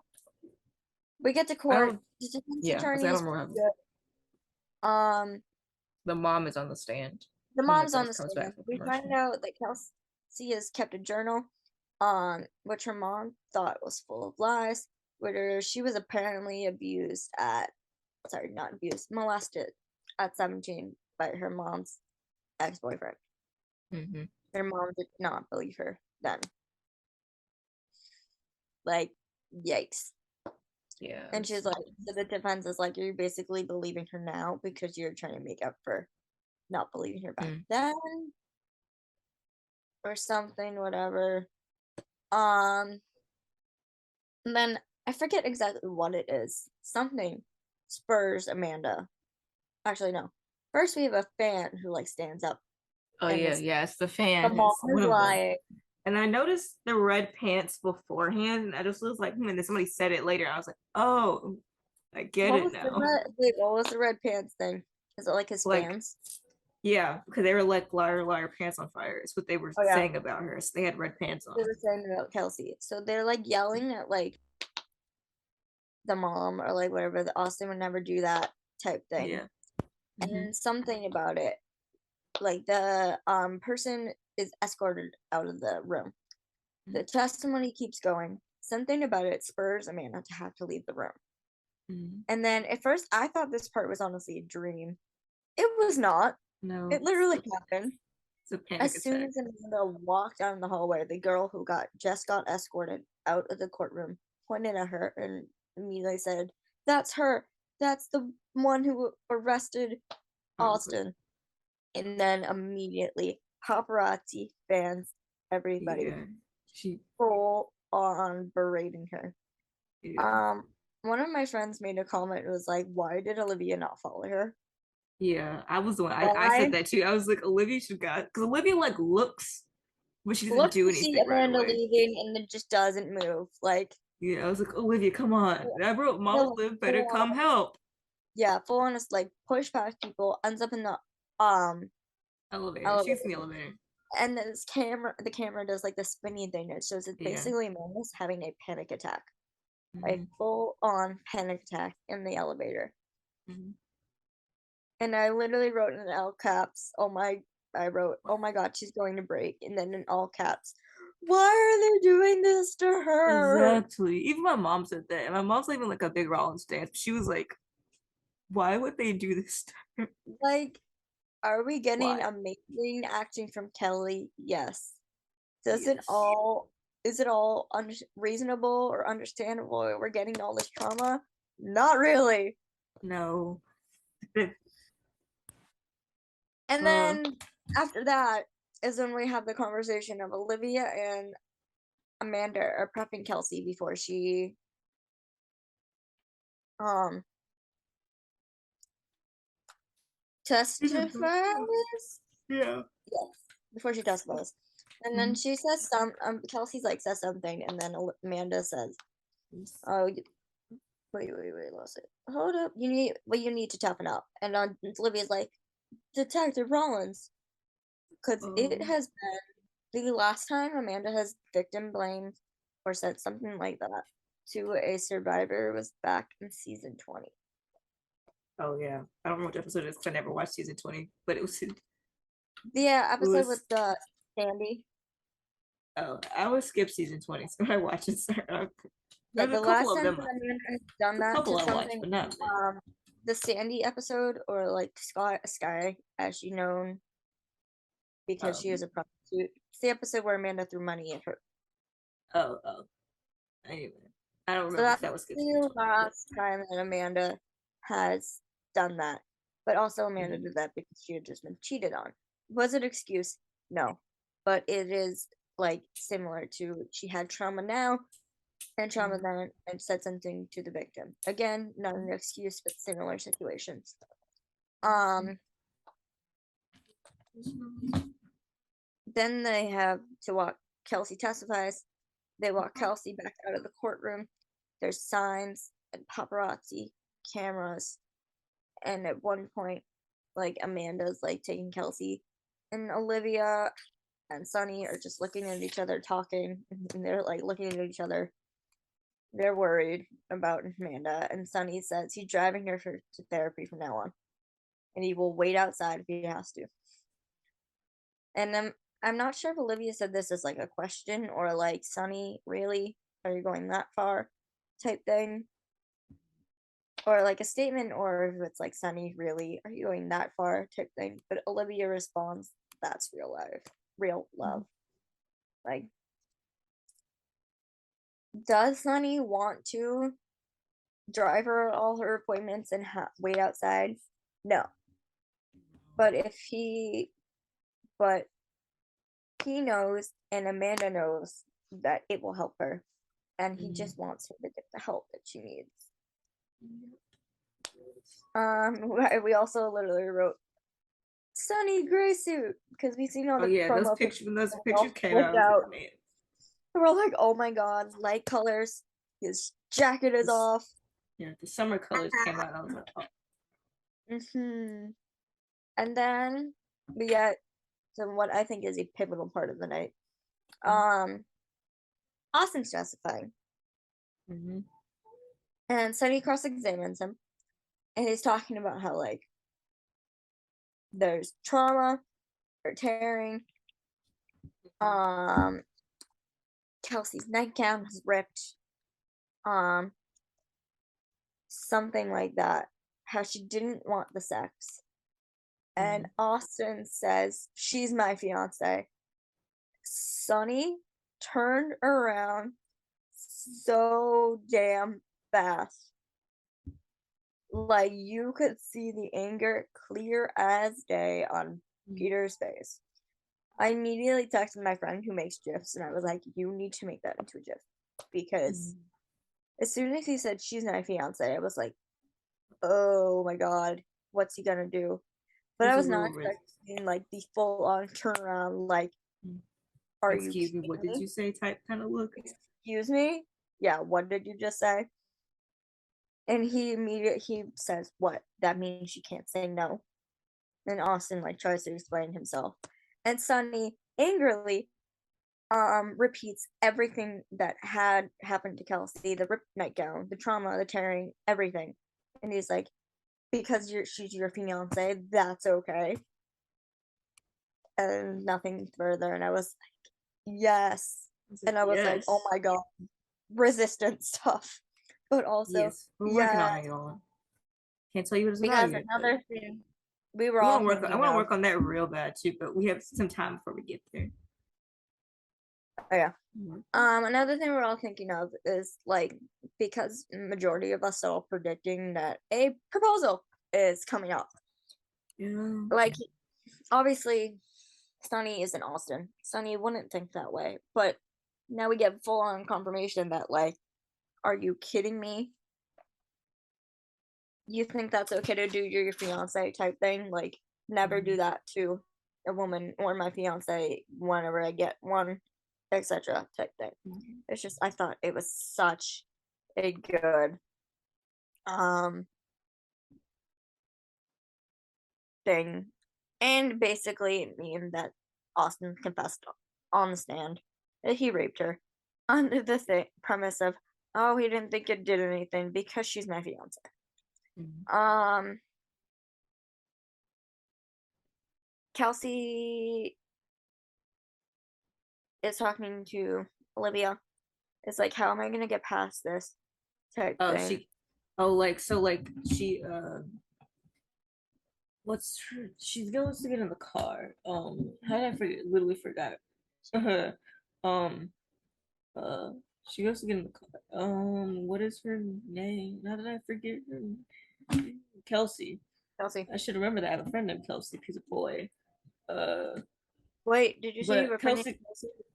[SPEAKER 2] We get to court.
[SPEAKER 3] Yeah, I don't remember. The mom is on the stand.
[SPEAKER 2] The mom's on the stand. We find out that Kelsey has kept a journal, which her mom thought was full of lies. Where she was apparently molested at 17 by her mom's ex-boyfriend.
[SPEAKER 3] Mm-hmm.
[SPEAKER 2] Her mom did not believe her then. Like, yikes.
[SPEAKER 3] Yeah.
[SPEAKER 2] And she's like, so the defense is like, you're basically believing her now because you're trying to make up for not believing her back then, or something, whatever. And then I forget exactly what it is. Something spurs Amanda. Actually, no. First, we have a fan who like stands up.
[SPEAKER 3] Oh yeah, it's the fan.
[SPEAKER 2] The mom is lying.
[SPEAKER 3] And I noticed the red pants beforehand, and I just was like, and then somebody said it later. I was like, oh, I get it now.
[SPEAKER 2] What was the red pants thing? Is it like his fans?
[SPEAKER 3] Yeah, because they were like liar, liar, pants on fire. It's what they were saying about her. So they had red pants on.
[SPEAKER 2] They were saying about Kelsey. So they're like yelling at like the mom or like whatever. The Austin would never do that type thing.
[SPEAKER 3] Yeah.
[SPEAKER 2] And then something about it, like the person is escorted out of the room. The testimony keeps going. Something about it spurs Amanda to have to leave the room. And then at first I thought this part was honestly a dream. It was not.
[SPEAKER 3] No.
[SPEAKER 2] It literally happened.
[SPEAKER 3] It's a panic
[SPEAKER 2] As soon
[SPEAKER 3] attack.
[SPEAKER 2] as Amanda walked down the hallway, the girl who just got escorted out of the courtroom pointed at her and immediately said, "That's her. That's the one who arrested Austin." And then immediately paparazzi, fans, everybody full on berating her. One of my friends made a comment. It was like, "Why did Olivia not follow her?"
[SPEAKER 3] Yeah, I was the one. I said that too. I was like, Olivia should got, because Olivia like looks, but she doesn't
[SPEAKER 2] Looks
[SPEAKER 3] do
[SPEAKER 2] to see
[SPEAKER 3] anything right
[SPEAKER 2] Amanda
[SPEAKER 3] away.
[SPEAKER 2] leaving and then just doesn't move. Like,
[SPEAKER 3] yeah, I was like, Olivia, come on. I wrote, Mama Liv better come help.
[SPEAKER 2] Yeah, full on is like push past people, ends up in the
[SPEAKER 3] elevator. She's in the elevator.
[SPEAKER 2] And then the camera does like the spinning thing. It shows it's basically Amanda's having a panic attack. A full on panic attack in the elevator. And I literally wrote in all caps, I wrote, "Oh my god, she's going to break." And then in all caps, "Why are they doing this to her?"
[SPEAKER 3] Exactly. Even my mom said that. And my mom's not even like a big Rollins fan. She was like, why would they do this to her?
[SPEAKER 2] Like, are we getting amazing acting from Kelly? Yes. Is it all reasonable or understandable? We're getting all this trauma? Not really.
[SPEAKER 3] No.
[SPEAKER 2] And then after that is when we have the conversation of Olivia and Amanda are prepping Kelsey before she testifies.
[SPEAKER 3] Yeah.
[SPEAKER 2] Yes, before she testifies. And then she says Kelsey's like says something, and then Amanda says, "Oh, wait, lost it. Hold up, you need to toughen up." And Olivia's like, "Detective Rollins," because it has been the last time Amanda has victim blamed or said something like that to a survivor was back in season 20.
[SPEAKER 3] Oh yeah, I don't know which episode it is because I never watched season 20, but it was
[SPEAKER 2] the episode with Sandy.
[SPEAKER 3] Oh, I would skip season 20, so I watch it.
[SPEAKER 2] Yeah, the last time Amanda has done that to something,
[SPEAKER 3] but not
[SPEAKER 2] the Sandy episode, or like Sky, as she's known, because she is a prostitute. It's the episode where Amanda threw money at her.
[SPEAKER 3] Anyway, I don't remember if that was
[SPEAKER 2] the last time that Amanda has done that. But also Amanda did that because she had just been cheated on. Was it an excuse? No. But it is like similar to she had trauma now and trauma then and said something to the victim. Again, not an excuse, but similar situations. Then they have to walk. Kelsey testifies. They walk Kelsey back out of the courtroom. There's signs and paparazzi cameras. And at one point, like Amanda's like taking Kelsey, and Olivia and Sunny are just looking at each other talking, and they're like looking at each other. They're worried about Amanda, and Sunny says he's driving her to therapy from now on, and he will wait outside if he has to. And I'm not sure if Olivia said this as like a question or like, "Sunny, really? Are you going that far?" type thing. Or like a statement, or if it's like, "Sunny, really? Are you going that far?" type thing. But Olivia responds, "That's real life. Real love." Like, does Sunny want to drive her all her appointments and wait outside? No. But he knows, and Amanda knows, that it will help her, and he just wants her to get the help that she needs. We also literally wrote Sunny gray suit because we've seen all the
[SPEAKER 3] those pictures came out.
[SPEAKER 2] We're like, "Oh my god, light colors. His jacket is off."
[SPEAKER 3] Yeah, the summer colors came out. I was like,
[SPEAKER 2] oh. And then we get to what I think is a pivotal part of the night. Austin's testifying. And Sunny cross-examines him. And he's talking about how, like, there's trauma or tearing. Kelsey's nightgown was ripped. something like that, how she didn't want the sex. And Austin says, she's my fiance. Sonny turned around so damn fast. Like, you could see the anger clear as day on Peter's face. I immediately texted my friend who makes GIFs, and I was like, you need to make that into a GIF. Because as soon as he said, she's my fiance, I was like, oh my god, what's he gonna do? But I was not expecting, like, the full-on turnaround, like, are you
[SPEAKER 3] excuse me, what did you say type kind of look?
[SPEAKER 2] Excuse me? Yeah, what did you just say? And he says, what? That means she can't say no. And Austin, like, tries to explain himself. And Sonny angrily repeats everything that had happened to Kelsey, the ripped nightgown, the trauma, the tearing, everything. And he's like, because she's your fiance, that's okay. And nothing further. And I was like, yes. And I was like, oh my god, resistant stuff. But also,
[SPEAKER 3] we're working on it, y'all. Can't tell you what it's
[SPEAKER 2] because
[SPEAKER 3] about yet.
[SPEAKER 2] another thing we were all thinking
[SPEAKER 3] I want to work on that real bad too, but we have some time before we get there.
[SPEAKER 2] Oh yeah. Another thing we're all thinking of is, like, because majority of us are all predicting that a proposal is coming up.
[SPEAKER 3] Yeah.
[SPEAKER 2] Like, obviously, Sonny is in Austin. Sonny wouldn't think that way, but now we get full on confirmation that, like, are you kidding me? You think that's okay to do your fiance type thing? Like, never do that to a woman or my fiance whenever I get one, etc. type thing. It's just, I thought it was such a good thing, and basically it means that Austin confessed on the stand that he raped her under the premise of, oh, he didn't think it did anything because she's my fiance. Kelsey is talking to Olivia. It's like, how am I gonna get past this type thing?
[SPEAKER 3] She goes to get in the car. How did I forget? Literally forgot. She goes to get in the car. What is her name? How did I forget her? Kelsey. I should remember that. I have a friend named Kelsey. He's a boy.
[SPEAKER 2] Wait, did you say you were
[SPEAKER 3] Kelsey?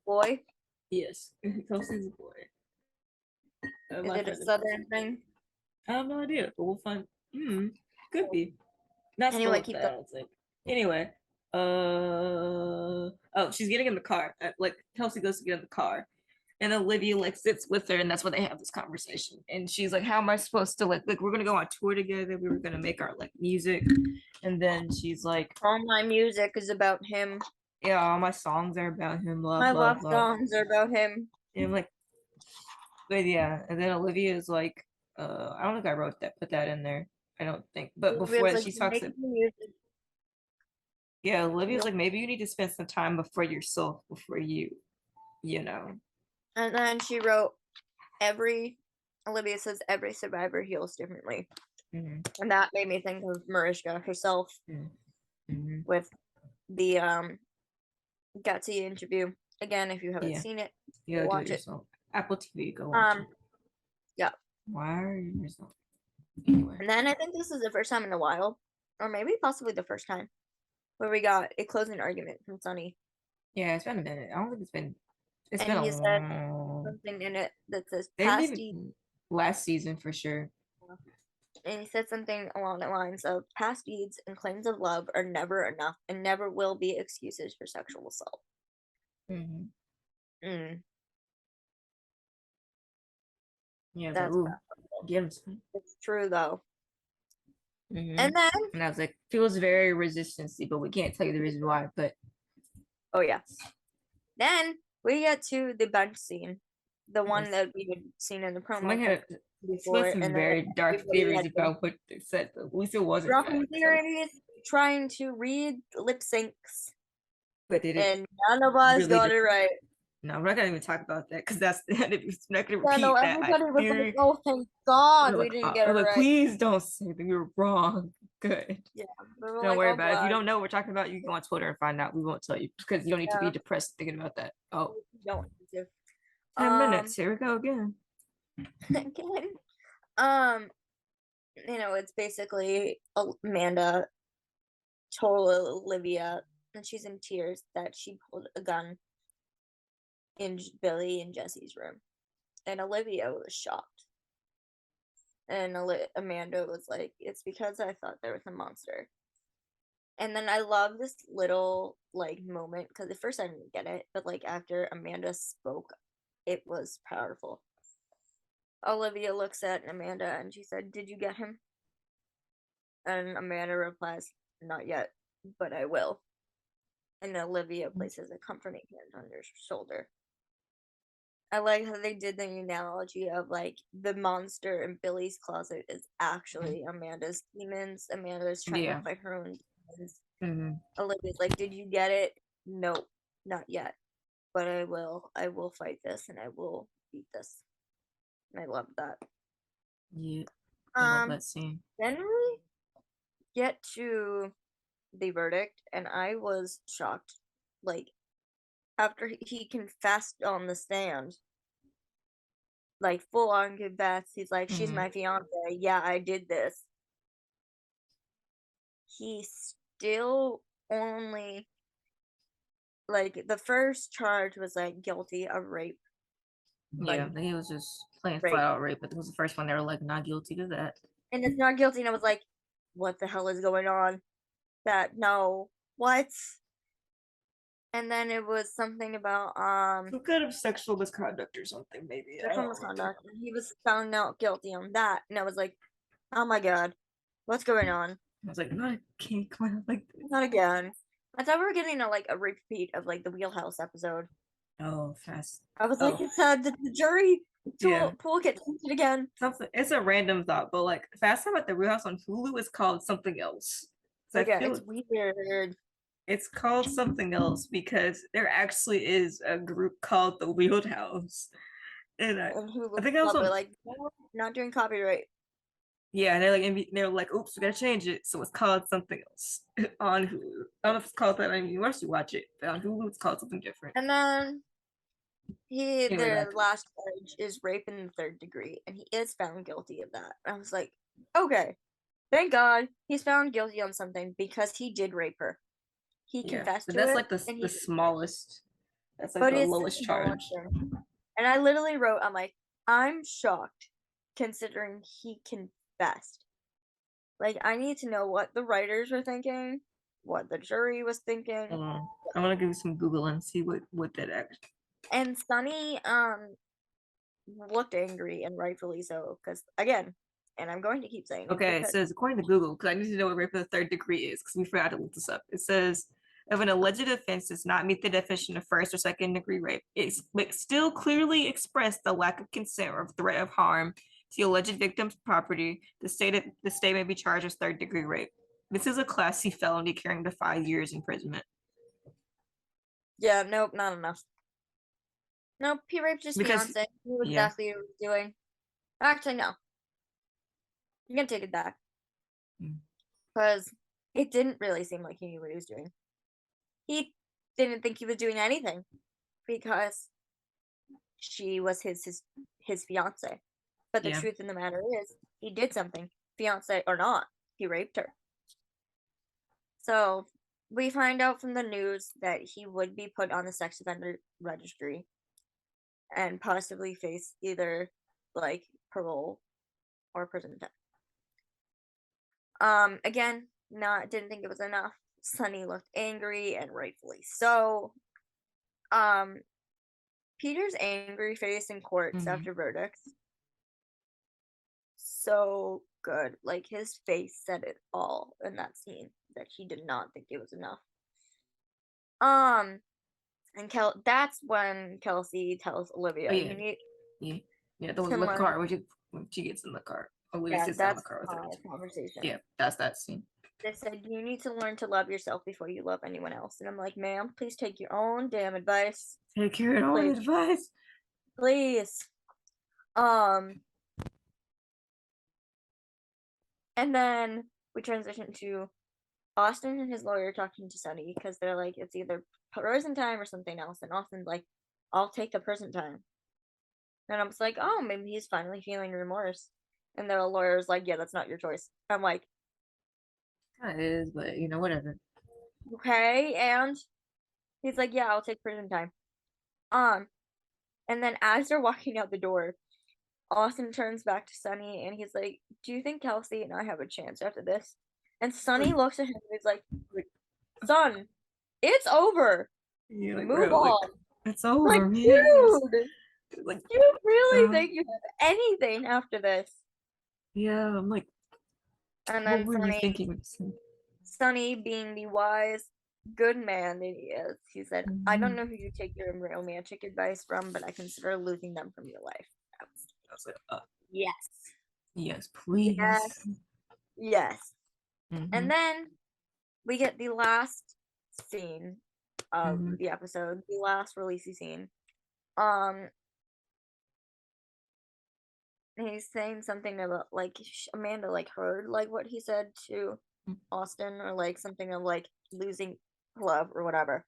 [SPEAKER 2] Boy?
[SPEAKER 3] Yes, Kelsey's a boy.
[SPEAKER 2] Is it a southern thing?
[SPEAKER 3] I have no idea, but we'll find. Could be. Not anyway, keep that. Anyway, oh, she's getting in the car. Like, Kelsey goes to get in the car, and Olivia, like, sits with her, and that's when they have this conversation. And she's like, "How am I supposed to, like we're gonna go on tour together? We were gonna make our, like, music." And then she's like,
[SPEAKER 2] all my music is about him.
[SPEAKER 3] Yeah, all my songs are about him.
[SPEAKER 2] My love songs are about him.
[SPEAKER 3] And I'm like, but yeah. And then Olivia is like, I don't think I put that in there. I don't think. But before that, she talks about, yeah, Olivia's like, maybe you need to spend some time before yourself, before you know.
[SPEAKER 2] And then she wrote, Olivia says every survivor heals differently. And that made me think of Mariska herself with the Gutsy interview. Again, if you haven't seen it, watch it.
[SPEAKER 3] Apple TV, go watch it.
[SPEAKER 2] Yeah.
[SPEAKER 3] Why are you yourself?
[SPEAKER 2] Anyway. And then I think this is the first time in a while, or maybe possibly the first time, where we got a closing argument from Sonny.
[SPEAKER 3] Yeah, it's been a minute. I don't think it's been
[SPEAKER 2] he said something in it that says past deeds.
[SPEAKER 3] Last season for sure.
[SPEAKER 2] And he said something along the lines of, past deeds and claims of love are never enough and never will be excuses for sexual assault.
[SPEAKER 3] Yeah, that's
[SPEAKER 2] it's true though.
[SPEAKER 3] And I was like, feels very resistancy, but we can't tell you the reason why. But
[SPEAKER 2] oh yeah. Then we get to the bench scene, the one that we had seen in the promo.
[SPEAKER 3] Before, some very dark theories about what they said, but at least it wasn't.
[SPEAKER 2] Dropping theories, trying to read lip syncs,
[SPEAKER 3] but did it?
[SPEAKER 2] And none of us got it right.
[SPEAKER 3] No, we're not gonna even talk about that because that's we're not gonna
[SPEAKER 2] Yeah, no,
[SPEAKER 3] repeat that.
[SPEAKER 2] everybody was like, "Oh, thank God we didn't get it right."
[SPEAKER 3] Please don't say that we were wrong. Good.
[SPEAKER 2] Yeah, we were
[SPEAKER 3] Don't
[SPEAKER 2] like,
[SPEAKER 3] worry
[SPEAKER 2] "Oh,
[SPEAKER 3] about it. If you
[SPEAKER 2] God."
[SPEAKER 3] don't know what we're talking about, you can go on Twitter and find out. We won't tell you because you don't need to be
[SPEAKER 2] Yeah,
[SPEAKER 3] depressed thinking about that. Oh,
[SPEAKER 2] we don't need to.
[SPEAKER 3] 10 minutes. Here we go again.
[SPEAKER 2] Again, it's basically Amanda told Olivia, and she's in tears, that she pulled a gun in Billy and Jesse's room, and Olivia was shocked, and Amanda was like, "It's because I thought there was a monster." And then I love this little like moment because at first I didn't get it, but like after Amanda spoke, it was powerful. Olivia looks at Amanda and she said, "Did you get him?" And Amanda replies, "Not yet, but I will." And Olivia places a comforting hand on her shoulder. I like how they did the analogy of like the monster in Billy's closet is actually Amanda's demons. Amanda's trying to fight her own demons. Olivia's like, "Did you get it?" "Nope, not yet, but I will. I will fight this and I will beat this." And I love that.
[SPEAKER 3] Yeah, I love that scene.
[SPEAKER 2] Then we get to the verdict, and I was shocked. Like, after he confessed on the stand, like full on confessed, he's like, "She's my fiance. Yeah, I did this." He still only, like, the first charge was like guilty of rape.
[SPEAKER 3] Yeah, he was just playing
[SPEAKER 2] Rape.
[SPEAKER 3] flat out rape, but it was the first one they were like not guilty of that.
[SPEAKER 2] And it's not guilty, and I was like, "What the hell is going on?" No, what? And then it was something about
[SPEAKER 3] some kind of sexual misconduct or something, maybe.
[SPEAKER 2] sexual misconduct. And he was found not guilty on that, and I was like, "Oh my God, what's going on?"
[SPEAKER 3] I was like, "Not again, come on, like
[SPEAKER 2] Not again." I thought we were getting a repeat of like the Wheelhouse episode.
[SPEAKER 3] oh, fast.
[SPEAKER 2] I was like, "It's the jury pool gets tainted again."
[SPEAKER 3] Something. It's a random thought, but like Fast Time at the Real House on Hulu is called something else. So
[SPEAKER 2] yeah, it's weird.
[SPEAKER 3] It's called something else because there actually is a group called the Wheeled House, and I think I was on,
[SPEAKER 2] like, "No, not doing copyright."
[SPEAKER 3] yeah, and they're like, "Oops, we gotta change it," so it's called something else on Hulu. I don't know if it's called that. I mean, once you watch it, but on Hulu, it's called something different.
[SPEAKER 2] And then the last charge is rape in the third degree, and he is found guilty of that. I was like, okay, thank God he's found guilty on something because he did rape her. He confessed to it.
[SPEAKER 3] That's like the smallest. That's like the lowest charge.
[SPEAKER 2] And I literally wrote, I'm like, I'm shocked considering he confessed. Like, I need to know what the writers were thinking, what the jury was thinking.
[SPEAKER 3] I want to give you some Google and see what that actually.
[SPEAKER 2] And Sunny looked angry, and rightfully so, because again, and I'm going to keep saying
[SPEAKER 3] okay, it says according to Google, because I need to know what rape of the third degree is, because we forgot to look this up. It says if an alleged offense does not meet the definition of first or second degree rape, it still clearly expressed the lack of consent or threat of harm to the alleged victim's property. The state may be charged as third degree rape. This is a Class C felony carrying to 5 years imprisonment.
[SPEAKER 2] Yeah, nope, not enough. Nope, he raped his fiance. He knew exactly what he was doing. Actually, no. I'm gonna take it back. Because it didn't really seem like he knew what he was doing. He didn't think he was doing anything because she was his fiance. But the truth in the matter is, he did something, fiance or not. He raped her. So we find out from the news that he would be put on the sex offender registry and possibly face either like parole or prison time. Again, didn't think it was enough. Sunny looked angry, and rightfully so. Peter's angry face in courts after verdicts, so good. Like, his face said it all in that scene, that he did not think it was enough. And that's when Kelsey tells Olivia,
[SPEAKER 3] you need the car when she gets in the car. Olivia sits in the car with her.
[SPEAKER 2] Conversation.
[SPEAKER 3] Yeah, that's that scene.
[SPEAKER 2] They said you need to learn to love yourself before you love anyone else. And I'm like, ma'am, please take your own damn advice.
[SPEAKER 3] Take your own advice.
[SPEAKER 2] Please. And then we transition to Austin and his lawyer talking to Sunny because they're like, it's either prison time or something else. And Austin's like, I'll take the prison time. And I'm just like, oh, maybe he's finally feeling remorse. And the lawyer's like, yeah, that's not your choice. I'm like,
[SPEAKER 3] Kind of is, but whatever.
[SPEAKER 2] okay. And he's like, yeah, I'll take prison time. And then as they're walking out the door, Austin turns back to Sunny and he's like, do you think Kelsey and I have a chance after this? And Sunny looks at him and he's like, son, it's over.
[SPEAKER 3] Yeah, like,
[SPEAKER 2] move
[SPEAKER 3] bro,
[SPEAKER 2] on.
[SPEAKER 3] like, it's over,
[SPEAKER 2] Like,
[SPEAKER 3] man.
[SPEAKER 2] dude,
[SPEAKER 3] Like,
[SPEAKER 2] you really think you have anything after this?
[SPEAKER 3] yeah, I'm like,
[SPEAKER 2] And
[SPEAKER 3] what
[SPEAKER 2] then
[SPEAKER 3] were you thinking?
[SPEAKER 2] Sunny, being the wise, good man that he is, he said, I don't know who you take your romantic advice from, but I consider losing them from your life.
[SPEAKER 3] I was like,
[SPEAKER 2] Yes.
[SPEAKER 3] yes, please.
[SPEAKER 2] Yes.
[SPEAKER 3] Mhm.
[SPEAKER 2] And then we get the last scene of
[SPEAKER 3] Mhm.
[SPEAKER 2] the episode, the last releasey scene. He's saying something about like Amanda like heard like what he said to Austin, or like something of like losing love or whatever.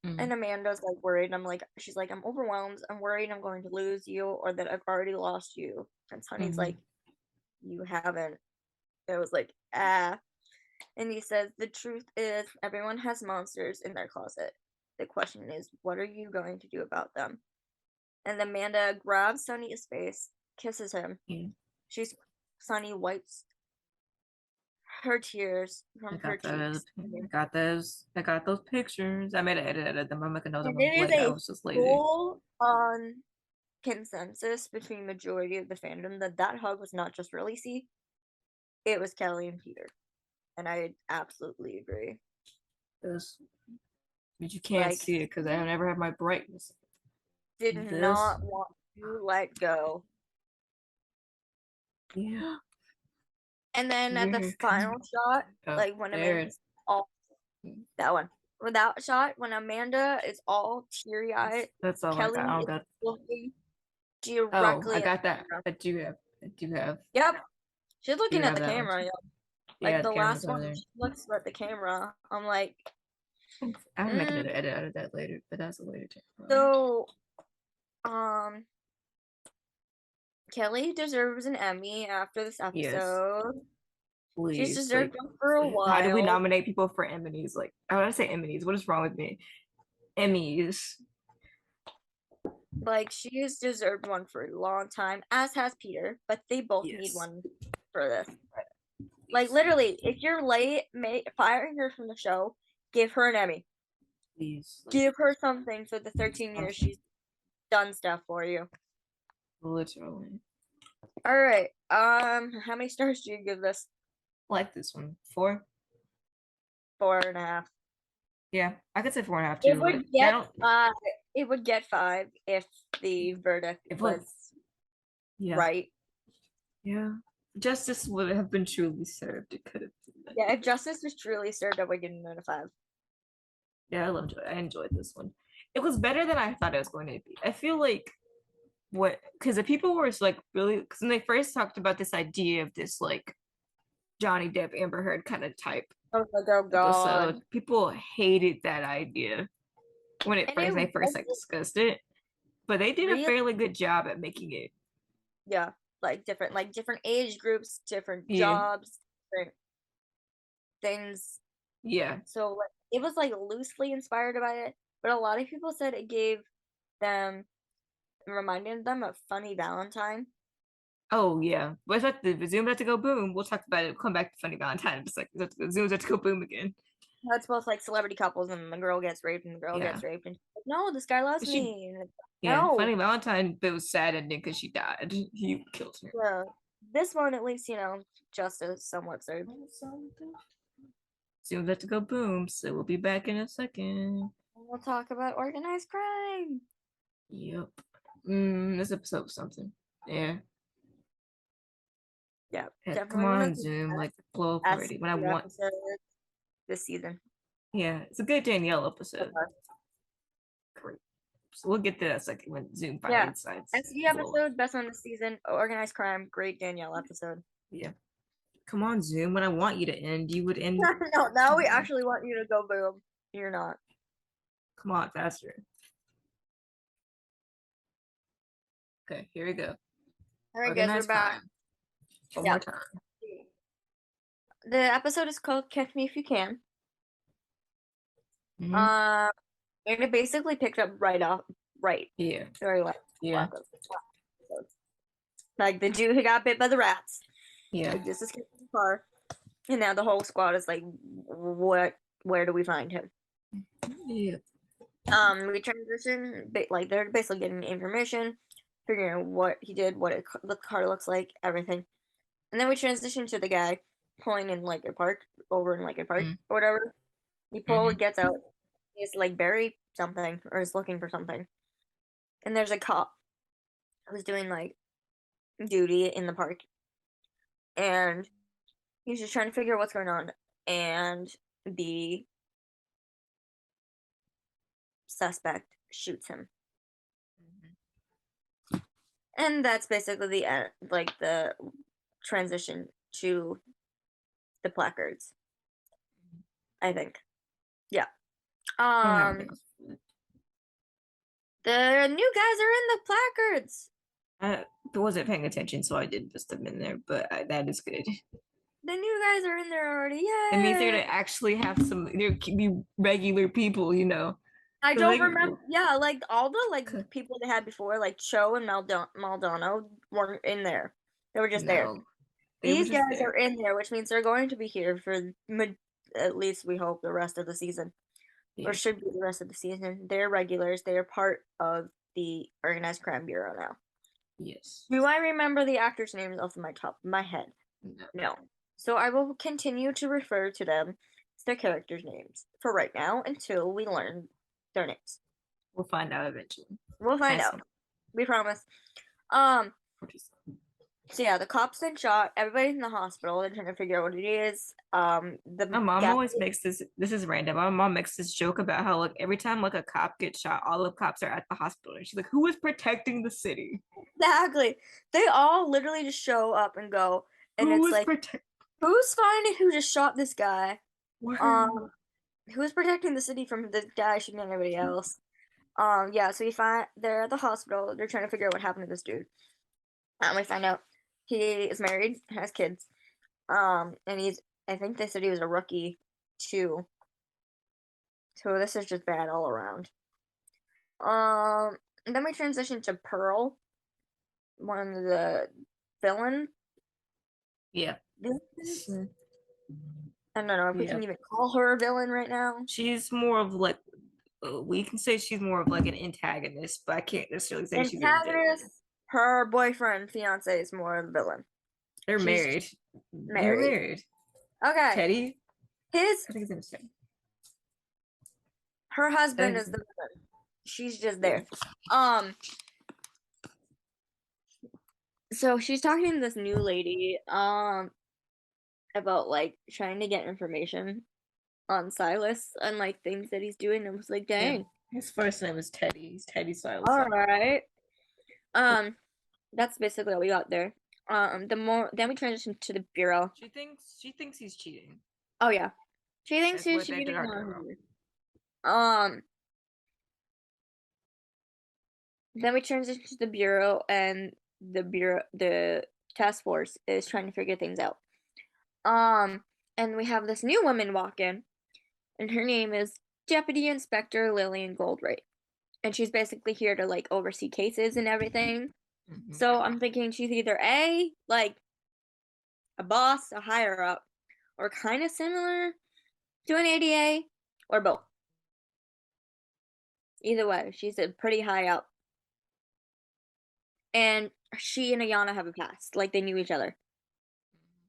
[SPEAKER 2] And Amanda's like worried. I'm like, she's like, I'm overwhelmed. I'm worried I'm going to lose you, or that I've already lost you. And Honey's like, you haven't. It was like, ah. And he says, the truth is, everyone has monsters in their closet. The question is, what are you going to do about them? And Amanda grabs Sunny's face, kisses him. Sunny wipes her tears from her cheeks.
[SPEAKER 3] I got those pictures. I made an edit of them. I'm making another
[SPEAKER 2] And
[SPEAKER 3] one.
[SPEAKER 2] it is
[SPEAKER 3] I
[SPEAKER 2] a
[SPEAKER 3] was just lazy.
[SPEAKER 2] full-on consensus between majority of the fandom that hug was not just releasey, it was Kelly and Peter, and I absolutely agree.
[SPEAKER 3] But you can't see it because I don't ever have my brightness.
[SPEAKER 2] Did not want to let go.
[SPEAKER 3] Yeah.
[SPEAKER 2] And then at the final shot, like when Amanda's all that one. With that shot, when Amanda is all teary-eyed,
[SPEAKER 3] that's all
[SPEAKER 2] Kelly
[SPEAKER 3] I
[SPEAKER 2] is
[SPEAKER 3] got.
[SPEAKER 2] looking directly.
[SPEAKER 3] I got that. I do have.
[SPEAKER 2] Yep. She's looking at the camera. Like the last one,
[SPEAKER 3] there.
[SPEAKER 2] she looks at the camera. I'm like,
[SPEAKER 3] I'm making an edit out of that later, but that's a later time.
[SPEAKER 2] So, Kelly deserves an Emmy after this episode.
[SPEAKER 3] Yes. Please,
[SPEAKER 2] she's deserved one for a while.
[SPEAKER 3] How do we nominate people for Emmys? Like, I want to say Emmys. What is wrong with me? Emmys.
[SPEAKER 2] Like, she's deserved one for a long time, as has Peter, but they both need one for this. Like, literally, if you're late firing her from the show, give her an Emmy.
[SPEAKER 3] Please.
[SPEAKER 2] Give her something for the 13 years she's done stuff for you.
[SPEAKER 3] Literally.
[SPEAKER 2] All right. How many stars do you give this?
[SPEAKER 3] I like this one. 4.
[SPEAKER 2] 4.5.
[SPEAKER 3] Yeah, I could say 4.5 too.
[SPEAKER 2] It would get 5 if the verdict was right.
[SPEAKER 3] Yeah. Justice would have been truly served. It could have been.
[SPEAKER 2] Yeah, if justice was truly served, I would give it a 5.
[SPEAKER 3] Yeah, I enjoyed this one. It was better than I thought it was going to be. I feel like because the people were like really, because when they first talked about this idea of this like Johnny Depp Amber Heard kind of type.
[SPEAKER 2] Oh god.
[SPEAKER 3] Episode, people hated that idea when they first like discussed it. But they did a fairly good job at making it.
[SPEAKER 2] Yeah, like different age groups, different jobs, different things.
[SPEAKER 3] Yeah.
[SPEAKER 2] So it was like loosely inspired by it, but a lot of people said it reminded them of Funny Valentine.
[SPEAKER 3] Oh yeah, but it's like the Zoom had to go boom. We'll talk about it. We'll come back to Funny Valentine. It's like the Zoom had to go boom again.
[SPEAKER 2] That's both like celebrity couples, and the girl gets raped, and the girl gets raped, and like, no, this guy loves me.
[SPEAKER 3] Yeah, no. Funny Valentine, but it was sad ending because she died. He killed her.
[SPEAKER 2] Yeah, this one at least justice somewhat served.
[SPEAKER 3] Zoom had to go boom, so we'll be back in a second.
[SPEAKER 2] We'll talk about organized crime.
[SPEAKER 3] Yep. This episode was something. Yeah.
[SPEAKER 2] Yeah,
[SPEAKER 3] Come
[SPEAKER 2] definitely one of
[SPEAKER 3] on,
[SPEAKER 2] the
[SPEAKER 3] Zoom, like blow up
[SPEAKER 2] best
[SPEAKER 3] already. When I want,
[SPEAKER 2] episodes this season.
[SPEAKER 3] yeah, it's a good Danielle
[SPEAKER 2] So
[SPEAKER 3] episode.
[SPEAKER 2] far.
[SPEAKER 3] Great. So we'll get to that second when Zoom finally
[SPEAKER 2] Yeah.
[SPEAKER 3] decides.
[SPEAKER 2] SVU episode, best one this season. Organized crime, great Danielle episode.
[SPEAKER 3] Yeah. Come on, Zoom. When I want you to end, you would end.
[SPEAKER 2] No, now we actually want you to go boom. You're not.
[SPEAKER 3] Come on, faster. Okay, here we go.
[SPEAKER 2] All right, guys, we're
[SPEAKER 3] Organized
[SPEAKER 2] back.
[SPEAKER 3] crime. One
[SPEAKER 2] Yeah.
[SPEAKER 3] more time.
[SPEAKER 2] The episode is called "Catch Me If You Can."
[SPEAKER 3] Mhm.
[SPEAKER 2] And it basically picked up right.
[SPEAKER 3] Yeah.
[SPEAKER 2] Very well.
[SPEAKER 3] Yeah.
[SPEAKER 2] Like the dude who got bit by the rats.
[SPEAKER 3] Yeah.
[SPEAKER 2] Like just escaped from the car. And now the whole squad is like, what? Where do we find him?
[SPEAKER 3] Yeah.
[SPEAKER 2] We transition, like they're basically getting information, figuring out what he did, what the car looks like, everything. And then we transition to the guy pulling in Lincoln Park, over in Lincoln Park, or whatever. He gets out, he's like buried something, or is looking for something. And there's a cop who's doing like duty in the park. And he's just trying to figure out what's going on. And the suspect shoots him. And that's basically the end, like the transition to the placards. I think. Yeah. The new guys are in the placards.
[SPEAKER 3] I wasn't paying attention, so I did put them in there, but that is good.
[SPEAKER 2] The new guys are in there already. Yay!
[SPEAKER 3] It means they're gonna actually have some. There can be regular people, you know.
[SPEAKER 2] I don't remember. Yeah, like all the like people they had before, like Cho and Maldonado, weren't in there. They were just there. These guys are in there, which means they're going to be here for at least we hope the rest of the season, or should be the rest of the season. They're regulars. They are part of the Organized Crime Bureau now.
[SPEAKER 3] Yes.
[SPEAKER 2] Do I remember the actors' names off my top of my head? No. So I will continue to refer to them as their characters' names for right now until we learn their names.
[SPEAKER 3] We'll find out eventually.
[SPEAKER 2] We'll find out. We promise. So yeah, the cops then shot. Everybody's in the hospital. They're trying to figure out what it is. My
[SPEAKER 3] mom always makes this. This is random. My mom makes this joke about how like every time like a cop gets shot, all the cops are at the hospital, and she's like, "Who is protecting the city?"
[SPEAKER 2] Exactly. They all literally just show up and go, and it's like, who's finding who just shot this guy? Who's protecting the city from the guy shooting everybody else? Yeah. So they're at the hospital. They're trying to figure out what happened to this dude. We find out he is married, has kids. And I think they said he was a rookie too. So this is just bad all around. And then we transition to Pearl, one of the villain.
[SPEAKER 3] Yeah.
[SPEAKER 2] I don't know if we can even call her a villain right now.
[SPEAKER 3] She's more of like, we can say she's more of like an antagonist, but I can't necessarily say she's a villain.
[SPEAKER 2] Her boyfriend, fiance is more of a villain.
[SPEAKER 3] They're married.
[SPEAKER 2] They're married. Okay.
[SPEAKER 3] Teddy?
[SPEAKER 2] I think
[SPEAKER 3] his name is Teddy.
[SPEAKER 2] Her husband is the villain. She's just there. So she's talking to this new lady, about like trying to get information on Silas and like things that he's doing. I was like, dang.
[SPEAKER 3] Yeah. His first name is Teddy. He's Teddy Silas.
[SPEAKER 2] All right. That's basically all we got there. Then we transition to the bureau.
[SPEAKER 3] She thinks he's cheating.
[SPEAKER 2] Oh yeah, she thinks he's cheating. Then we transition to the bureau, and the task force is trying to figure things out. And we have this new woman walk in, and her name is Deputy Inspector Lillian Goldrake, and she's basically here to like oversee cases and everything. Mm-hmm. So I'm thinking she's either like a boss, a higher up, or kind of similar to an ADA, or both. Either way, she's a pretty high up. And she and Ayana have a past. Like, they knew each other.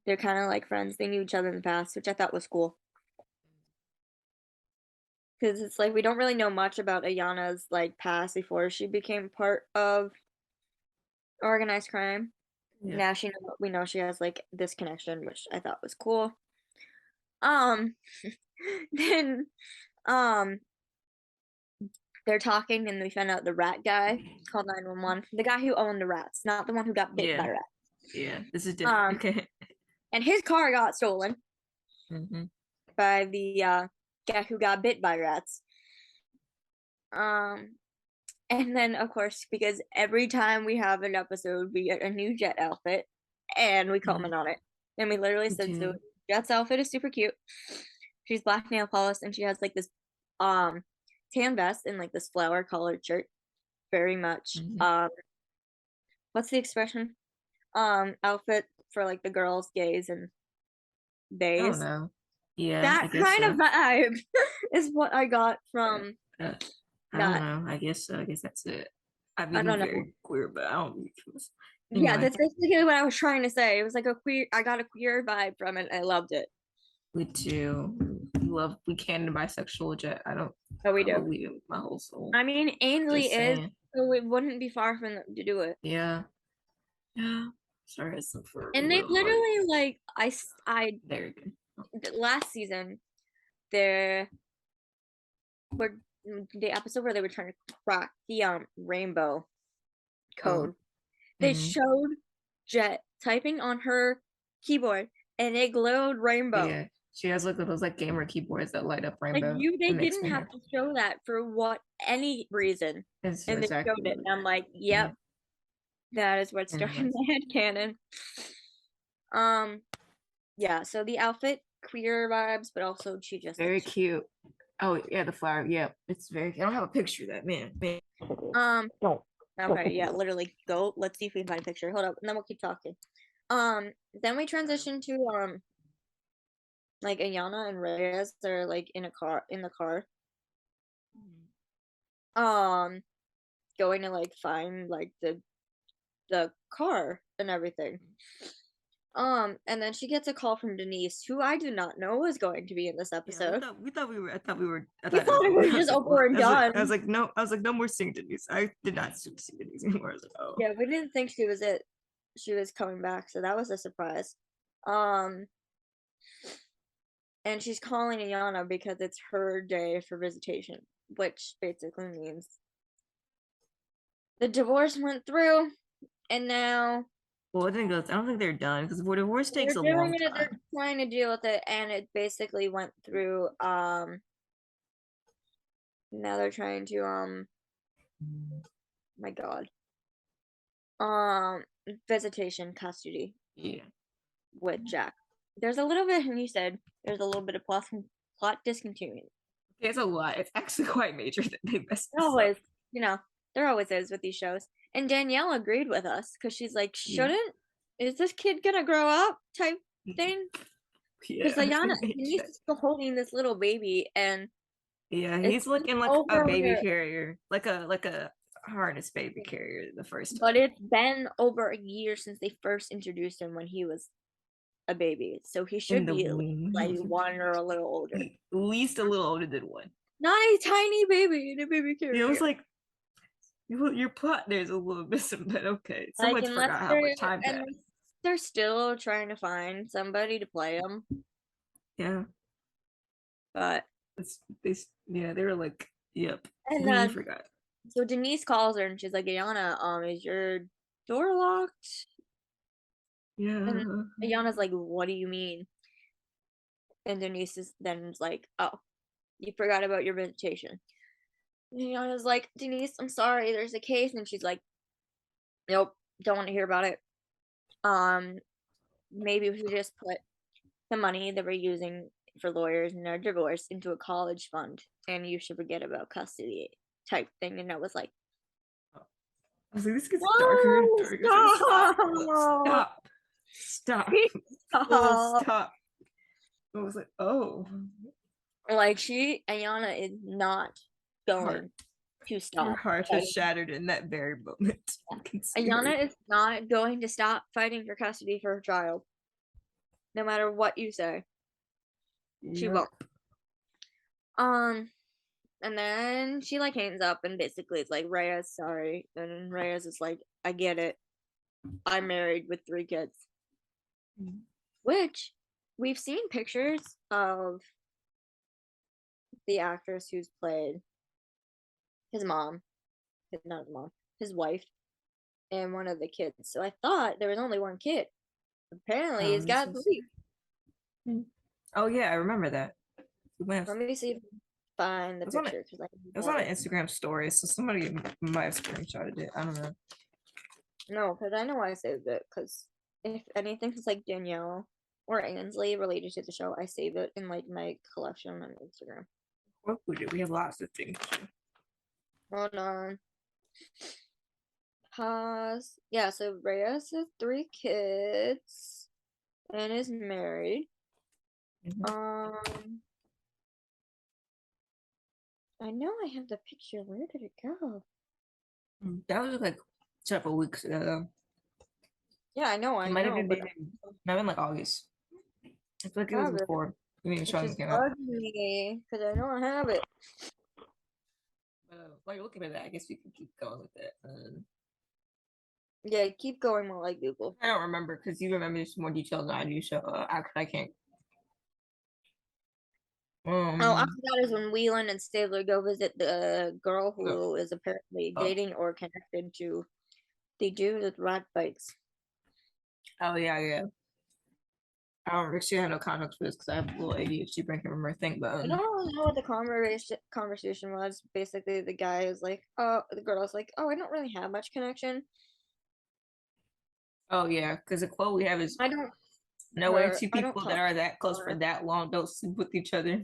[SPEAKER 2] They're kind of like friends. They knew each other in the past, which I thought was cool. Because it's like, we don't really know much about Ayana's, like, past before she became part of organized crime.
[SPEAKER 3] Yeah.
[SPEAKER 2] Now we know she has like this connection, which I thought was cool. Um, then they're talking and we find out the rat guy called 911. The guy who owned the rats, not the one who got bit by rats.
[SPEAKER 3] Yeah, this is different. Okay.
[SPEAKER 2] And his car got stolen by the guy who got bit by rats. And then of course, because every time we have an episode, we get a new Jet outfit, and we comment on it. And we literally said, so Jet's outfit is super cute. She's black nail polished, and she has like this tan vest and like this flower colored shirt. Very much what's the expression? Outfit for like the girls, gays, and bays.
[SPEAKER 3] I don't know. Yeah,
[SPEAKER 2] that kind of vibe is what I got from
[SPEAKER 3] I don't know. I guess so. I guess that's it. I mean, I'm very queer, but I don't read anyway.
[SPEAKER 2] Yeah, that's basically what I was trying to say. It was like I got a queer vibe from it. I loved it.
[SPEAKER 3] We too. We canon bisexual Jet. I don't.
[SPEAKER 2] Oh, we do.
[SPEAKER 3] Believe it with my whole soul.
[SPEAKER 2] I mean, Ainsley is, so it wouldn't be far from them to do it.
[SPEAKER 3] Yeah. Yeah. Sorry, it's for.
[SPEAKER 2] And they literally like
[SPEAKER 3] Very good.
[SPEAKER 2] Last season, there were the episode where they were trying to crack the rainbow code. They showed Jet typing on her keyboard, and it glowed rainbow.
[SPEAKER 3] Yeah, she has like those like gamer keyboards that light up rainbow.
[SPEAKER 2] Like they didn't have to show that for any reason, and they showed it. And I'm like, yep, that is what's starting my head canon. Yeah. So the outfit, queer vibes, but also she just
[SPEAKER 3] very cute. Oh yeah, the flower. Yeah, it's very. I don't have a picture of that man.
[SPEAKER 2] Okay, yeah, literally. Go. Let's see if we can find a picture. Hold up, and then we'll keep talking. Then we transition to like Ayana and Reyes. They're like in the car. Going to like find like the car and everything. And then she gets a call from Denise, who I did not know was going to be in this episode.
[SPEAKER 3] Yeah, we thought we were. I thought
[SPEAKER 2] it was just over and done.
[SPEAKER 3] I was like, no more seeing Denise. I did not see Denise anymore. I was like, oh.
[SPEAKER 2] Yeah, we didn't think she was it. She was coming back, so that was a surprise. And she's calling Ayana because it's her day for visitation, which basically means the divorce went through, and now.
[SPEAKER 3] Well, I don't think they're done because divorce takes a long time.
[SPEAKER 2] They're trying to deal with it, and it basically went through. Now they're trying to my God. Visitation custody.
[SPEAKER 3] Yeah.
[SPEAKER 2] With Jack. There's a little bit, and you said there's a little bit of plot discontinuity.
[SPEAKER 3] It's a lot. It's actually quite major that they messed this
[SPEAKER 2] always,
[SPEAKER 3] up.
[SPEAKER 2] There always is with these shows. And Danielle agreed with us because she's like, is this kid gonna grow up type thing? Because Ayana, he's still holding this little baby, and
[SPEAKER 3] he's looking like a baby carrier, like a harness baby carrier the first time.
[SPEAKER 2] But it's been over a year since they first introduced him when he was a baby, so he should be like 1 or a little older.
[SPEAKER 3] At least a little older than 1.
[SPEAKER 2] Not a tiny baby in a baby carrier.
[SPEAKER 3] It was like your plot there's a little missing, but okay. Someone forgot how much time passed.
[SPEAKER 2] They're still trying to find somebody to play him.
[SPEAKER 3] Yeah.
[SPEAKER 2] But
[SPEAKER 3] they were like, yep.
[SPEAKER 2] And
[SPEAKER 3] we forgot.
[SPEAKER 2] So Denise calls her and she's like, Ayana, is your door locked?
[SPEAKER 3] Yeah.
[SPEAKER 2] And Ayana's like, what do you mean? And Denise is like, oh, you forgot about your visitation. And Ayana's like, Denise, I'm sorry, there's a case. And she's like, nope, don't want to hear about it. Maybe we should just put the money that we're using for lawyers in our divorce into a college fund, and you should forget about custody type thing. And I was like,
[SPEAKER 3] this gets darker and darker. Stop. Stop. I was like, oh.
[SPEAKER 2] Like Ayana is not going to stop.
[SPEAKER 3] Her heart has shattered in that very moment.
[SPEAKER 2] Ayana is not going to stop fighting for custody for her child. No matter what you say. She won't. And then she like hangs up and basically it's like, Reyes, sorry. And Reyes is like, I get it. I'm married with 3 kids.
[SPEAKER 3] Mm.
[SPEAKER 2] Which we've seen pictures of the actress who's played his mom, not his mom, his wife, and one of the kids. So I thought there was only one kid. Apparently, he's got 3.
[SPEAKER 3] Oh yeah, I remember that.
[SPEAKER 2] Let me see if I can find the
[SPEAKER 3] It was on
[SPEAKER 2] picture because
[SPEAKER 3] it was on an Instagram story, so somebody might have screenshotted it. I don't know.
[SPEAKER 2] No, because I know I saved it. Because if anything's like Danielle or Ainsley related to the show, I save it in like my collection on Instagram.
[SPEAKER 3] What we do? We have lots of things.
[SPEAKER 2] Hold on. Pause. Yeah, so Reyes has 3 kids and is married.
[SPEAKER 3] Mhm.
[SPEAKER 2] I know I have the picture. Where did it go?
[SPEAKER 3] That was like several weeks ago. Though.
[SPEAKER 2] Yeah, I know,
[SPEAKER 3] It might have been
[SPEAKER 2] but
[SPEAKER 3] might have been like August. I feel like it was
[SPEAKER 2] have it.
[SPEAKER 3] before. You mean
[SPEAKER 2] It's
[SPEAKER 3] showing
[SPEAKER 2] just
[SPEAKER 3] came out.
[SPEAKER 2] bugging me because I know I have it.
[SPEAKER 3] While you're looking at that, I guess we can keep going with that.
[SPEAKER 2] Yeah, keep going while I Google.
[SPEAKER 3] I don't remember because you remember some more details than I do, so I can't.
[SPEAKER 2] Oh, after that is when Whelan and Stabler go visit the girl who is apparently dating or connected to the dude with rat bikes.
[SPEAKER 3] Oh yeah. I don't actually have no context for this because I have a little ADHD brain, can't remember a thing, but
[SPEAKER 2] I don't really know what the conversation was. Basically, the guy is like, "Oh," the girl is like, "Oh, I don't really have much connection."
[SPEAKER 3] oh yeah, because the quote we have is
[SPEAKER 2] I don't.
[SPEAKER 3] no way two
[SPEAKER 2] I don't
[SPEAKER 3] people that
[SPEAKER 2] talk
[SPEAKER 3] are that
[SPEAKER 2] to
[SPEAKER 3] close for
[SPEAKER 2] her.
[SPEAKER 3] that long don't sleep with each other.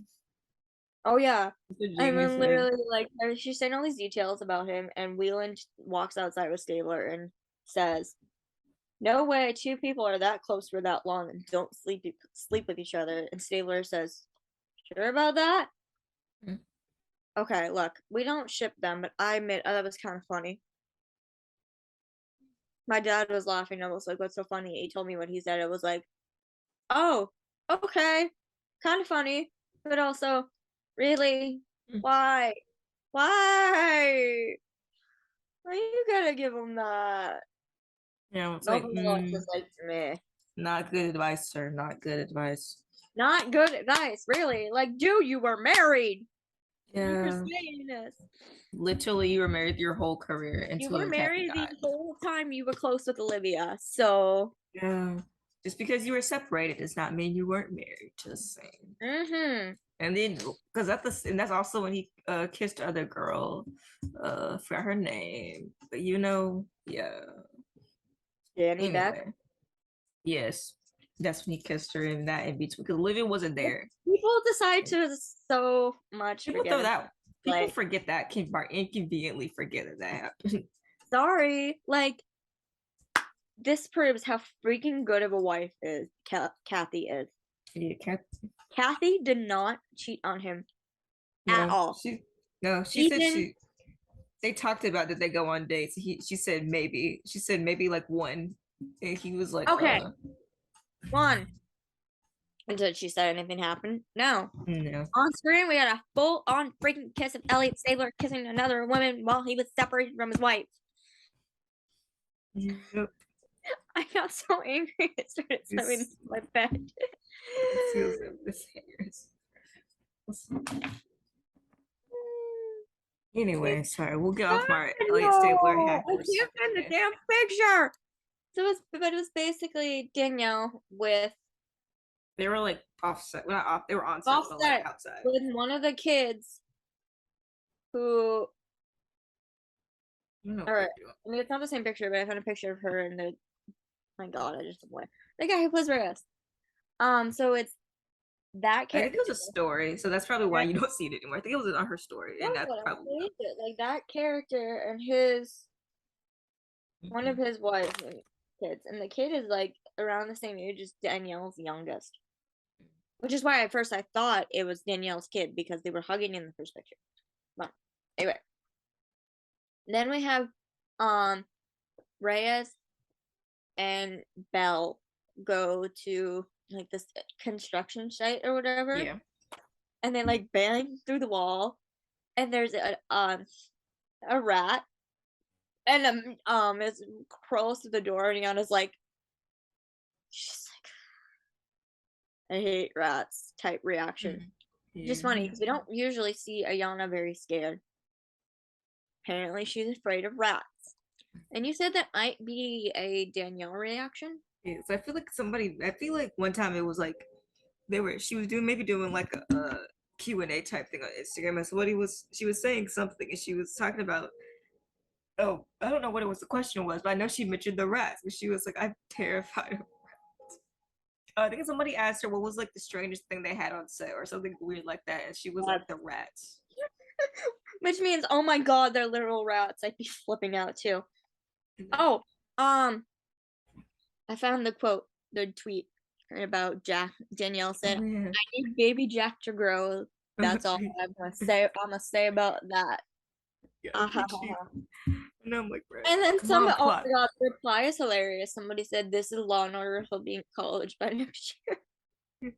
[SPEAKER 2] Oh yeah,
[SPEAKER 3] It's a
[SPEAKER 2] and
[SPEAKER 3] genius
[SPEAKER 2] then
[SPEAKER 3] thing.
[SPEAKER 2] literally like she's saying all these details about him, and Whelan walks outside with Stabler and says, "No way, 2 people are that close for that long and don't sleep with each other." And Stabler says, "Sure about that?"
[SPEAKER 3] Mm.
[SPEAKER 2] Okay, look, we don't ship them, but I admit that was kind of funny. My dad was laughing. I was like, "What's so funny?" He told me what he said. It was like, "Oh, okay, kind of funny, but also, really,
[SPEAKER 3] Mm.
[SPEAKER 2] why, why, why you gotta give him that?"
[SPEAKER 3] Yeah, it's like
[SPEAKER 2] Nobody else is like to me.
[SPEAKER 3] not good advice, sir. Not good advice.
[SPEAKER 2] Not good advice, really. Like, dude, you were married. You were
[SPEAKER 3] Yeah,
[SPEAKER 2] saying this.
[SPEAKER 3] literally, you were married your whole career
[SPEAKER 2] You
[SPEAKER 3] until
[SPEAKER 2] were
[SPEAKER 3] Kathy
[SPEAKER 2] married the
[SPEAKER 3] died.
[SPEAKER 2] whole time you were close with Olivia. So,
[SPEAKER 3] Yeah, just because you were separated does not mean you weren't married. Just saying.
[SPEAKER 2] mm-hmm.
[SPEAKER 3] And then, because that's also when he kissed the other girl. Forgot her name, but yeah.
[SPEAKER 2] Danny Beck.
[SPEAKER 3] Anyway, yes, that's when he kissed her, and that in between because Olivia wasn't there.
[SPEAKER 2] People decide to so much
[SPEAKER 3] People
[SPEAKER 2] forget
[SPEAKER 3] throw
[SPEAKER 2] it.
[SPEAKER 3] that. People
[SPEAKER 2] Like,
[SPEAKER 3] forget that inconveniently forget that happened.
[SPEAKER 2] sorry. Like, this proves how freaking good of a wife is Kathy is.
[SPEAKER 3] Yeah,
[SPEAKER 2] Kathy did not cheat on him at
[SPEAKER 3] no,
[SPEAKER 2] all.
[SPEAKER 3] she said
[SPEAKER 2] Even
[SPEAKER 3] they talked about that they go on dates. She said maybe. She said maybe like one. And he was like,
[SPEAKER 2] okay, one. And did she say anything happened? No.
[SPEAKER 3] no.
[SPEAKER 2] On screen, we had a full-on freaking kiss of Elliot Stabler kissing another woman while he was separated from his wife.
[SPEAKER 3] Yep.
[SPEAKER 2] I got so angry it started slamming into my bed.
[SPEAKER 3] Anyway, sorry, we'll get off my Elliot Stabler
[SPEAKER 2] No, I
[SPEAKER 3] hacker
[SPEAKER 2] can't find the
[SPEAKER 3] subject.
[SPEAKER 2] damn picture. So it was basically Danielle with
[SPEAKER 3] They were like offset, well, not off. They were on set, but like
[SPEAKER 2] Offset
[SPEAKER 3] outside.
[SPEAKER 2] with one of the kids who. All right, I mean it's not the same picture, but I found a picture of her and the. My God, I just went. The guy who plays Reyes. So it's that
[SPEAKER 3] I think
[SPEAKER 2] character.
[SPEAKER 3] it was a story, so that's probably why you don't see it anymore. I think it was on her story, and
[SPEAKER 2] That's
[SPEAKER 3] that's
[SPEAKER 2] what I
[SPEAKER 3] probably
[SPEAKER 2] saved it. Like that character and his one of his wives and kids, and the kid is like around the same age as Danielle's youngest, which is why at first I thought it was Danielle's kid because they were hugging in the first picture. But anyway, then we have Reyes and Belle go to like this construction site or whatever,
[SPEAKER 3] yeah.
[SPEAKER 2] and they like bang through the wall, and there's a rat, And it's crawls to the door, and Yana's like, she's like, I hate rats type reaction. Just funny because we don't usually see Ayana very scared. Apparently, she's afraid of rats. And you said that might be a Danielle reaction.
[SPEAKER 3] Yes, I feel like one time it was like she was doing like a Q&A type thing on Instagram. And so she was saying something, and she was talking about, oh, I don't know what the question was, but I know she mentioned the rats, and she was like, I'm terrified of rats. I think somebody asked her what was like the strangest thing they had on set or something weird like that, and she was like, the rats.
[SPEAKER 2] Which means, oh my god, they're literal rats. I'd be flipping out too. Oh, I found the tweet about Jack. Danielle said,
[SPEAKER 3] Oh, yeah.
[SPEAKER 2] I need baby Jack to grow. That's all I'm gonna say about that.
[SPEAKER 3] Yeah, and I'm like, bro,
[SPEAKER 2] And then
[SPEAKER 3] oh
[SPEAKER 2] my god, the reply is hilarious. Somebody said, this is Law and Order, he'll be in college by next year.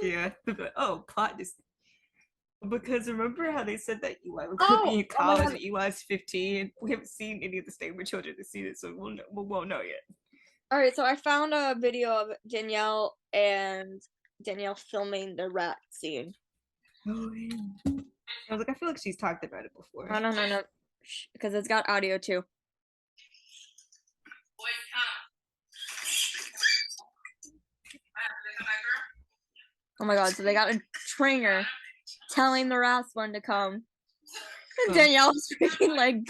[SPEAKER 3] Yeah. Oh, plot just because remember how they said that Eli was gonna be in college and Eli's 15? We haven't seen any of the Stabler children to see this, so we won't know yet.
[SPEAKER 2] Alright, so I found a video of Danielle filming the rat scene.
[SPEAKER 3] Oh yeah. I was like, I feel like she's talked about it before.
[SPEAKER 2] No. Because it's got audio too. Oh my god, so they got a trainer telling the rats when to come. And Danielle's freaking like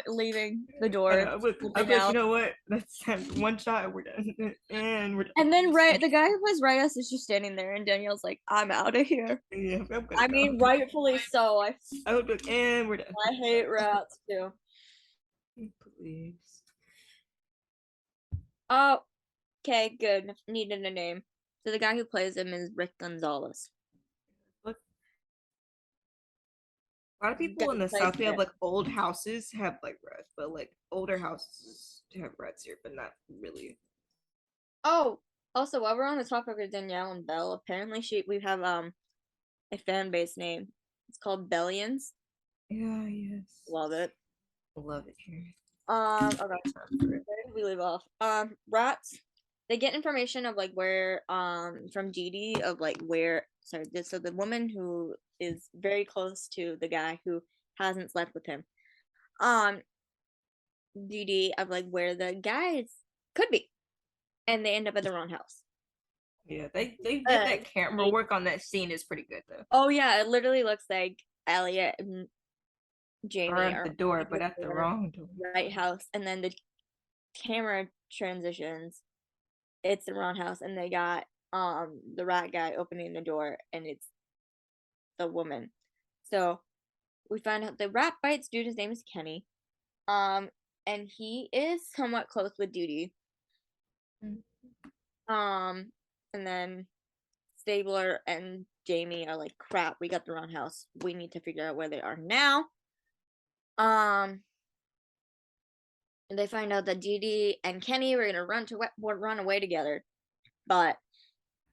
[SPEAKER 2] leaving the door.
[SPEAKER 3] I bet you know what? That's one shot and we're done. And we're done.
[SPEAKER 2] And then the guy who plays Reyes is just standing there, and Danielle's like, I'm out of here.
[SPEAKER 3] Yeah,
[SPEAKER 2] I mean, rightfully so.
[SPEAKER 3] I would be like, and we're done.
[SPEAKER 2] I hate rats too.
[SPEAKER 3] Please.
[SPEAKER 2] Oh, okay, good. Needed a name. So the guy who plays him is Rick Gonzalez.
[SPEAKER 3] Look. A lot of people in the South, they have like old houses have like rats, but like older houses have rats here, but not really.
[SPEAKER 2] Oh, also while we're on the topic of Danielle and Belle, apparently we have a fan base name. It's called Bellions.
[SPEAKER 3] Yeah, yes.
[SPEAKER 2] Love it.
[SPEAKER 3] Love it here.
[SPEAKER 2] Okay. Where did we leave off? Rats. They get information of like where from Dee Dee of like where so the woman who is very close to the guy who hasn't slept with him. Dee Dee of like where the guys could be. And they end up at the wrong house.
[SPEAKER 3] Yeah, they did that camera work on that scene is pretty good though.
[SPEAKER 2] Oh yeah, it literally looks like Elliot and Jamie
[SPEAKER 3] are at the door, but at the wrong door.
[SPEAKER 2] Right house, and then the camera transitions. It's the wrong house, and they got the rat guy opening the door, and it's the woman. So we find out the rat bites dude. His name is Kenny, and he is somewhat close with Duty. And then Stabler and Jamie are like, crap, we got the wrong house. We need to figure out where they are now. And they find out that Dee Dee and Kenny were gonna run away together, but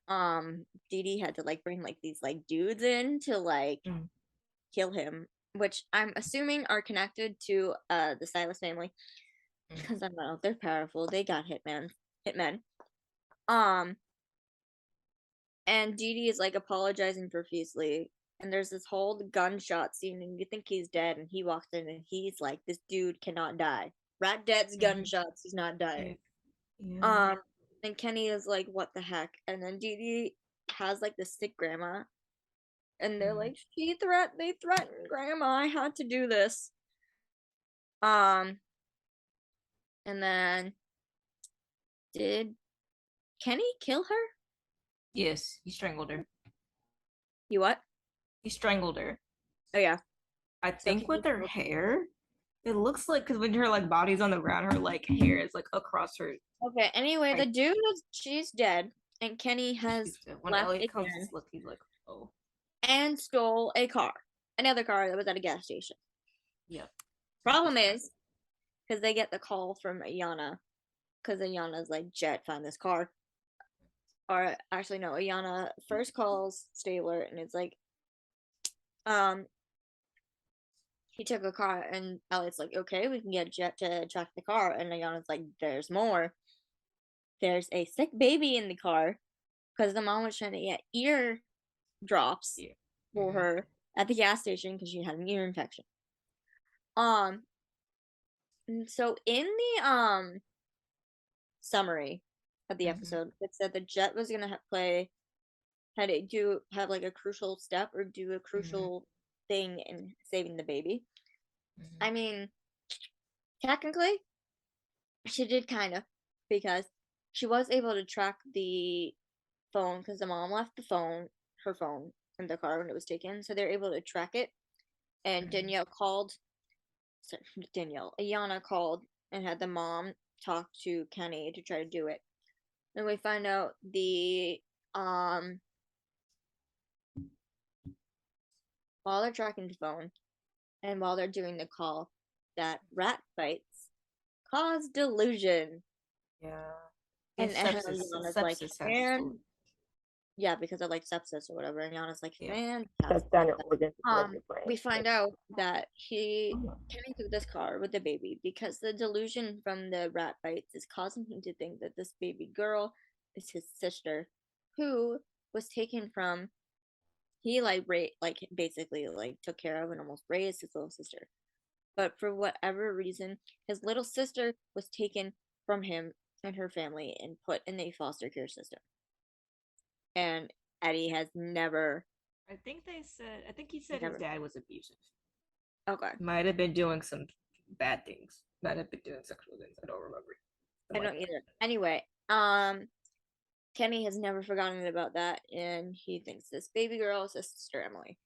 [SPEAKER 2] Dee Dee had to like bring like these like dudes in to like kill him, which I'm assuming are connected to the Silas family because I don't know, they're powerful. They got hitmen. And Dee Dee is like apologizing profusely, and there's this whole gunshot scene, and you think he's dead, and he walks in, and he's like, "This dude cannot die. Rat dead's gunshots. He's not dying." Yeah. And Kenny is like, "What the heck?" And then Dee Dee has like the sick grandma, and they're like, they threatened grandma. I had to do this. And then did Kenny kill her?
[SPEAKER 3] Yes, he strangled her.
[SPEAKER 2] You what?
[SPEAKER 3] He strangled her.
[SPEAKER 2] Oh yeah.
[SPEAKER 3] I think with her hair. It looks like because when her like body's on the ground, her like hair is like across her.
[SPEAKER 2] Okay. Anyway, the dude she's dead, and Kenny has
[SPEAKER 3] when Elliot comes to look, he's like, oh.
[SPEAKER 2] And stole another car that was at a gas station.
[SPEAKER 3] Yep.
[SPEAKER 2] Problem is, because they get the call from Ayana, because Ayana's like, Jet, find this car. Or actually, no, Ayana first calls Stabler, and it's like, he took a car, and Elliot's like, okay, we can get Jet to track the car, and Ayana's like, there's more. There's a sick baby in the car because the mom was trying to get ear drops for her at the gas station because she had an ear infection. So in the summary of the episode, it said that Jet was gonna have like a crucial step or do a crucial thing in saving the baby. I mean, technically, she did kind of, because she was able to track the phone because the mom left her phone in the car when it was taken, so they're able to track it. And Ayana called and had the mom talk to Kenny to try to do it. Then we find out while they're tracking the phone and while they're doing the call, that rat bites cause delusion.
[SPEAKER 3] Yeah.
[SPEAKER 2] And Ayana's like, man, yeah, because of like sepsis or whatever. And Yana's like, man,
[SPEAKER 1] That's down your organs.
[SPEAKER 2] we find out that Kenny took this car with the baby because the delusion from the rat bites is causing him to think that this baby girl is his sister, who was taken from. He basically took care of and almost raised his little sister, but for whatever reason, his little sister was taken from him and her family and put in a foster care system. And Eddie has never.
[SPEAKER 3] I think he said his dad was abusive.
[SPEAKER 2] Okay.
[SPEAKER 3] Might have been doing some bad things. Might have been doing sexual things. I don't remember.
[SPEAKER 2] I don't either. Anyway, Kenny has never forgotten about that, and he thinks this baby girl is his sister Emily.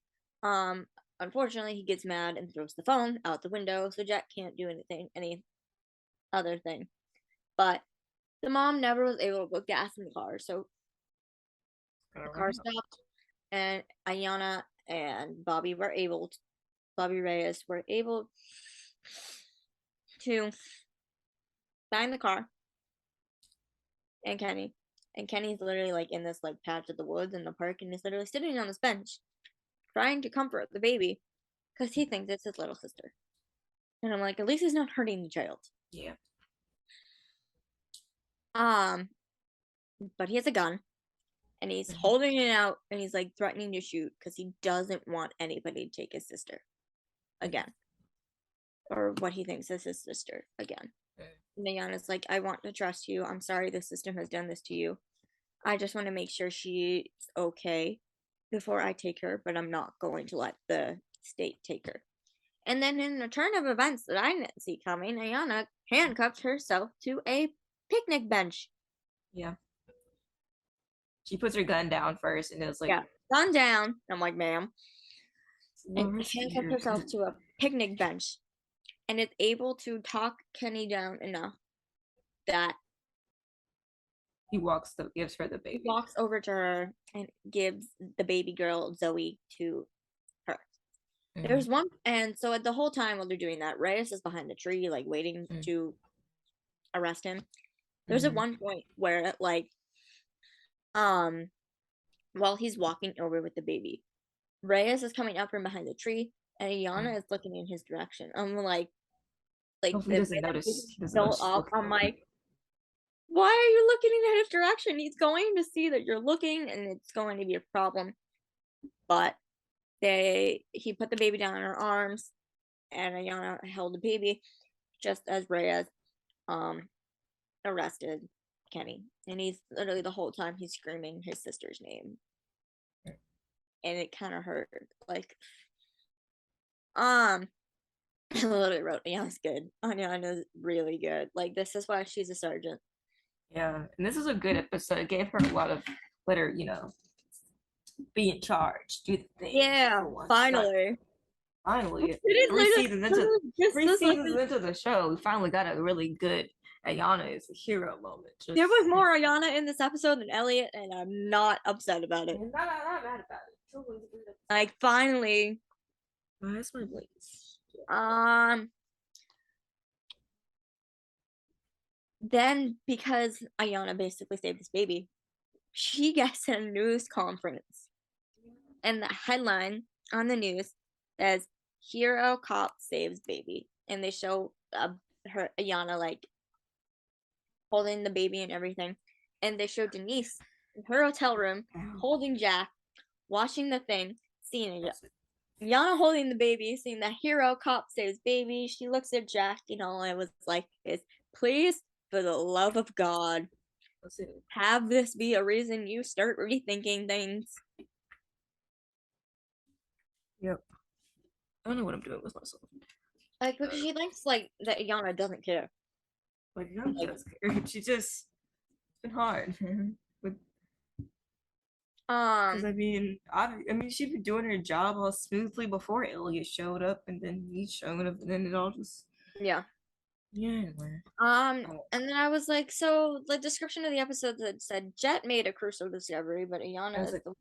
[SPEAKER 2] Unfortunately, he gets mad and throws the phone out the window, so Jack can't do any other thing. But the mom never was able to put gas in the car, so the car stopped, and Ayana and Bobby Reyes were able to find the car and Kenny. And Kenny's literally in this patch of the woods in the park, and he's literally sitting on this bench trying to comfort the baby because he thinks it's his little sister. And I'm like, at least he's not hurting the child.
[SPEAKER 3] Yeah.
[SPEAKER 2] But he has a gun, and he's holding it out, and he's threatening to shoot because he doesn't want anybody to take his sister again, or what he thinks is his sister again. And Ayana's like, I want to trust you. I'm sorry the system has done this to you. I just want to make sure she's okay before I take her, but I'm not going to let the state take her. And then in a turn of events that I didn't see coming, Ayana handcuffed herself to a picnic bench.
[SPEAKER 3] Yeah. She puts her gun down first, and it was
[SPEAKER 2] yeah, gun down. I'm like, ma'am. And handcuffed herself to a picnic bench, and is able to talk Kenny down enough that
[SPEAKER 3] he gives her the baby.
[SPEAKER 2] He walks over to her and gives the baby girl Zoe to her. There's one, and so the whole time while they're doing that, Reyes is behind the tree, waiting to arrest him. There's at one point where while he's walking over with the baby, Reyes is coming up from behind the tree, and Ayana is looking in his direction. I'm like
[SPEAKER 3] he doesn't notice.
[SPEAKER 2] I'm like, why are you looking in his direction? He's going to see that you're looking, and it's going to be a problem. But he put the baby down in her arms, and Ayana held the baby just as Reyes arrested Kenny. And he's literally the whole time he's screaming his sister's name. And it kind of hurt. I literally wrote, Ayana's good. Ayana's really good. This is why she's a sergeant.
[SPEAKER 3] Yeah, and this is a good episode. It gave her a lot of let her, be in charge, do the thing.
[SPEAKER 2] Yeah, finally.
[SPEAKER 3] Finally, three seasons into the show, we finally got a really good Ayana is a hero moment.
[SPEAKER 2] There was more Ayana in this episode than Elliot, and I'm not upset about it.
[SPEAKER 3] I'm not mad about it.
[SPEAKER 2] Finally.
[SPEAKER 3] Where's my voice?
[SPEAKER 2] Then, because Ayana basically saved this baby, she gets a news conference. And the headline on the news says, hero cop saves baby, and they show her Ayana like holding the baby and everything, and they show Denise in her hotel room holding Jack, watching the thing, seeing it. Yana holding the baby, seeing that hero cop saves baby. She looks at Jack, and all I was like is, please, for the love of God, have this be a reason you start rethinking things.
[SPEAKER 3] Yep. I don't know what I'm doing with myself.
[SPEAKER 2] Like, because she thinks like that Yana doesn't care.
[SPEAKER 3] Like, no, does care. She just, it's been hard. With, because I mean, she'd been doing her job all smoothly before Elliot showed up, and then he showed up, and then it all just,
[SPEAKER 2] yeah.
[SPEAKER 3] Anyway.
[SPEAKER 2] And then I was like, so the description of the episode that said Jet made a crucial discovery, but Ayana is
[SPEAKER 3] like,
[SPEAKER 2] the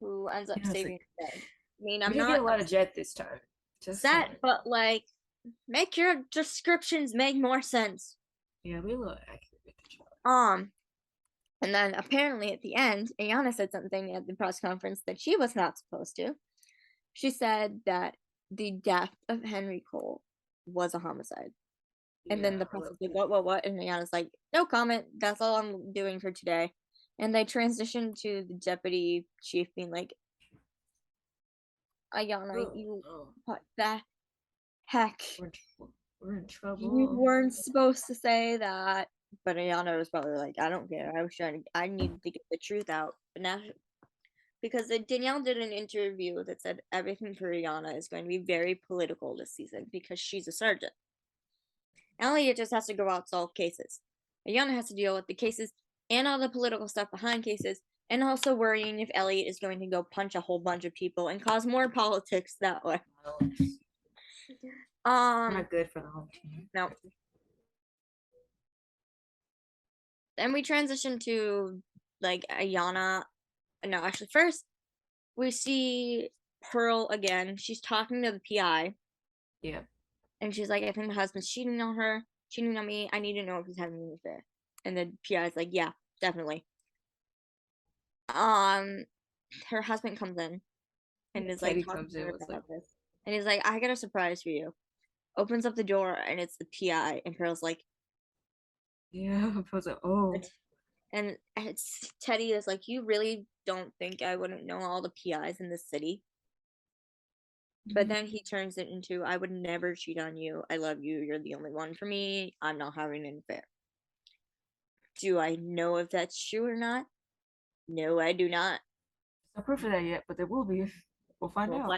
[SPEAKER 2] who ends up saving the day. I mean, I'm
[SPEAKER 3] we didn't
[SPEAKER 2] not
[SPEAKER 3] get a lot of Jet this time. Just
[SPEAKER 2] set, but like, make your descriptions make more sense.
[SPEAKER 3] Yeah, we look accurate with the job.
[SPEAKER 2] And then apparently at the end, Ayana said something at the press conference that she was not supposed to. She said that the death of Henry Cole was a homicide. And then the press was like, what? And Ayana's like, no comment. That's all I'm doing for today. And they transitioned to the deputy chief being like, Ayana, what the heck?
[SPEAKER 3] We're in trouble.
[SPEAKER 2] You weren't supposed to say that. But Ayana was probably like, I don't care. I needed to get the truth out. But now, because Danielle did an interview that said everything for Ayana is going to be very political this season because she's a sergeant. Elliot just has to go out and solve cases. Ayana has to deal with the cases and all the political stuff behind cases, and also worrying if Elliot is going to go punch a whole bunch of people and cause more politics that way.
[SPEAKER 3] Not good for the whole team.
[SPEAKER 2] No. Then we transition to like Ayana. No, actually, first we see Pearl again. She's talking to the PI.
[SPEAKER 3] Yeah.
[SPEAKER 2] And she's like, I think my husband's cheating on her, cheating on me. I need to know if he's having an affair. And the PI is like, yeah, definitely. Her husband comes in and is like talking to her about this. And he's like, I got a surprise for you. Opens up the door and it's the PI. And Pearl's like,
[SPEAKER 3] yeah, I was like, oh.
[SPEAKER 2] And it's Teddy is like, you really don't think I wouldn't know all the PIs in this city? But then he turns it into, I would never cheat on you. I love you. You're the only one for me. I'm not having an affair. Do I know if that's true or not? No, I do not.
[SPEAKER 3] No proof of that yet, but there will be. We'll find out.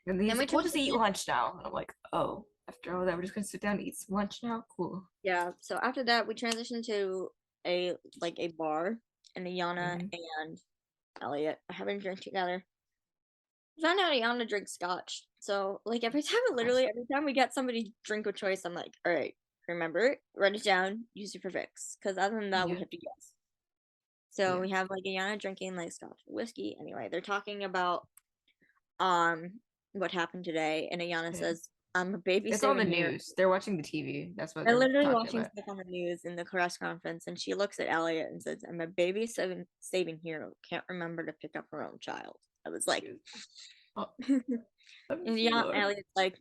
[SPEAKER 3] And he's like, we'll just eat lunch now. And I'm like, oh, after all that, we're just gonna sit down and eat some lunch now? Cool.
[SPEAKER 2] Yeah, so after that, we transition to a bar, and Ayana and Elliot are having a drink together. I found out Ayana drinks scotch. So, like, every time we get somebody drink of choice, I'm like, all right, remember, write it down, use it for Vicks. Because other than that, we have to guess. So, we have, like, Ayana drinking, like, scotch whiskey. Anyway, they're talking about what happened today. And Ayana says, I'm a baby.
[SPEAKER 3] It's on the news. They're watching the TV. That's what
[SPEAKER 2] they're literally watching stuff on the news in the press conference. And she looks at Elliot and says, I'm a baby saving hero. Can't remember to pick up her own child. I was like, and Elliot's like,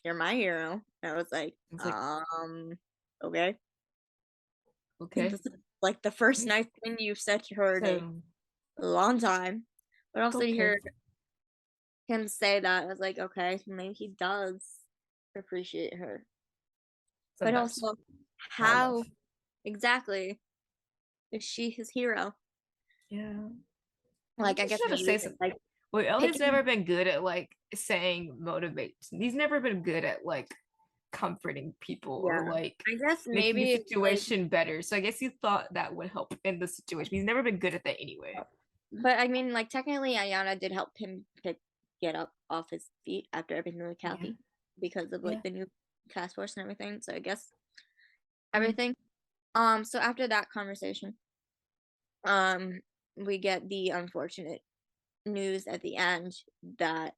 [SPEAKER 2] you're my hero. And I was like, okay.
[SPEAKER 3] Okay.
[SPEAKER 2] This is like the first nice thing you've said to her in a long time. But also to hear him say that, I was like, okay, maybe he does appreciate her. But also, how exactly is she his hero?
[SPEAKER 3] Yeah.
[SPEAKER 2] Like, I guess
[SPEAKER 3] to say something. Like, well, Elliot's never been good at like saying motivation. He's never been good at like comforting people or like
[SPEAKER 2] I guess
[SPEAKER 3] making
[SPEAKER 2] maybe
[SPEAKER 3] the situation better. So I guess he thought that would help in the situation. He's never been good at that anyway.
[SPEAKER 2] But I mean, like, technically, Ayana did help him get up off his feet after everything with Kathy because of like the new task force and everything. So I guess everything. So after that conversation, we get the unfortunate news at the end that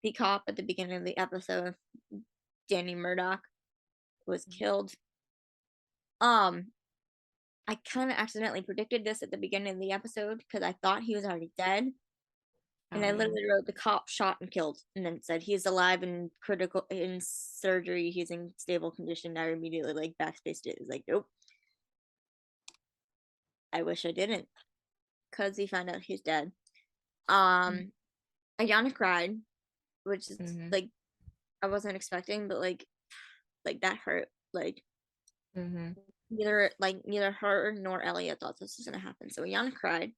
[SPEAKER 2] the cop at the beginning of the episode, Danny Murdoch, was killed. I kind of accidentally predicted this at the beginning of the episode because I thought he was already dead, And I literally wrote the cop shot and killed, and then it said he's alive and critical in surgery. He's in stable condition. I immediately like backspaced it. It was like, nope. I wish I didn't, cause he found out he's dead. Ayana cried, which is like I wasn't expecting, but like that hurt. Like neither her nor Elliot thought this was gonna happen. So Ayana cried.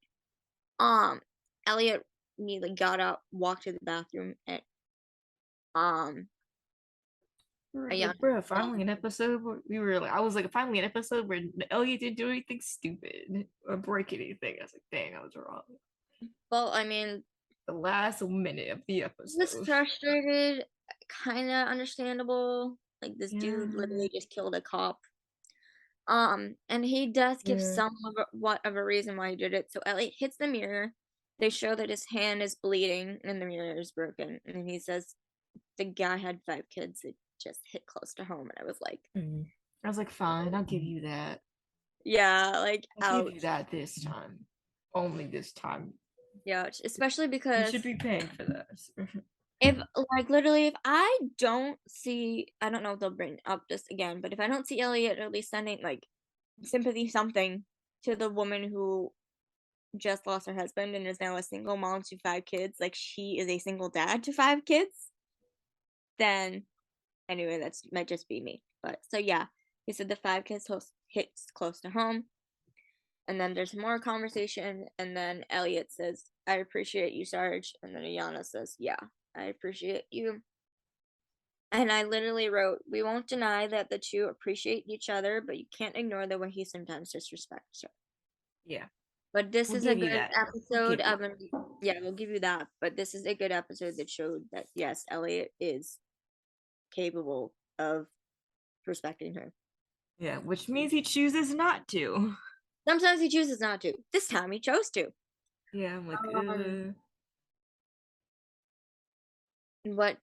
[SPEAKER 2] Elliot immediately got up, walked to the bathroom, and
[SPEAKER 3] bro, finally an episode where we were like, I was like, finally an episode where Elliot didn't do anything stupid or break anything. I was like, dang, I was wrong.
[SPEAKER 2] Well, I mean,
[SPEAKER 3] the last minute of the episode.
[SPEAKER 2] Was frustrated, kind of understandable. Like this dude literally just killed a cop. And he does give somewhat of a reason why he did it. So Elliot hits the mirror. They show that his hand is bleeding and the mirror is broken. And then he says, the guy had 5 kids. It just hit close to home. And I was like,
[SPEAKER 3] fine, I'll give you that.
[SPEAKER 2] Yeah, like,
[SPEAKER 3] I'll give you that this time. Only this time.
[SPEAKER 2] Yeah, especially because
[SPEAKER 3] you should be paying for that.
[SPEAKER 2] If like literally, if I don't see, I don't know if they'll bring up this again, but if I don't see Elliot at least sending like sympathy something to the woman who just lost her husband and is now a single mom to 5 kids, like she is a single dad to 5 kids, then anyway, that might just be me. But so yeah, he said the 5 kids hits close to home. And then there's more conversation, and then Elliot says, I appreciate you, Sarge. And then Ayana says, yeah, I appreciate you. And I literally wrote, we won't deny that the two appreciate each other, but you can't ignore the way he sometimes disrespects her.
[SPEAKER 3] Yeah.
[SPEAKER 2] But this is a good episode of yeah, we'll give you that. But this is a good episode that showed that yes, Elliot is capable of respecting her.
[SPEAKER 3] Yeah, which means he chooses not to.
[SPEAKER 2] Sometimes he chooses not to. This time he chose to.
[SPEAKER 3] Yeah, I'm like,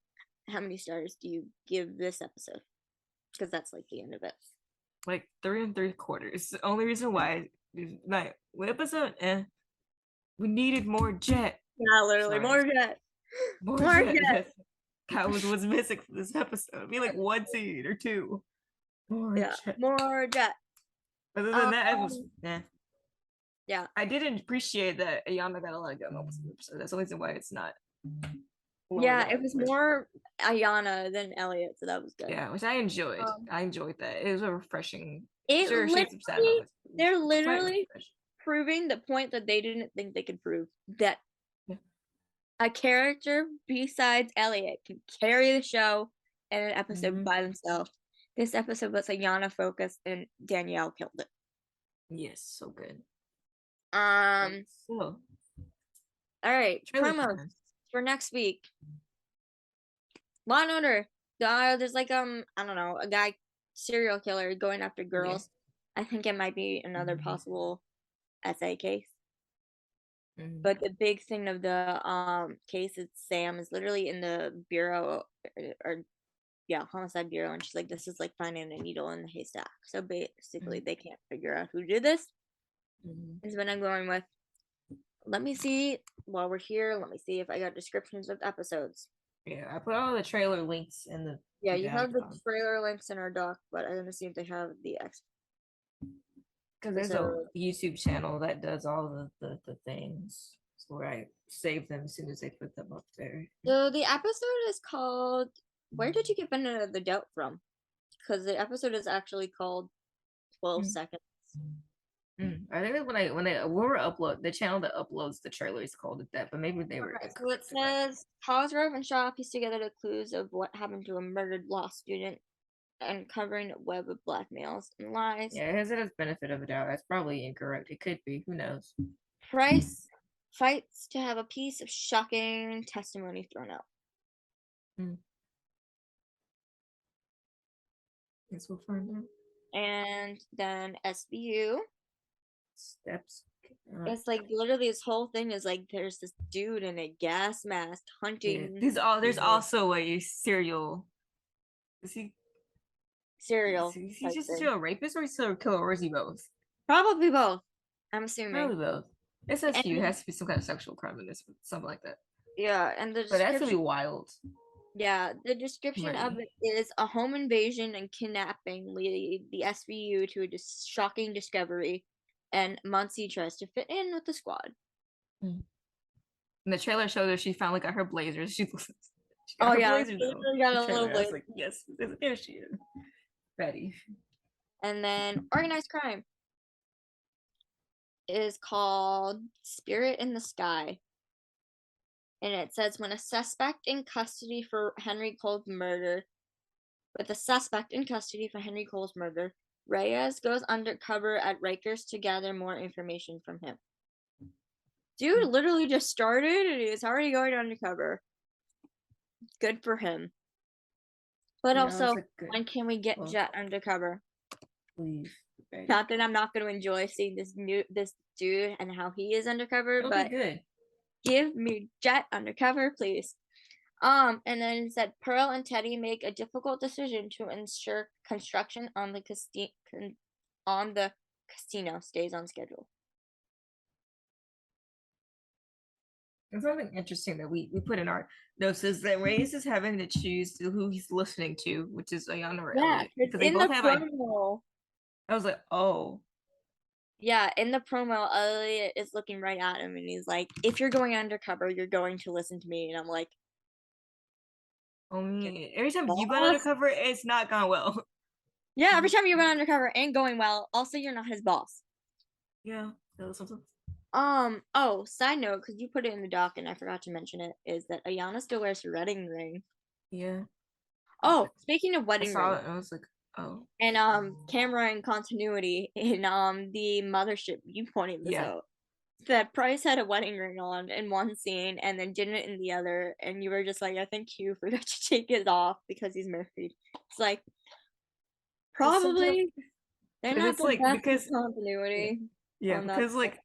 [SPEAKER 2] how many stars do you give this episode? Because that's like the end of it.
[SPEAKER 3] Like 3 3/4. The only reason why like episode, we needed more Jet.
[SPEAKER 2] Yeah, literally more Jet.
[SPEAKER 3] More Jet. That was what's missing from this episode. Be like 1 scene or 2. More Jet.
[SPEAKER 2] More Jet.
[SPEAKER 3] Other than that, it was
[SPEAKER 2] yeah.
[SPEAKER 3] I didn't appreciate that Ayana got a lot of good moments in the episode. That's the reason why it's not.
[SPEAKER 2] Yeah, it was more Ayana than Elliot, so that was good.
[SPEAKER 3] Yeah, which I enjoyed. I enjoyed that. It was a refreshing.
[SPEAKER 2] They're literally proving the point that they didn't think they could prove, that a character besides Elliot can carry the show in an episode by themselves. This episode was Ayana focused and Danielle killed it.
[SPEAKER 3] Yes, so good.
[SPEAKER 2] All right, promos for next week. Law and Order. There's like I don't know, a guy serial killer going after girls. I think it might be another possible SA case. But the big thing of the case is Sam is literally in the bureau homicide bureau, and she's like, this is like finding a needle in the haystack. So basically they can't figure out who did this. Is what I'm going with. Let me see while we're here. Let me see if I got descriptions of episodes.
[SPEAKER 3] Yeah, I put all the trailer links in the.
[SPEAKER 2] Yeah, you have the trailer links in our doc, but I'm gonna see if they have the
[SPEAKER 3] because there's a YouTube channel that does all the things. So where I save them as soon as they put them up there.
[SPEAKER 2] So the episode is called Where Did You Get Benefit of the Doubt From? Because the episode is actually called 12 Seconds.
[SPEAKER 3] I think when they upload the channel that uploads the trailer is called it that, but maybe they were.
[SPEAKER 2] So it says Cosgrove and Shaw piece together the clues of what happened to a murdered law student, uncovering a web of blackmails and lies.
[SPEAKER 3] Yeah, it has benefit of a doubt. That's probably incorrect. It could be. Who knows?
[SPEAKER 2] Price fights to have a piece of shocking testimony thrown out.
[SPEAKER 3] Guess we'll find out.
[SPEAKER 2] And then SVU.
[SPEAKER 3] Steps.
[SPEAKER 2] It's like literally this whole thing is like there's this dude in a gas mask hunting.
[SPEAKER 3] Yeah. There's also a serial. Is he?
[SPEAKER 2] Serial.
[SPEAKER 3] Is he just a rapist or a serial killer, or is he both?
[SPEAKER 2] Probably both. I'm assuming.
[SPEAKER 3] Probably both. It says it has to be some kind of sexual crime in this, something like that.
[SPEAKER 2] Yeah, and the
[SPEAKER 3] But that's gonna be
[SPEAKER 2] description.
[SPEAKER 3] wild.
[SPEAKER 2] Yeah, the description of
[SPEAKER 3] Ready.
[SPEAKER 2] it is a home invasion and kidnapping lead the SVU to a shocking discovery, and Muncie tries to fit in with the squad.
[SPEAKER 3] And the trailer showed her she finally got her blazers. She got
[SPEAKER 2] Oh
[SPEAKER 3] her
[SPEAKER 2] yeah,
[SPEAKER 3] blazers
[SPEAKER 2] she
[SPEAKER 3] though.
[SPEAKER 2] literally got
[SPEAKER 3] The
[SPEAKER 2] a little
[SPEAKER 3] trailer, I was
[SPEAKER 2] blade.
[SPEAKER 3] like, yes, there she is. Ready.
[SPEAKER 2] And then organized crime is called Spirit in the Sky. And it says when a suspect in custody for Henry Cole's murder, Reyes goes undercover at Rikers to gather more information from him. Dude literally just started and he's already going undercover. Good for him. But
[SPEAKER 3] Yeah,
[SPEAKER 2] also,
[SPEAKER 3] like,
[SPEAKER 2] when can we get Jet undercover?
[SPEAKER 3] Please. Ready.
[SPEAKER 2] Not that I'm not going to enjoy seeing this dude and how he is undercover,
[SPEAKER 3] It'll
[SPEAKER 2] but
[SPEAKER 3] be good.
[SPEAKER 2] give me Jet undercover, please. And then it said Pearl and Teddy make a difficult decision to ensure construction on the casino stays on schedule.
[SPEAKER 3] And something interesting that we put in our notes is that Reyes is having to choose who he's listening to, which is Ayana or Elliot, because they
[SPEAKER 2] in
[SPEAKER 3] both
[SPEAKER 2] the
[SPEAKER 3] have
[SPEAKER 2] promo.
[SPEAKER 3] I was like, oh.
[SPEAKER 2] Yeah, in the promo, Elliot is looking right at him and he's like, if you're going undercover, you're going to listen to me. And I'm like,
[SPEAKER 3] I mean, every time you got
[SPEAKER 2] boss?
[SPEAKER 3] undercover, it's not gone well.
[SPEAKER 2] Yeah, every time you go undercover ain't going well. Also, you're not his boss.
[SPEAKER 3] Yeah, that was something.
[SPEAKER 2] Oh, side note, because you put it in the doc and I forgot to mention it, is that Ayana still wears her wedding ring.
[SPEAKER 3] Yeah.
[SPEAKER 2] Oh, speaking of
[SPEAKER 3] I
[SPEAKER 2] wedding
[SPEAKER 3] saw
[SPEAKER 2] ring,
[SPEAKER 3] it and I was like, oh.
[SPEAKER 2] and camera and continuity in the mothership, you pointed this out. That Price had a wedding ring on in one scene and then didn't in the other, and you were just like, I think Q forgot to take it off because he's married. It's like probably they're not
[SPEAKER 3] It's
[SPEAKER 2] the
[SPEAKER 3] like
[SPEAKER 2] best
[SPEAKER 3] because
[SPEAKER 2] with continuity.
[SPEAKER 3] yeah,
[SPEAKER 2] On that
[SPEAKER 3] because like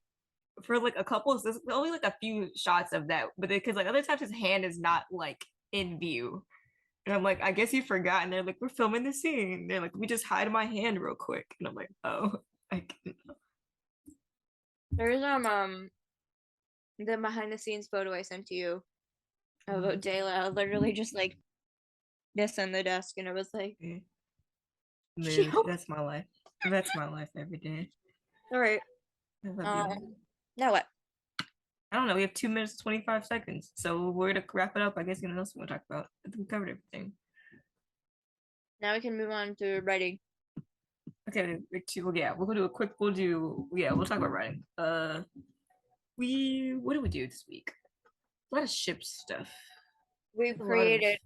[SPEAKER 3] for like a couple, there's only like a few shots of that, but because like other times his hand is not like in view. And I'm like, I guess you forgot. And they're like, we're filming the scene. They're like, we just hide my hand real quick. And I'm like, oh, I can
[SPEAKER 2] There's the behind the scenes photo I sent to you of Dayla literally just like this on the desk, and it was like,
[SPEAKER 3] mood. That's my life. That's my life every day.
[SPEAKER 2] All right. Now what?
[SPEAKER 3] I don't know. We have 2 minutes 25 seconds, so we're gonna wrap it up. I guess anything else we want to talk about? I think we covered everything.
[SPEAKER 2] Now we can move on to writing.
[SPEAKER 3] Okay, yeah, we'll do a quick. We'll talk about writing. What did we do this week? A lot of ship stuff.
[SPEAKER 2] We've created.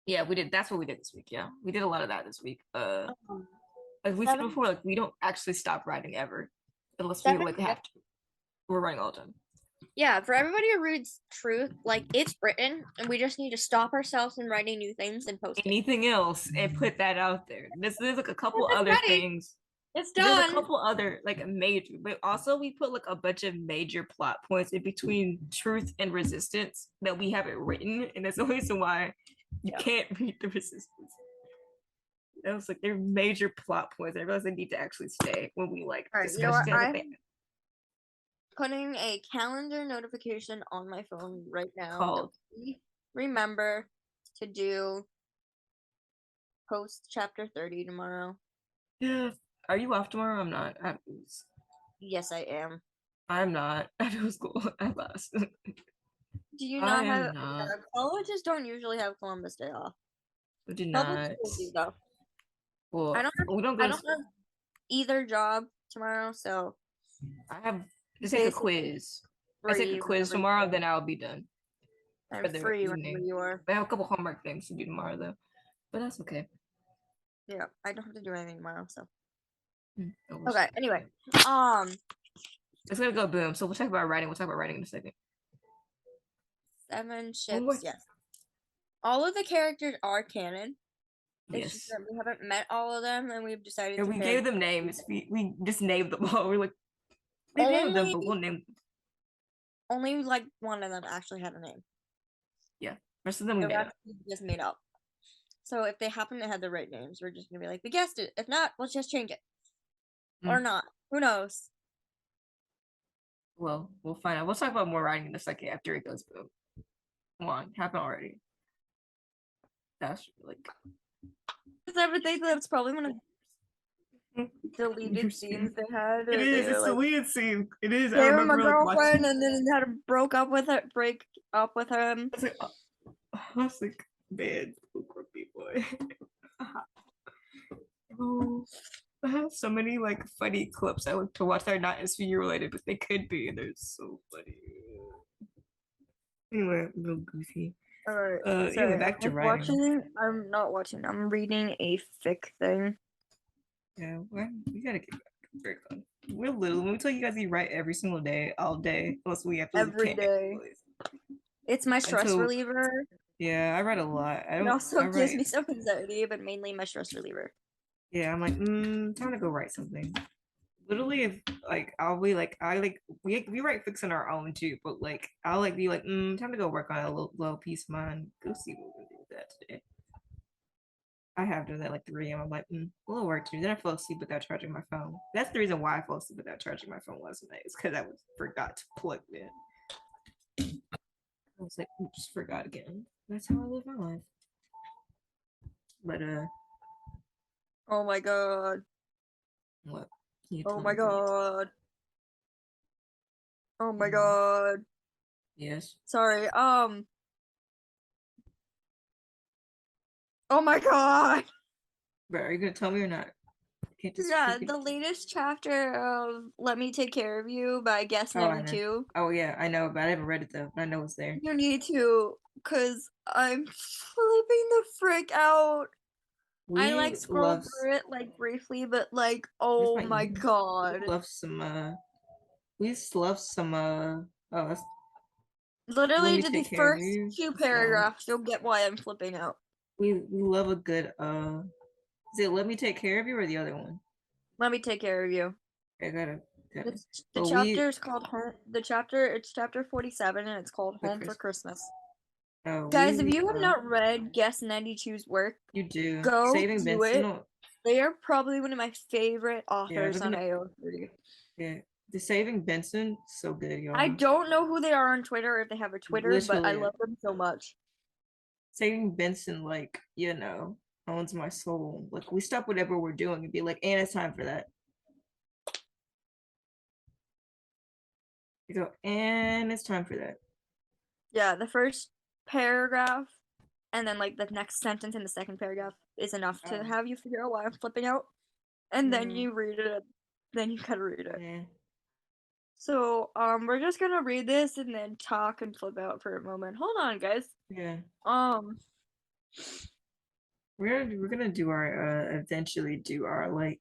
[SPEAKER 3] Yeah, we did. That's what we did this week. Yeah, we did a lot of that this week. Like we said before, like we don't actually stop writing ever, unless we like have to. We're writing all the time.
[SPEAKER 2] Yeah, for everybody who reads Truth, like it's written, and we just need to stop ourselves from writing new things and post
[SPEAKER 3] anything else and put that out there. There's like a couple other things.
[SPEAKER 2] It's done.
[SPEAKER 3] There's a couple other like major, but also we put like a bunch of major plot points in between Truth and Resistance that we haven't written, and that's the reason why you can't read the Resistance. That was like they're major plot points. I realize they need to actually stay when we like discuss it.
[SPEAKER 2] Putting a calendar notification on my phone right now.
[SPEAKER 3] Called.
[SPEAKER 2] Remember to do post chapter 30 tomorrow.
[SPEAKER 3] Yeah. Are you off tomorrow? I'm not.
[SPEAKER 2] Yes, I am.
[SPEAKER 3] I'm not. I do school. I lost.
[SPEAKER 2] Do you not have? Colleges don't usually have Columbus Day off.
[SPEAKER 3] We do not.
[SPEAKER 2] Well, I don't have either job tomorrow, so
[SPEAKER 3] I have to take a quiz. I take a quiz tomorrow, then I'll be done.
[SPEAKER 2] I'm free whenever you are.
[SPEAKER 3] I have a couple homework things to do tomorrow though, but that's okay.
[SPEAKER 2] Yeah, I don't have to do anything tomorrow, so.
[SPEAKER 3] Oh,
[SPEAKER 2] okay. Anyway,
[SPEAKER 3] it's gonna go boom. So we'll talk about writing. We'll talk about writing in a second.
[SPEAKER 2] 7 ships. Yes. All of the characters are canon. It's just that we haven't met all of them, and we've decided.
[SPEAKER 3] And we gave them names. We just named them all. We're like, we named them, but we'll name them.
[SPEAKER 2] Only like one of them actually had a name.
[SPEAKER 3] Yeah, rest of them we
[SPEAKER 2] just made up. So if they happen to have the right names, we're just gonna be like, we guessed it. If not, we'll just change it, or not. Who knows?
[SPEAKER 3] Well, we'll find out. We'll talk about more writing in a second after it goes boom. Come on, happened already. That's like
[SPEAKER 2] Because I would think that's probably one of deleted scenes they had.
[SPEAKER 3] It
[SPEAKER 2] Or
[SPEAKER 3] is.
[SPEAKER 2] they were
[SPEAKER 3] It's a
[SPEAKER 2] like,
[SPEAKER 3] weird scene. It is. I
[SPEAKER 2] they were my
[SPEAKER 3] remember like watching.
[SPEAKER 2] girlfriend, and then had to break up with him.
[SPEAKER 3] I was like, man, grumpy boy. Oh, I have so many like funny clips I like to watch that are not SVU related, but they could be, and they're so funny. Anyway, real goofy.
[SPEAKER 2] Alright,
[SPEAKER 3] Anyway,
[SPEAKER 2] sorry.
[SPEAKER 3] back to writing.
[SPEAKER 2] I'm not watching. I'm reading a fic thing.
[SPEAKER 3] Yeah, we gotta get back. Very fun. We're literally when we tell you guys we write every single day, all day, unless we absolutely
[SPEAKER 2] Every
[SPEAKER 3] can't
[SPEAKER 2] day. It's my stress
[SPEAKER 3] until
[SPEAKER 2] reliever.
[SPEAKER 3] yeah, I read a lot. I
[SPEAKER 2] It
[SPEAKER 3] don't.
[SPEAKER 2] also
[SPEAKER 3] I
[SPEAKER 2] gives
[SPEAKER 3] write.
[SPEAKER 2] me some anxiety, but mainly my stress reliever.
[SPEAKER 3] Yeah, I'm like, time to go write something. Literally, if like I'll be like, I like we write fics on our own too, but like I'll like be like, time to go work on a little piece of mine. Go see what we're gonna do with that today. I have done that like 3 a.m. I'm like, a little work too. Then I fell asleep without charging my phone. That's the reason why I fell asleep without charging my phone last night. It's because I forgot to plug it in. I was like, oops, forgot again. That's how I live my life. But
[SPEAKER 2] Oh my god.
[SPEAKER 3] what? Can you
[SPEAKER 2] Oh
[SPEAKER 3] tell
[SPEAKER 2] my
[SPEAKER 3] me about?
[SPEAKER 2] god. Oh my
[SPEAKER 3] Mhm.
[SPEAKER 2] god.
[SPEAKER 3] Yes.
[SPEAKER 2] Sorry. Oh my god.
[SPEAKER 3] But are you gonna tell me or not? I can't just
[SPEAKER 2] Yeah,
[SPEAKER 3] freaking.
[SPEAKER 2] the latest chapter of Let Me Take Care of You by Guest
[SPEAKER 3] Oh, I know.
[SPEAKER 2] 92.
[SPEAKER 3] Oh yeah, I know, but I haven't read it though. I know it's there.
[SPEAKER 2] You need to, cause I'm flipping the frick out. I
[SPEAKER 3] We
[SPEAKER 2] like scrolled
[SPEAKER 3] love.
[SPEAKER 2] through it like briefly, but like,
[SPEAKER 3] Where's
[SPEAKER 2] oh
[SPEAKER 3] my
[SPEAKER 2] my
[SPEAKER 3] emails?
[SPEAKER 2] god.
[SPEAKER 3] We love some. We just love some. Oh, let
[SPEAKER 2] Literally
[SPEAKER 3] me
[SPEAKER 2] to the
[SPEAKER 3] take care of
[SPEAKER 2] first
[SPEAKER 3] you.
[SPEAKER 2] two
[SPEAKER 3] So
[SPEAKER 2] paragraphs, you'll get why I'm flipping out.
[SPEAKER 3] we love a good. Is it let me take care of you or the other one?
[SPEAKER 2] Let me take care of you.
[SPEAKER 3] I gotta. Gotta.
[SPEAKER 2] The
[SPEAKER 3] But
[SPEAKER 2] chapter
[SPEAKER 3] we
[SPEAKER 2] is called Home. It's chapter 47, and it's called
[SPEAKER 3] the
[SPEAKER 2] Home for
[SPEAKER 3] Chris.
[SPEAKER 2] Christmas.
[SPEAKER 3] Oh,
[SPEAKER 2] Guys, if
[SPEAKER 3] we
[SPEAKER 2] you have not read Guest 92's work,
[SPEAKER 3] you do
[SPEAKER 2] go
[SPEAKER 3] saving
[SPEAKER 2] do
[SPEAKER 3] Benson.
[SPEAKER 2] it. They are probably one of my favorite
[SPEAKER 3] Yeah,
[SPEAKER 2] authors
[SPEAKER 3] they're
[SPEAKER 2] on
[SPEAKER 3] gonna.
[SPEAKER 2] AO3.
[SPEAKER 3] Yeah, the saving Benson, so good,
[SPEAKER 2] I
[SPEAKER 3] y'all.
[SPEAKER 2] don't know who they are on Twitter, if they have a Twitter, but I
[SPEAKER 3] Literally,
[SPEAKER 2] love them so much.
[SPEAKER 3] saving Benson, like owns my soul. Like we stop whatever we're doing and be like, and it's time for that. You go, and it's time for that.
[SPEAKER 2] Yeah, the first paragraph and then like the next sentence in the second paragraph is enough to
[SPEAKER 3] Oh.
[SPEAKER 2] have you figure out why I'm flipping out. And then
[SPEAKER 3] Mm.
[SPEAKER 2] you read it. Then you gotta read it.
[SPEAKER 3] Yeah.
[SPEAKER 2] So, we're just gonna read this and then talk and flip out for a moment. Hold on, guys.
[SPEAKER 3] Yeah.
[SPEAKER 2] Um,
[SPEAKER 3] We're gonna do our eventually do our like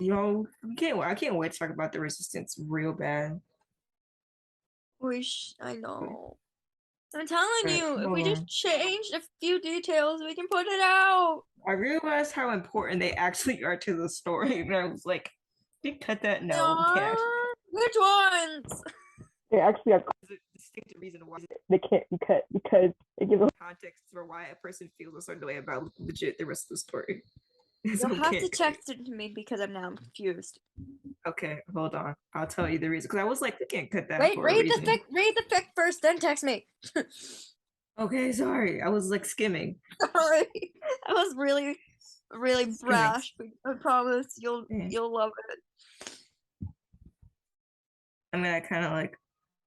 [SPEAKER 3] I can't wait to talk about the resistance real bad.
[SPEAKER 2] I know. I'm telling
[SPEAKER 3] But
[SPEAKER 2] you, if
[SPEAKER 3] hold
[SPEAKER 2] we just
[SPEAKER 3] on.
[SPEAKER 2] changed a few details, we can put it out.
[SPEAKER 3] I realized how important they actually are to the story, and I was like, "Can you cut that? No, we can't actually cut.
[SPEAKER 2] Which ones?
[SPEAKER 1] They actually are.
[SPEAKER 3] There's a distinct reason why
[SPEAKER 1] They can't be cut because it gives a
[SPEAKER 3] context for why a person feels a certain way about legit the rest of the story. So
[SPEAKER 2] You'll
[SPEAKER 3] we
[SPEAKER 2] have to
[SPEAKER 3] can't.
[SPEAKER 2] text it to me because I'm now confused.
[SPEAKER 3] Okay, hold on. I'll tell you the reason because I was like, we can't cut that
[SPEAKER 2] Wait,
[SPEAKER 3] for a reason.
[SPEAKER 2] read the fic first, then text me.
[SPEAKER 3] Okay, sorry. I was like skimming.
[SPEAKER 2] Sorry, that was really, really
[SPEAKER 3] Skimming.
[SPEAKER 2] brash. But I promise
[SPEAKER 3] Yeah.
[SPEAKER 2] you'll love it.
[SPEAKER 3] I mean, I kind of like,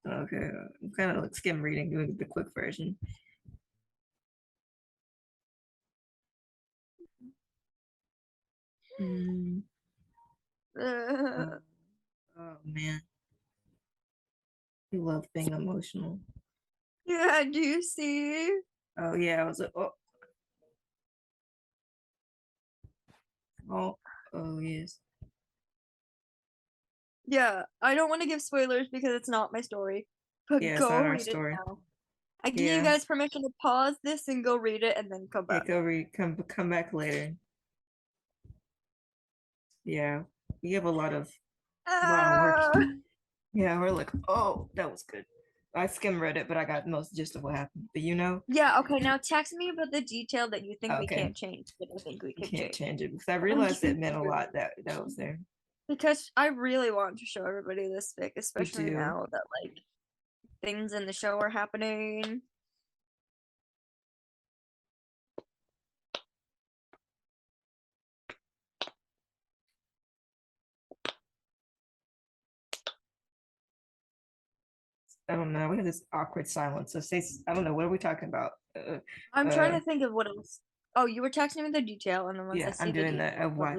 [SPEAKER 3] okay, I'm kind of like skim reading, doing the quick version. Oh, oh man, I love being emotional.
[SPEAKER 2] Yeah, do you see?
[SPEAKER 3] Oh yeah, I was like, oh yes.
[SPEAKER 2] Yeah, I don't want to give spoilers because it's not my story. But
[SPEAKER 3] Yeah, it's
[SPEAKER 2] go
[SPEAKER 3] not our
[SPEAKER 2] read it
[SPEAKER 3] story.
[SPEAKER 2] now. I give you
[SPEAKER 3] Yeah,
[SPEAKER 2] guys permission to pause this and go read it and then come
[SPEAKER 3] yeah,
[SPEAKER 2] back.
[SPEAKER 3] go read. Come back later. Yeah, we have a lot of work. Yeah, we're like, oh, that was good. I skim read it, but I got most gist of what happened. But
[SPEAKER 2] Yeah, okay, now text me about the detail that you think we
[SPEAKER 3] okay,
[SPEAKER 2] can't change, but I think we
[SPEAKER 3] you
[SPEAKER 2] can
[SPEAKER 3] can't
[SPEAKER 2] change.
[SPEAKER 3] change it because I realized it meant a lot that was there.
[SPEAKER 2] Because I really want to show everybody this fic, especially
[SPEAKER 3] do.
[SPEAKER 2] now that like things in the show are happening.
[SPEAKER 3] I don't know. We have this awkward silence. So say, I don't know. What are we talking about?
[SPEAKER 2] I'm trying to think of what else. Oh, you were texting me the detail, and then once I
[SPEAKER 3] Yeah,
[SPEAKER 2] see
[SPEAKER 3] I'm
[SPEAKER 2] the
[SPEAKER 3] doing that.
[SPEAKER 2] detail,
[SPEAKER 3] Of why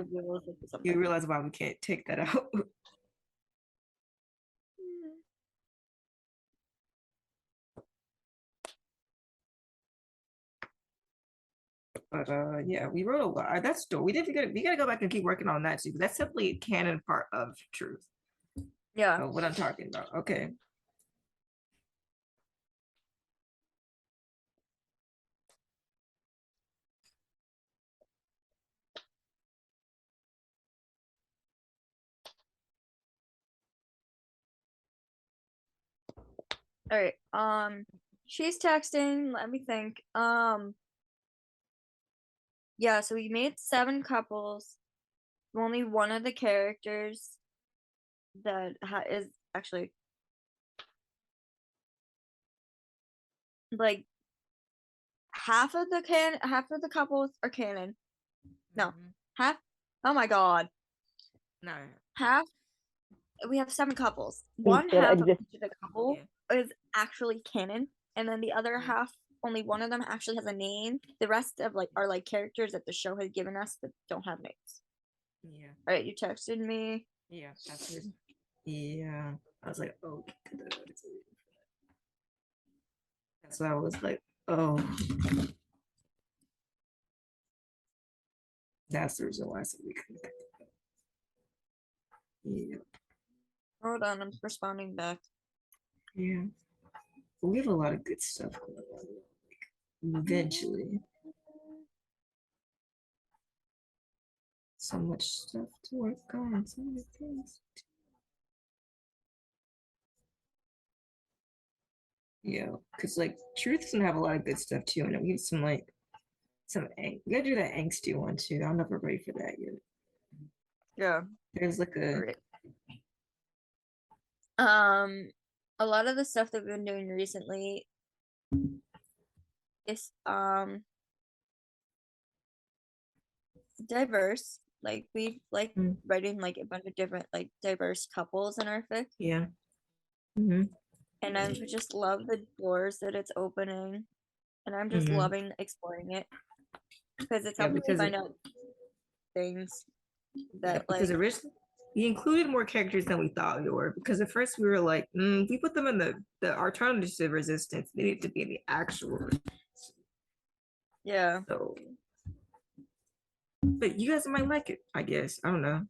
[SPEAKER 3] you realize why we can't take that out. But yeah, we wrote a lot. That's still we did. We gotta go back and keep working on that too. That's simply a canon part of truth.
[SPEAKER 2] Yeah.
[SPEAKER 3] What I'm talking about. Okay.
[SPEAKER 2] All right. She's texting. Let me think. Yeah. So we made 7 couples. Only one of the characters that is actually like half of the couples are canon. No, half. Oh my god.
[SPEAKER 3] No.
[SPEAKER 2] Half. We have 7 couples.
[SPEAKER 1] They
[SPEAKER 2] One
[SPEAKER 1] still
[SPEAKER 2] half of
[SPEAKER 1] exist.
[SPEAKER 2] each of the couple is actually canon, and then the other half, only one of them actually has a name. The rest of like are like characters that the show has given us that don't have names.
[SPEAKER 3] Yeah.
[SPEAKER 2] All right, you texted me.
[SPEAKER 3] Yeah. Yeah. I was like, oh. So I was like, oh. That's the reason why I said we couldn't. Yeah.
[SPEAKER 2] Hold on, I'm responding back.
[SPEAKER 3] Yeah. We have a lot of good stuff going on. Eventually. So much stuff to work on. So many things. Yeah, because like Truth doesn't have a lot of good stuff too, and we have some we gotta do that angsty one too. I'm not ready for that yet.
[SPEAKER 2] Yeah.
[SPEAKER 3] There's like a
[SPEAKER 2] Right. A lot of the stuff that we've been doing recently is diverse. Like we like writing like a bunch of different like diverse couples in our fic.
[SPEAKER 3] Yeah. Mm-hmm.
[SPEAKER 2] And I just love the doors that it's opening, and I'm just loving exploring it because it's helping me find out things that
[SPEAKER 3] because
[SPEAKER 2] like
[SPEAKER 3] originally we included more characters than we thought we were. Because at first we were like, we put them in the alternative resistance. They need to be in the actual.
[SPEAKER 2] Yeah.
[SPEAKER 3] So, but you guys might like it, I guess. I don't know.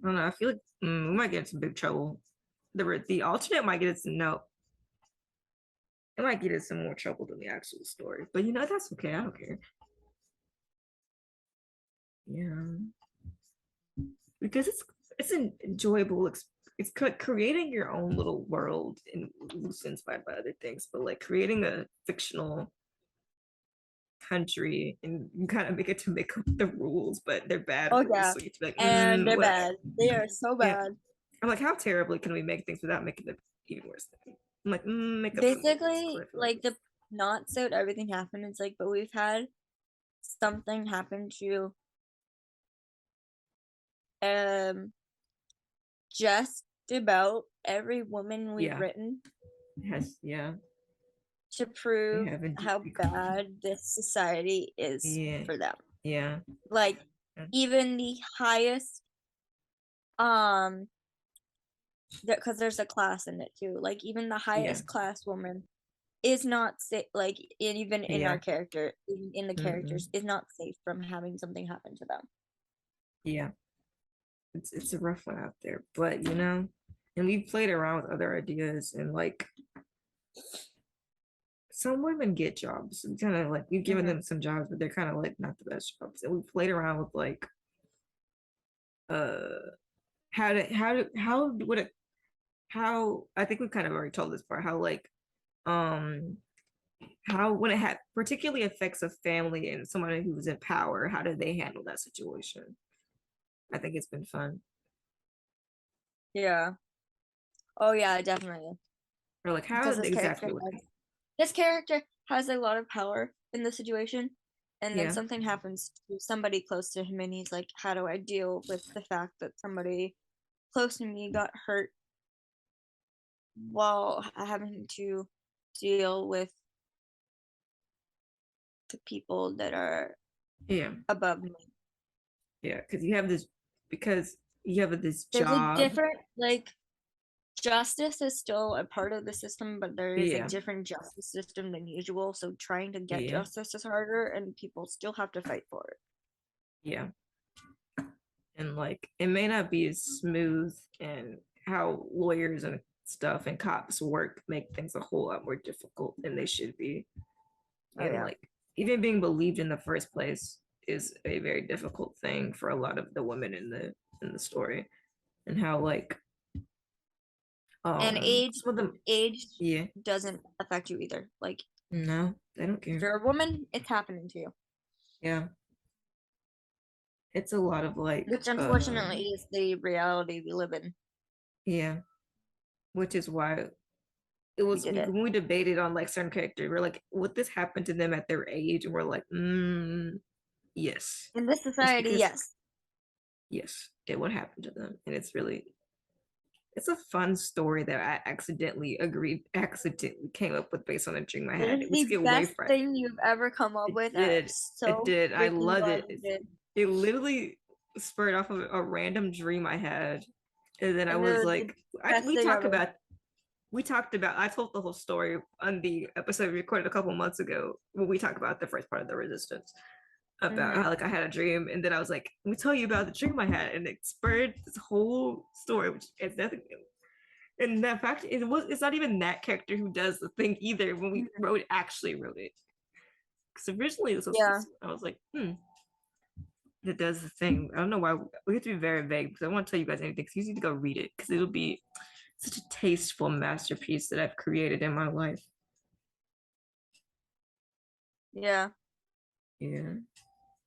[SPEAKER 3] I feel like we might get into big trouble. The alternate might get us no. It might get us some more trouble than the actual story, but that's okay. I don't care. Yeah, because it's an enjoyable. It's creating your own little world and loosely inspired by other things, but like creating a fictional country and you kind of make it to make up the rules, but they're bad rules.
[SPEAKER 2] Yeah.
[SPEAKER 3] So you have to be like,
[SPEAKER 2] and they're bad. They are so bad.
[SPEAKER 3] Yeah. I'm like, how terribly can we make things without making them even worse? I'm like, make up
[SPEAKER 2] basically like the not so everything happened. It's like, but we've had something happen to just about every woman we've written.
[SPEAKER 3] Yes, yeah.
[SPEAKER 2] To prove how bad this society is for them.
[SPEAKER 3] Yeah.
[SPEAKER 2] Like even the highest because there's a class in it too. Like even the highest class woman is not safe. Like even in our character, in the characters, is not safe from having something happen to them.
[SPEAKER 3] Yeah, it's a rough one out there, but and we've played around with other ideas, and like some women get jobs. And kind of like we've given them some jobs, but they're kind of like not the best jobs. And we played around with like how I think we've kind of already told this part how like how when it particularly affects a family and someone who's in power, how do they handle that situation? I think it's been fun.
[SPEAKER 2] Yeah. Oh yeah, definitely.
[SPEAKER 3] Or like how
[SPEAKER 2] Because
[SPEAKER 3] exactly like
[SPEAKER 2] this character has a lot of power in the situation, and then
[SPEAKER 3] yeah.
[SPEAKER 2] something happens to somebody close to him, and he's like, "How do I deal with the fact that somebody close to me got hurt while having to deal with the people that are
[SPEAKER 3] Yeah.
[SPEAKER 2] above me?"
[SPEAKER 3] Yeah, because you have this
[SPEAKER 2] There's a
[SPEAKER 3] job.
[SPEAKER 2] different like justice is still a part of the system, but there is a
[SPEAKER 3] Yeah.
[SPEAKER 2] different justice system than usual. So trying to get
[SPEAKER 3] Yeah.
[SPEAKER 2] justice is harder, and people still have to fight for it.
[SPEAKER 3] Yeah. And like it may not be as smooth, and how lawyers and stuff and cops work make things a whole lot more difficult than they should be.
[SPEAKER 2] Oh
[SPEAKER 3] And
[SPEAKER 2] yeah.
[SPEAKER 3] like even being believed in the first place is a very difficult thing for a lot of the women in the story. And how like
[SPEAKER 2] And age
[SPEAKER 3] some of them,
[SPEAKER 2] age
[SPEAKER 3] yeah,
[SPEAKER 2] doesn't affect you either. Like
[SPEAKER 3] no, they don't
[SPEAKER 2] if
[SPEAKER 3] care.
[SPEAKER 2] you're a woman, it's happening to you.
[SPEAKER 3] Yeah, it's a lot of like
[SPEAKER 2] Which unfortunately is the reality we live in.
[SPEAKER 3] yeah, which is why it
[SPEAKER 2] We
[SPEAKER 3] was
[SPEAKER 2] did it.
[SPEAKER 3] when we debated on like certain characters, we're like, would this happen to them at their age? And we're like, yes.
[SPEAKER 2] In this
[SPEAKER 3] It's
[SPEAKER 2] society,
[SPEAKER 3] because
[SPEAKER 2] yes.
[SPEAKER 3] yes, it would happen to them. And it's a fun story that I accidentally came up with based on a dream I
[SPEAKER 2] It
[SPEAKER 3] had.
[SPEAKER 2] is
[SPEAKER 3] It was
[SPEAKER 2] the
[SPEAKER 3] get way
[SPEAKER 2] best
[SPEAKER 3] fried.
[SPEAKER 2] thing you've ever come up
[SPEAKER 3] It
[SPEAKER 2] with. I'm
[SPEAKER 3] did. It
[SPEAKER 2] so
[SPEAKER 3] did. I
[SPEAKER 2] freaking
[SPEAKER 3] love
[SPEAKER 2] glad
[SPEAKER 3] it.
[SPEAKER 2] you did.
[SPEAKER 3] It literally spurred off of a random dream I had. And then I
[SPEAKER 2] And
[SPEAKER 3] was
[SPEAKER 2] the
[SPEAKER 3] like,
[SPEAKER 2] best
[SPEAKER 3] we
[SPEAKER 2] thing
[SPEAKER 3] talk
[SPEAKER 2] ever.
[SPEAKER 3] about I told the whole story on the episode we recorded a couple months ago when we talked about the first part of the resistance about how like I had a dream, and then I was like, let me tell you about the dream I had, and it spurred this whole story, which is nothing. And that fact, it's not even that character who does the thing either when we actually wrote it. Because originally this was
[SPEAKER 2] Yeah.
[SPEAKER 3] I was like, that does the thing. I don't know why we have to be very vague because I want to tell you guys anything. So you need to go read it because it'll be such a tasteful masterpiece that I've created in my life.
[SPEAKER 2] Yeah.
[SPEAKER 3] Yeah.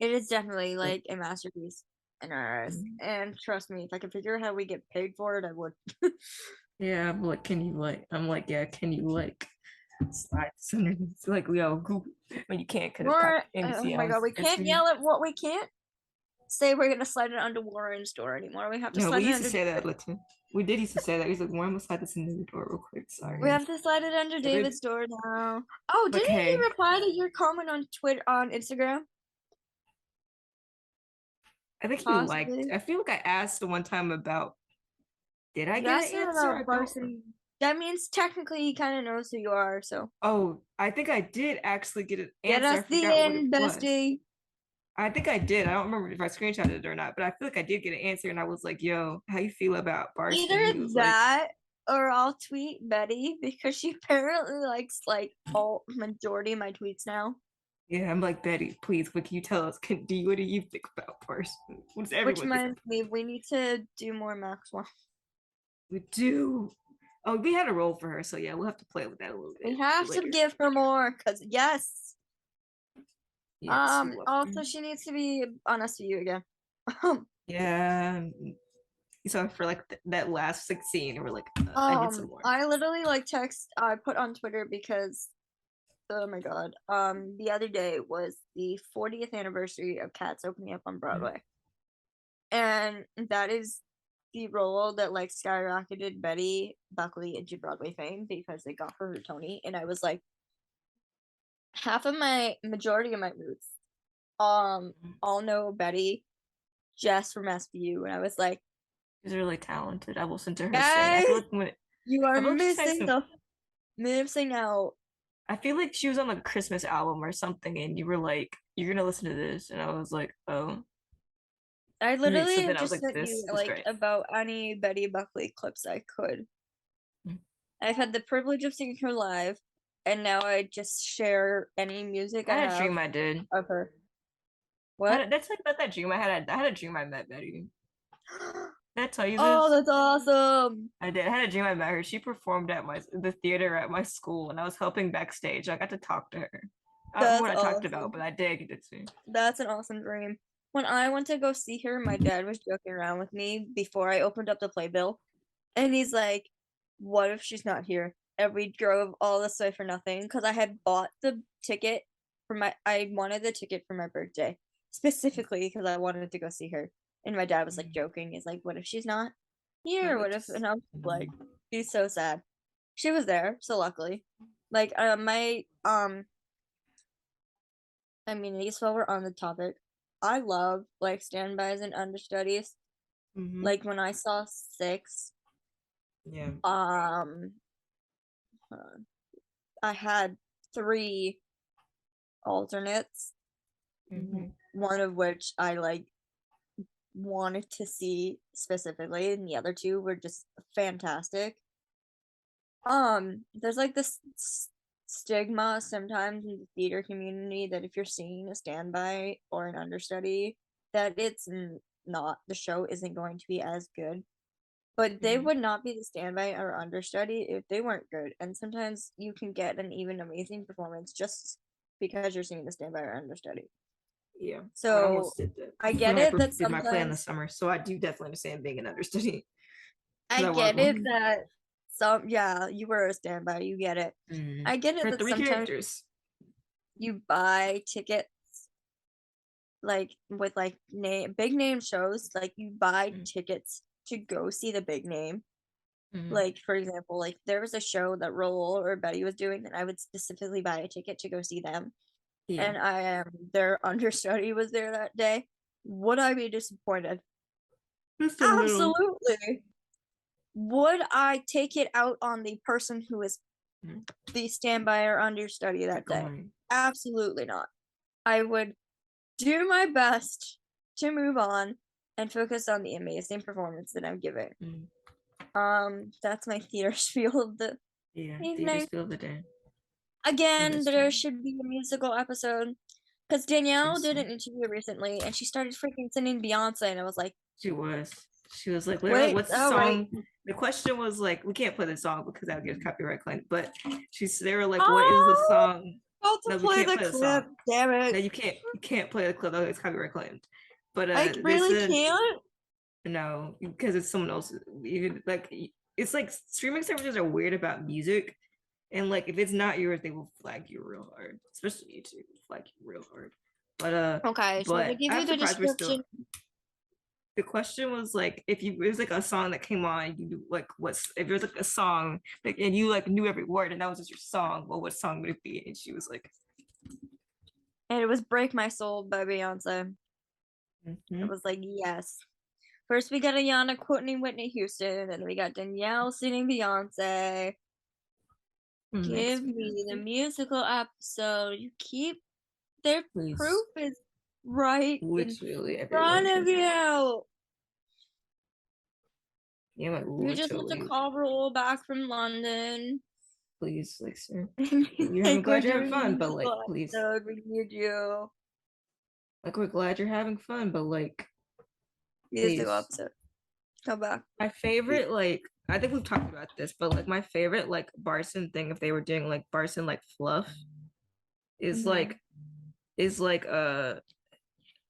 [SPEAKER 2] It is definitely like a masterpiece in our eyes. And trust me, if I could figure out how we get paid for it, I would.
[SPEAKER 3] Yeah, I'm like, I'm like, yeah, can you like slide this underneath? Like, yo, Google when you can't because
[SPEAKER 2] Or,
[SPEAKER 3] it's
[SPEAKER 2] oh my god, we can't yell at what we can't say we're gonna slide it under Warren's door anymore. We have to
[SPEAKER 3] No, we
[SPEAKER 2] slide it
[SPEAKER 3] used to
[SPEAKER 2] under.
[SPEAKER 3] say that, Litten. We did used to say that. He's like, why am I slide this into the door real quick? Sorry.
[SPEAKER 2] We have to slide it under David's door now. Oh, didn't
[SPEAKER 3] Okay.
[SPEAKER 2] he reply to your comment on Twitter on Instagram?
[SPEAKER 3] I think he liked. I feel like I asked the one time about. Did I get an answer? I don't.
[SPEAKER 2] That means technically he kind of knows who you are. So.
[SPEAKER 3] Oh, I think I did actually get an answer.
[SPEAKER 2] Get us the end, bestie.
[SPEAKER 3] I think I did. I don't remember if I screenshotted it or not, but I feel like I did get an answer, and I was like, "Yo, how you feel about Barson?"
[SPEAKER 2] Either that, or I'll tweet Betty because she apparently likes like all majority of my tweets now.
[SPEAKER 3] Yeah, I'm like, Betty, please, what can you tell us? What do you think about Barson? Which
[SPEAKER 2] reminds me, we need to do more Maxwell.
[SPEAKER 3] We do. Oh, we had a role for her, so yeah, we'll have to play with that a little bit.
[SPEAKER 2] We have to give her more, because yes. Also, she needs to be on SVU again.
[SPEAKER 3] Yeah. So for like that last scene, we're like, I need some more.
[SPEAKER 2] I literally like I put on Twitter because, oh my god, the other day was the 40th anniversary of Cats opening up on Broadway, and that is the role that like skyrocketed Betty Buckley into Broadway fame because they got her Tony, and I was like, majority of my roots all know Betty just from SVU, and I was like,
[SPEAKER 3] she's really talented. I listened to her
[SPEAKER 2] guys,
[SPEAKER 3] sing. I feel like
[SPEAKER 2] you are missing out.
[SPEAKER 3] I feel like she was on like a Christmas album or something, and you were like, "You're gonna listen to this," and I was like, "Oh."
[SPEAKER 2] I literally just sent you like about any Betty Buckley clips I could. I've had the privilege of seeing her live, and now I just share any music I have.
[SPEAKER 3] I had a dream I did
[SPEAKER 2] of her. What?
[SPEAKER 3] That's like about that dream I had. I had a dream I met Betty. Did I tell you this?
[SPEAKER 2] Oh, that's awesome!
[SPEAKER 3] I did. I had a dream I met her. She performed at the theater at my school, and I was helping backstage. I got to talk to her. I don't know what I talked about, but I did get to.
[SPEAKER 2] That's an awesome dream. when I went to go see her, my dad was joking around with me before I opened up the playbill, and he's like, "What if she's not here?" And we drove all this way for nothing because I had bought the ticket I wanted the ticket for my birthday specifically because I wanted to go see her. And my dad was like joking, he's like, "What if she's not here? What if?" And I was like, he's so sad. She was there, so luckily. Like, I mean, I guess while we're on the topic, I love like standbys and understudies. Like when I saw 6,
[SPEAKER 3] Yeah.
[SPEAKER 2] I had 3 alternates, one of which I like wanted to see specifically, and the other 2 were just fantastic. There's like this stigma sometimes in the theater community that if you're seeing a standby or an understudy, that it's not, the show isn't going to be as good. But they would not be the standby or understudy if they weren't good. And sometimes you can get an even amazing performance just because you're seeing the standby or understudy.
[SPEAKER 3] Yeah.
[SPEAKER 2] So I get it that
[SPEAKER 3] did my play in the
[SPEAKER 2] sometimes
[SPEAKER 3] summer, so I do definitely understand being an understudy.
[SPEAKER 2] I get it that you were a standby, you get it. I get it
[SPEAKER 3] For
[SPEAKER 2] that
[SPEAKER 3] 3
[SPEAKER 2] sometimes
[SPEAKER 3] characters.
[SPEAKER 2] you buy tickets like with like big name shows, like you buy tickets to go see the big name. Like, for example, like there was a show that Raul or Betty was doing that I would specifically buy a ticket to go see them.
[SPEAKER 3] Yeah.
[SPEAKER 2] And their understudy was there that day. Would I be disappointed?
[SPEAKER 3] Just a little.
[SPEAKER 2] Absolutely. Would I take it out on the person who is the standby or understudy that day? Absolutely not. I would do my best to move on and focus on the amazing performance that I'm giving. That's my theater spiel of the evening.
[SPEAKER 3] Theater spiel of the day.
[SPEAKER 2] Again, there should be a musical episode because Danielle did an interview recently and she started freaking singing Beyonce, and I was like,
[SPEAKER 3] she was like, literally, what's the song?
[SPEAKER 2] Right.
[SPEAKER 3] The question was like, we can't play the song because that would get copyright claimed. But they were like, what is the song?
[SPEAKER 2] About to play the clip, damn it!
[SPEAKER 3] No, you can't play the clip. It's copyright claimed. But
[SPEAKER 2] I really can't.
[SPEAKER 3] No, because it's someone else. Like, it's like streaming services are weird about music, and like if it's not yours, they will flag you real hard. Especially YouTube will flag you real hard. But
[SPEAKER 2] okay, so to give you the description.
[SPEAKER 3] The question was like, if it was like a song that came on, you like if it was like a song like, and you like knew every word and that was just your song, well, what song would it be? And she was like,
[SPEAKER 2] and it was "Break My Soul" by Beyonce. It was like, yes. First we got Ayana quoting Whitney Houston, and then we got Danielle singing Beyonce. Give me the musical episode. You keep their proof is right
[SPEAKER 3] literally
[SPEAKER 2] in front of you.
[SPEAKER 3] Yeah, like,
[SPEAKER 2] you just have to call Raul back from London.
[SPEAKER 3] Please, like, sir. I'm glad you're having fun, but like, please.
[SPEAKER 2] We need you.
[SPEAKER 3] Like, we're glad you're having fun, but like,
[SPEAKER 2] musical episode. Come back.
[SPEAKER 3] My favorite, like, I think we've talked about this, but like my favorite like Barson thing, if they were doing like Barson like fluff, is like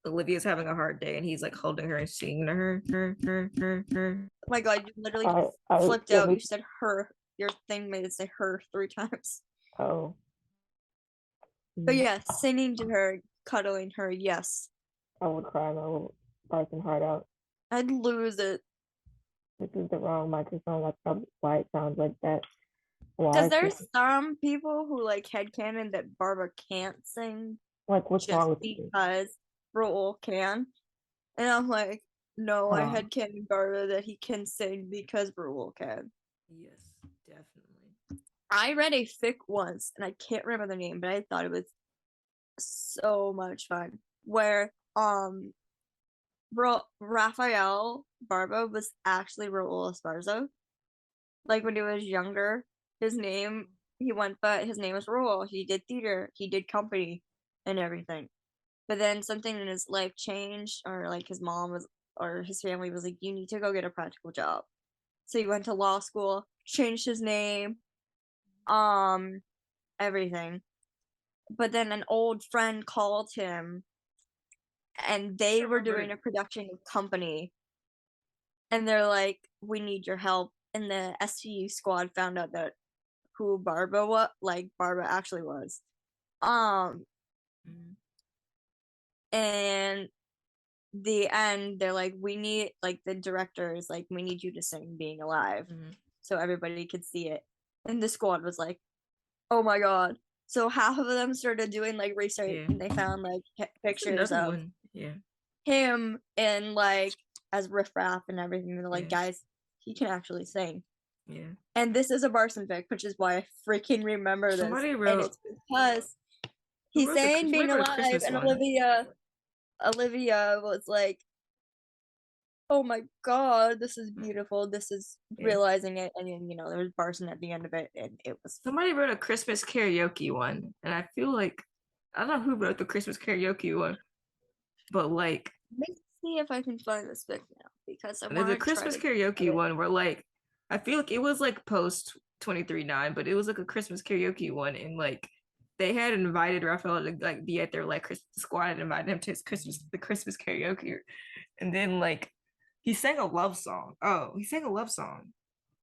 [SPEAKER 3] Olivia's having a hard day and he's like holding her and singing to her.
[SPEAKER 2] Oh my god, you literally flipped out. You said her. Your thing made it say her 3 times.
[SPEAKER 1] Oh.
[SPEAKER 2] But yeah, singing to her, cuddling her, yes.
[SPEAKER 1] I would cry my little Barson heart out.
[SPEAKER 2] I'd lose it.
[SPEAKER 1] This is the wrong microphone. That's probably why it sounds like that.
[SPEAKER 2] Because there's some people who like headcanon that Barbara can't sing.
[SPEAKER 1] Like, what's wrong with
[SPEAKER 2] because Raul can. And I'm like, no, I headcanon Barbara that he can sing because Raul can.
[SPEAKER 3] Yes, definitely.
[SPEAKER 2] I read a fic once, and I can't remember the name, but I thought it was so much fun. Where Raphael Barba was actually Raul Esparza. Like when he was younger, his name was Raul. He did theater, he did company and everything. But then something in his life changed, or like his mom was or his family was like, you need to go get a practical job. So he went to law school, changed his name, everything. But then an old friend called him and they were doing a production company, and they're like, we need your help. And the SVU squad found out that who Barbara actually was. And the end, they're like, we need, like, the director is like, we need you to sing Being Alive, so everybody could see it. And the squad was like, oh my god. So half of them started doing like research, and they found like pictures of him and like as Riff Raff and everything. They're like, guys, he can actually sing.
[SPEAKER 3] Yeah.
[SPEAKER 2] And this is a Barson fic, which is why I freaking remember
[SPEAKER 3] Somebody
[SPEAKER 2] this.
[SPEAKER 3] wrote,
[SPEAKER 2] and it's because he sang Being Alive, and Olivia was like, oh my god, this is beautiful. This is realizing it. And then, there was Barson at the end of it, and it was.
[SPEAKER 3] Somebody wrote a Christmas karaoke one, and I feel like, I don't know who wrote the Christmas karaoke one, but like.
[SPEAKER 2] Let me see if I can find this fic now, because I want to.
[SPEAKER 3] There's a Christmas karaoke one where, like, I feel like it was like post 23/9, but it was like a Christmas karaoke one, and like they had invited Raphael to like be at their like Christmas squad and invited him to his the Christmas karaoke, and then like he sang a love song.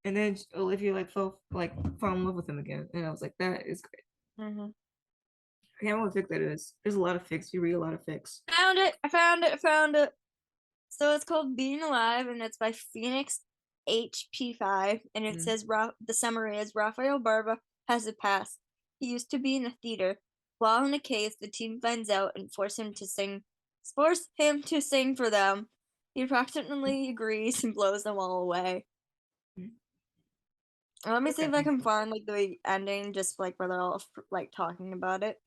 [SPEAKER 3] And then Olivia like fell in love with him again, and I was like, that is great. I can't remember what fic that is. There's a lot of fics. You read a lot of fics.
[SPEAKER 2] I found it. So it's called Being Alive, and it's by Phoenix HP5, and it says the summary is Rafael Barba has a past. He used to be in a theater. While in a case, the team finds out and force him to sing for them. He reluctantly agrees and blows them all away. Let me see if I can find like the ending, just like where they're all like talking about it.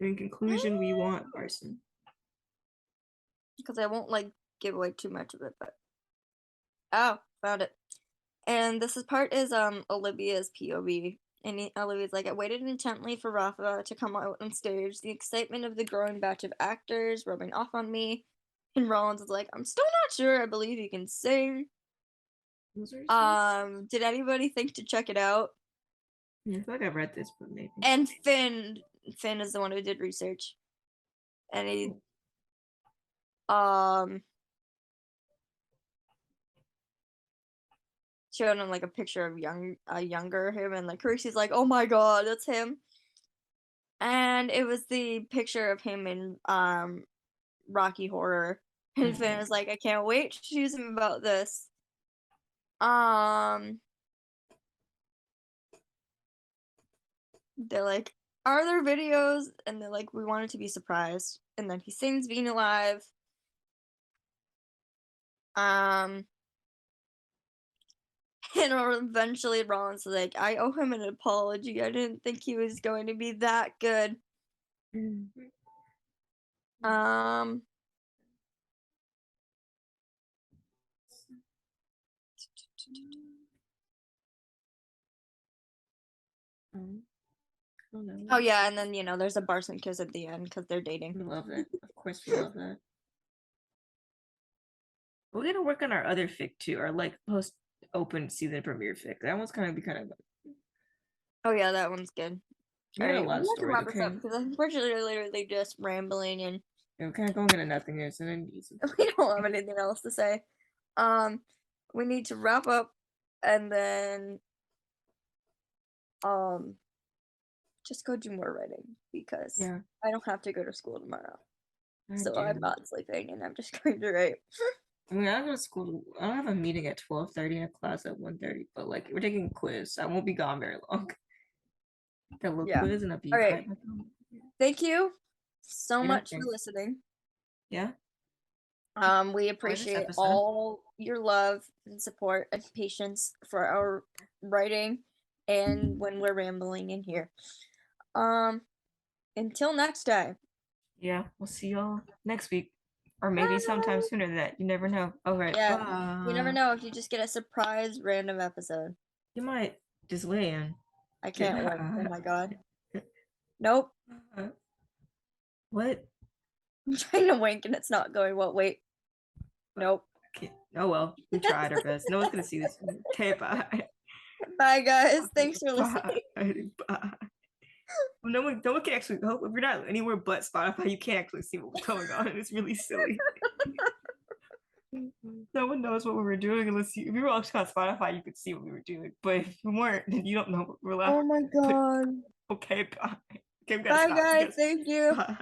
[SPEAKER 3] In conclusion, we want Barson.
[SPEAKER 2] Because I won't like give away too much of it, but found it. And this part is Olivia's POV. And Olivia's like, I waited intently for Rafa to come out on stage. The excitement of the growing batch of actors rubbing off on me. And Rollins is like, I'm still not sure I believe he can sing. Did anybody think to check it out?
[SPEAKER 3] Yeah, I feel like I've read this, but maybe.
[SPEAKER 2] And Finn is the one who did research. And he showed him like a picture of younger him, and like Carisi's like, oh my god, that's him. And it was the picture of him in Rocky Horror. And Finn is like, I can't wait to choose him about this. They're like, are there videos? And they're like, we wanted to be surprised. And then he sings Being Alive. And eventually Rollins is like, I owe him an apology. I didn't think he was going to be that good. Oh yeah, and then there's a Barson kiss at the end because they're dating.
[SPEAKER 3] We love that. Of course, we love that. We're gonna work on our other fic too, our like post open season premiere fic. That one's gonna be kind of.
[SPEAKER 2] Oh yeah, that one's good.
[SPEAKER 3] We got a lot of stories.
[SPEAKER 2] Because unfortunately, we're literally just rambling and.
[SPEAKER 3] We're kind of going into nothingness, and then
[SPEAKER 2] we don't have anything else to say. We need to wrap up, and then just go do more writing because I don't have to go to school tomorrow. I'm not sleeping, and I'm just going to write.
[SPEAKER 3] I mean, I go to school. I don't have a meeting at 12:30 and a class at 1:30, but like we're taking a quiz, so I won't be gone very long. That little quiz and I'll be.
[SPEAKER 2] All right. Thank you so much for listening.
[SPEAKER 3] Yeah.
[SPEAKER 2] We appreciate all your love and support and patience for our writing and when we're rambling in here. Until next time.
[SPEAKER 3] Yeah, we'll see y'all next week. Or maybe sometime sooner than that. You never know. All right.
[SPEAKER 2] Yeah. You never know if you just get a surprise random episode.
[SPEAKER 3] You might just win.
[SPEAKER 2] I can't wait. Oh my god. Nope.
[SPEAKER 3] What?
[SPEAKER 2] I'm trying to wink and it's not going well. Wait. Nope.
[SPEAKER 3] Oh well. We tried our best. No one's gonna see this. Okay, bye.
[SPEAKER 2] Bye, guys. Thanks for listening.
[SPEAKER 3] Bye. Well, no one can actually hope if you're not anywhere but Spotify, you can't actually see what's going on. It's really silly. No one knows what we were doing unless if you were actually on Spotify, you could see what we were doing. But if you weren't, then you don't know what we're laughing.
[SPEAKER 2] Oh my god.
[SPEAKER 3] Okay, bye. Okay,
[SPEAKER 2] Bye, guys. Thank you.
[SPEAKER 3] Bye.